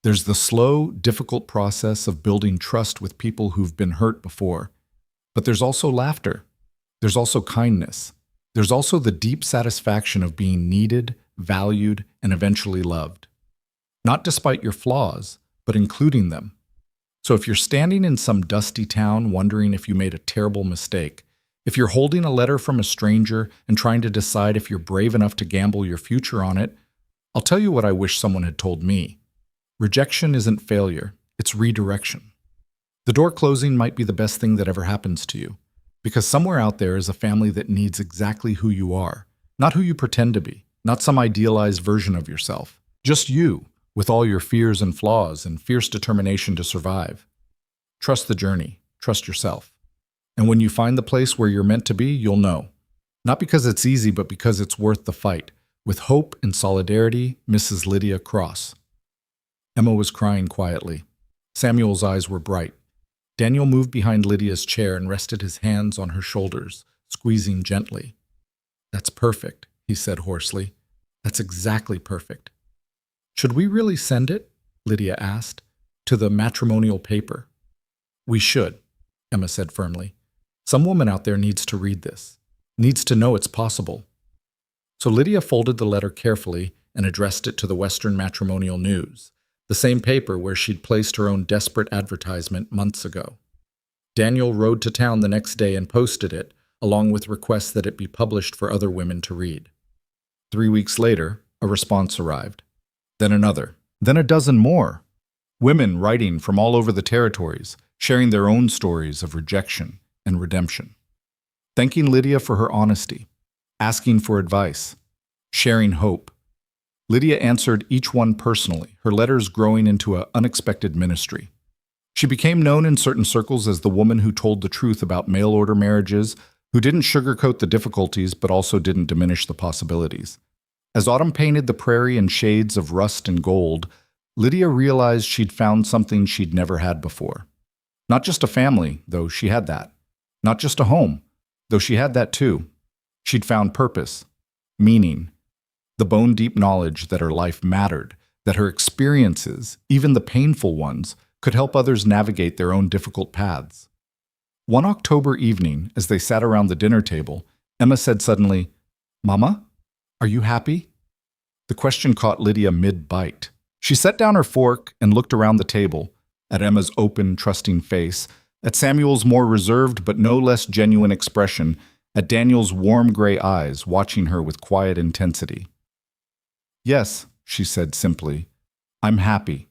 There's the slow, difficult process of building trust with people who've been hurt before. But there's also laughter. There's also kindness. There's also the deep satisfaction of being needed, valued, and eventually loved. Not despite your flaws, but including them. So if you're standing in some dusty town wondering if you made a terrible mistake, if you're holding a letter from a stranger and trying to decide if you're brave enough to gamble your future on it, I'll tell you what I wish someone had told me. Rejection isn't failure, it's redirection. The door closing might be the best thing that ever happens to you, because somewhere out there is a family that needs exactly who you are, not who you pretend to be, not some idealized version of yourself, just you, with all your fears and flaws and fierce determination to survive. Trust the journey, trust yourself. And when you find the place where you're meant to be, you'll know. Not because it's easy, but because it's worth the fight. With hope and solidarity, Mrs. Lydia Cross. Emma was crying quietly. Samuel's eyes were bright. Daniel moved behind Lydia's chair and rested his hands on her shoulders, squeezing gently. "That's perfect," he said hoarsely. "That's exactly perfect." "Should we really send it?" Lydia asked. "To the matrimonial paper?" "We should," Emma said firmly. "Some woman out there needs to read this, needs to know it's possible." So Lydia folded the letter carefully and addressed it to the Western Matrimonial News, the same paper where she'd placed her own desperate advertisement months ago. Daniel rode to town the next day and posted it, along with requests that it be published for other women to read. 3 weeks later, a response arrived. Then another. Then a dozen more. Women writing from all over the territories, sharing their own stories of rejection and redemption. Thanking Lydia for her honesty, asking for advice, sharing hope. Lydia answered each one personally, her letters growing into an unexpected ministry. She became known in certain circles as the woman who told the truth about mail-order marriages, who didn't sugarcoat the difficulties but also didn't diminish the possibilities. As autumn painted the prairie in shades of rust and gold, Lydia realized she'd found something she'd never had before. Not just a family, though she had that. Not just a home, though she had that too. She'd found purpose, meaning, the bone-deep knowledge that her life mattered, that her experiences, even the painful ones, could help others navigate their own difficult paths. One October evening, as they sat around the dinner table, Emma said suddenly, "Mama, are you happy?" The question caught Lydia mid-bite. She set down her fork and looked around the table, at Emma's open, trusting face, at Samuel's more reserved but no less genuine expression, at Daniel's warm gray eyes watching her with quiet intensity. "Yes," she said simply, "I'm happy.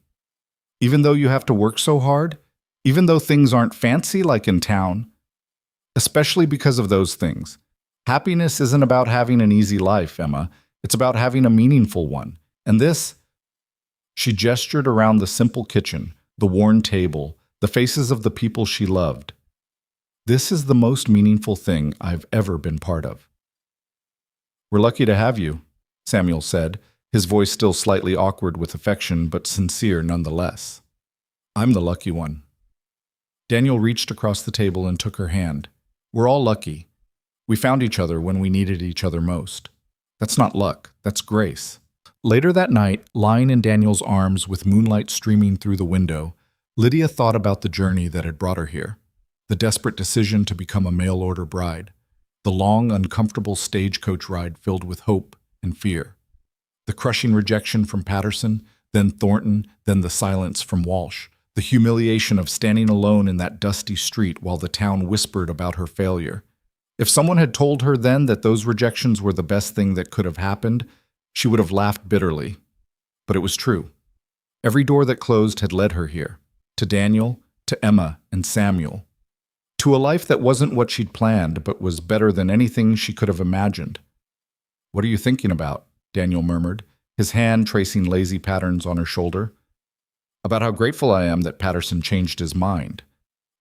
Even though you have to work so hard, even though things aren't fancy like in town, especially because of those things. Happiness isn't about having an easy life, Emma. It's about having a meaningful one. And this..." She gestured around the simple kitchen, the worn table, the faces of the people she loved. "This is the most meaningful thing I've ever been part of." "We're lucky to have you," Samuel said, his voice still slightly awkward with affection, but sincere nonetheless. "I'm the lucky one." Daniel reached across the table and took her hand. "We're all lucky. We found each other when we needed each other most. That's not luck, that's grace." Later that night, lying in Daniel's arms with moonlight streaming through the window, Lydia thought about the journey that had brought her here, the desperate decision to become a mail-order bride, the long, uncomfortable stagecoach ride filled with hope and fear, the crushing rejection from Patterson, then Thornton, then the silence from Walsh, the humiliation of standing alone in that dusty street while the town whispered about her failure. If someone had told her then that those rejections were the best thing that could have happened, she would have laughed bitterly. But it was true. Every door that closed had led her here, to Daniel, to Emma and Samuel, to a life that wasn't what she'd planned, but was better than anything she could have imagined. "What are you thinking about?" Daniel murmured, his hand tracing lazy patterns on her shoulder. "About how grateful I am that Patterson changed his mind."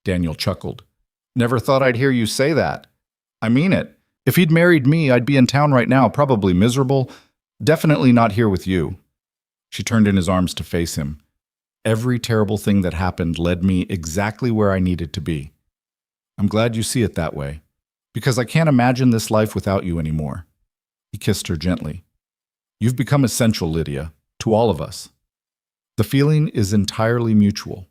Daniel chuckled. "Never thought I'd hear you say that. I mean it. If he'd married me, I'd be in town right now, probably miserable. Definitely not here with you." She turned in his arms to face him. "Every terrible thing that happened led me exactly where I needed to be. I'm glad you see it that way, because I can't imagine this life without you anymore." He kissed her gently. "You've become essential, Lydia, to all of us. The feeling is entirely mutual."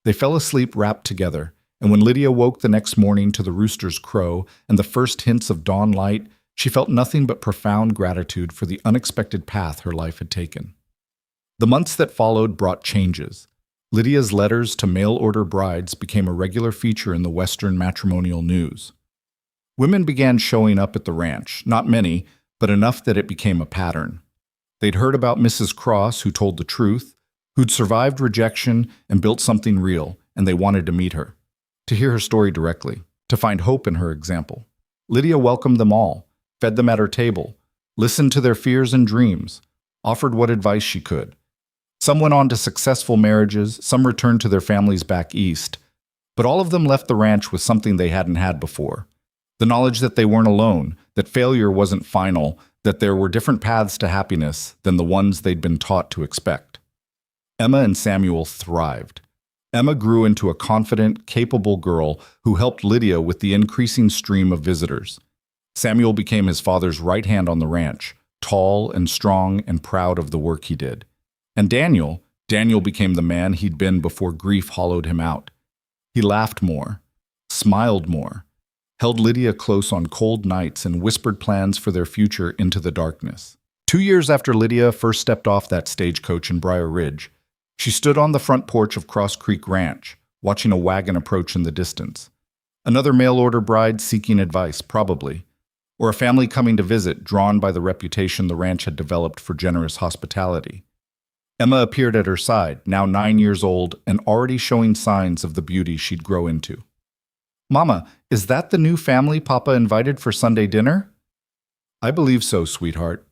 They fell asleep wrapped together, and when Lydia woke the next morning to the rooster's crow and the first hints of dawn light, she felt nothing but profound gratitude for the unexpected path her life had taken. The months that followed brought changes. Lydia's letters to mail-order brides became a regular feature in the Western matrimonial news. Women began showing up at the ranch, not many, but enough that it became a pattern. They'd heard about Mrs. Cross, who told the truth, who'd survived rejection and built something real, and they wanted to meet her, to hear her story directly, to find hope in her example. Lydia welcomed them all, fed them at her table, listened to their fears and dreams, offered what advice she could. Some went on to successful marriages, some returned to their families back east, but all of them left the ranch with something they hadn't had before. The knowledge that they weren't alone, that failure wasn't final, that there were different paths to happiness than the ones they'd been taught to expect. Emma and Samuel thrived. Emma grew into a confident, capable girl who helped Lydia with the increasing stream of visitors. Samuel became his father's right hand on the ranch, tall and strong and proud of the work he did. And Daniel became the man he'd been before grief hollowed him out. He laughed more, smiled more, held Lydia close on cold nights and whispered plans for their future into the darkness. 2 years after Lydia first stepped off that stagecoach in Briar Ridge, she stood on the front porch of Cross Creek Ranch, watching a wagon approach in the distance. Another mail-order bride seeking advice, probably, or a family coming to visit, drawn by the reputation the ranch had developed for generous hospitality. Emma appeared at her side, now 9 years old and already showing signs of the beauty she'd grow into. "Mama, is that the new family Papa invited for Sunday dinner?" "I believe so, sweetheart."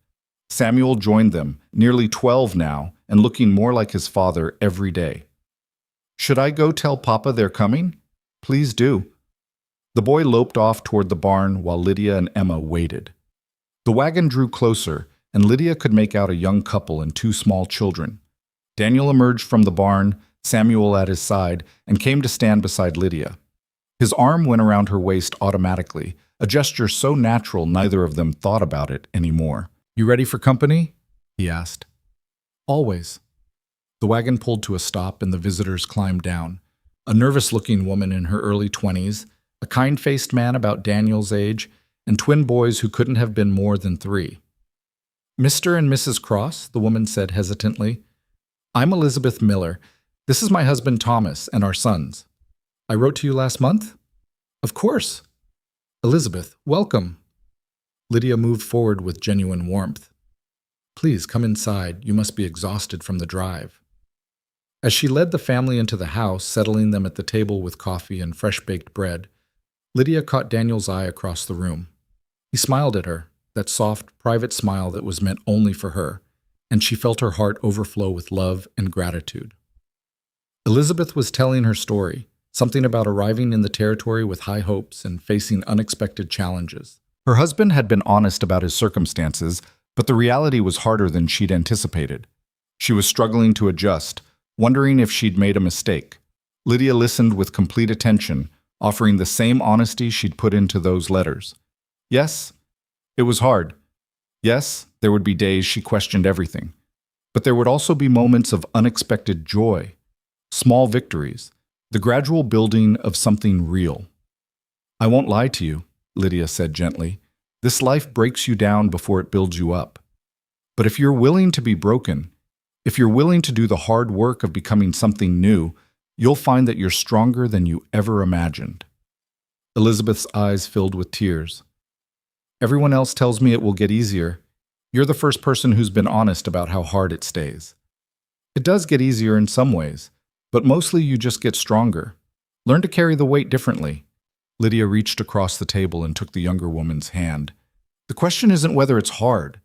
Samuel joined them, nearly 12 now, and looking more like his father every day. "Should I go tell Papa they're coming?" "Please do." The boy loped off toward the barn while Lydia and Emma waited. The wagon drew closer, and Lydia could make out a young couple and two small children. Daniel emerged from the barn, Samuel at his side, and came to stand beside Lydia. His arm went around her waist automatically, a gesture so natural neither of them thought about it anymore. "You ready for company?" he asked. "Always." The wagon pulled to a stop and the visitors climbed down. A nervous-looking woman in her early 20s, a kind-faced man about Daniel's age, and twin boys who couldn't have been more than 3. "Mr. and Mrs. Cross," the woman said hesitantly. "I'm Elizabeth Miller. This is my husband Thomas and our sons. I wrote to you last month?" "Of course." "Elizabeth, welcome." Lydia moved forward with genuine warmth. "Please come inside. You must be exhausted from the drive." As she led the family into the house, settling them at the table with coffee and fresh-baked bread, Lydia caught Daniel's eye across the room. He smiled at her, that soft, private smile that was meant only for her, and she felt her heart overflow with love and gratitude. Elizabeth was telling her story, something about arriving in the territory with high hopes and facing unexpected challenges. Her husband had been honest about his circumstances, but the reality was harder than she'd anticipated. She was struggling to adjust, wondering if she'd made a mistake. Lydia listened with complete attention, offering the same honesty she'd put into those letters. Yes, it was hard. Yes, there would be days she questioned everything. But there would also be moments of unexpected joy, small victories, the gradual building of something real. "I won't lie to you," Lydia said gently. "This life breaks you down before it builds you up. But if you're willing to be broken, if you're willing to do the hard work of becoming something new, you'll find that you're stronger than you ever imagined." Elizabeth's eyes filled with tears. "Everyone else tells me it will get easier. You're the first person who's been honest about how hard it stays. It does get easier in some ways, but mostly you just get stronger. Learn to carry the weight differently." Lydia reached across the table and took the younger woman's hand. "The question isn't whether it's hard.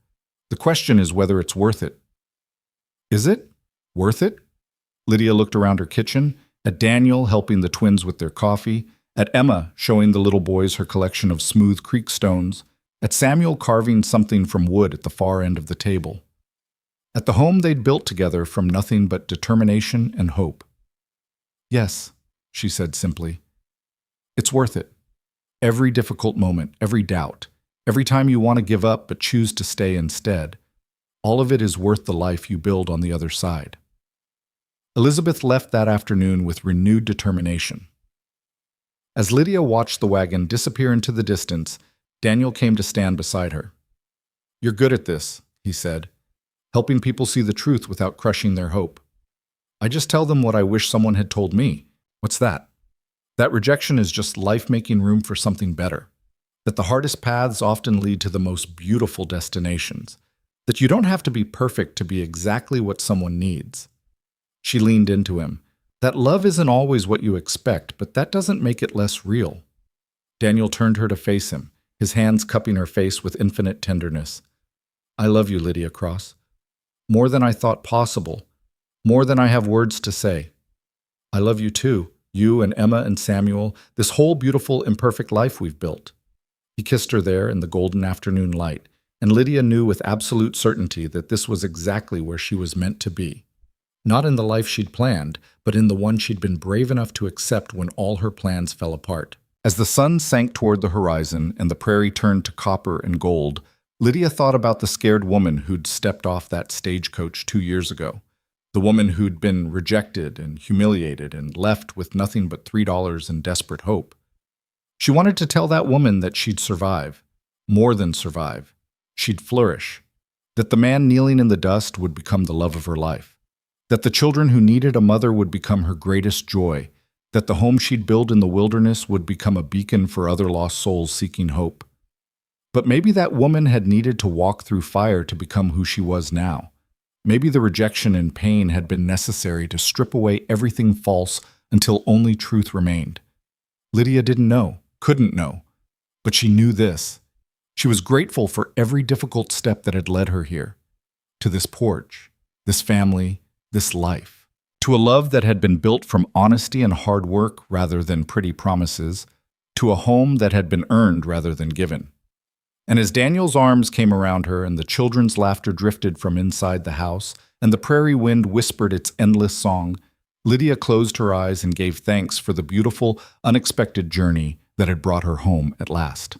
The question is whether it's worth it." "Is it? Worth it?" Lydia looked around her kitchen, at Daniel helping the twins with their coffee, at Emma showing the little boys her collection of smooth creek stones, at Samuel carving something from wood at the far end of the table. At the home they'd built together from nothing but determination and hope. "Yes," she said simply. "It's worth it. Every difficult moment, every doubt, every time you want to give up but choose to stay instead, all of it is worth the life you build on the other side." Elizabeth left that afternoon with renewed determination. As Lydia watched the wagon disappear into the distance, Daniel came to stand beside her. "You're good at this," he said, "helping people see the truth without crushing their hope. I just tell them what I wish someone had told me. What's that? That rejection is just life making room for something better. That the hardest paths often lead to the most beautiful destinations. That you don't have to be perfect to be exactly what someone needs." She leaned into him. "That love isn't always what you expect, but that doesn't make it less real." Daniel turned her to face him, his hands cupping her face with infinite tenderness. "I love you, Lydia Cross. More than I thought possible. More than I have words to say. I love you too, you and Emma and Samuel, this whole beautiful, imperfect life we've built." He kissed her there in the golden afternoon light, and Lydia knew with absolute certainty that this was exactly where she was meant to be. Not in the life she'd planned, but in the one she'd been brave enough to accept when all her plans fell apart. As the sun sank toward the horizon and the prairie turned to copper and gold, Lydia thought about the scared woman who'd stepped off that stagecoach 2 years ago. The woman who'd been rejected and humiliated and left with nothing but $3 in desperate hope. She wanted to tell that woman that she'd survive. More than survive. She'd flourish. That the man kneeling in the dust would become the love of her life. That the children who needed a mother would become her greatest joy. That the home she'd build in the wilderness would become a beacon for other lost souls seeking hope. But maybe that woman had needed to walk through fire to become who she was now. Maybe the rejection and pain had been necessary to strip away everything false until only truth remained. Lydia didn't know, couldn't know, but she knew this. She was grateful for every difficult step that had led her here, to this porch, this family, this life, to a love that had been built from honesty and hard work rather than pretty promises, to a home that had been earned rather than given. And as Daniel's arms came around her and the children's laughter drifted from inside the house and the prairie wind whispered its endless song, Lydia closed her eyes and gave thanks for the beautiful, unexpected journey that had brought her home at last.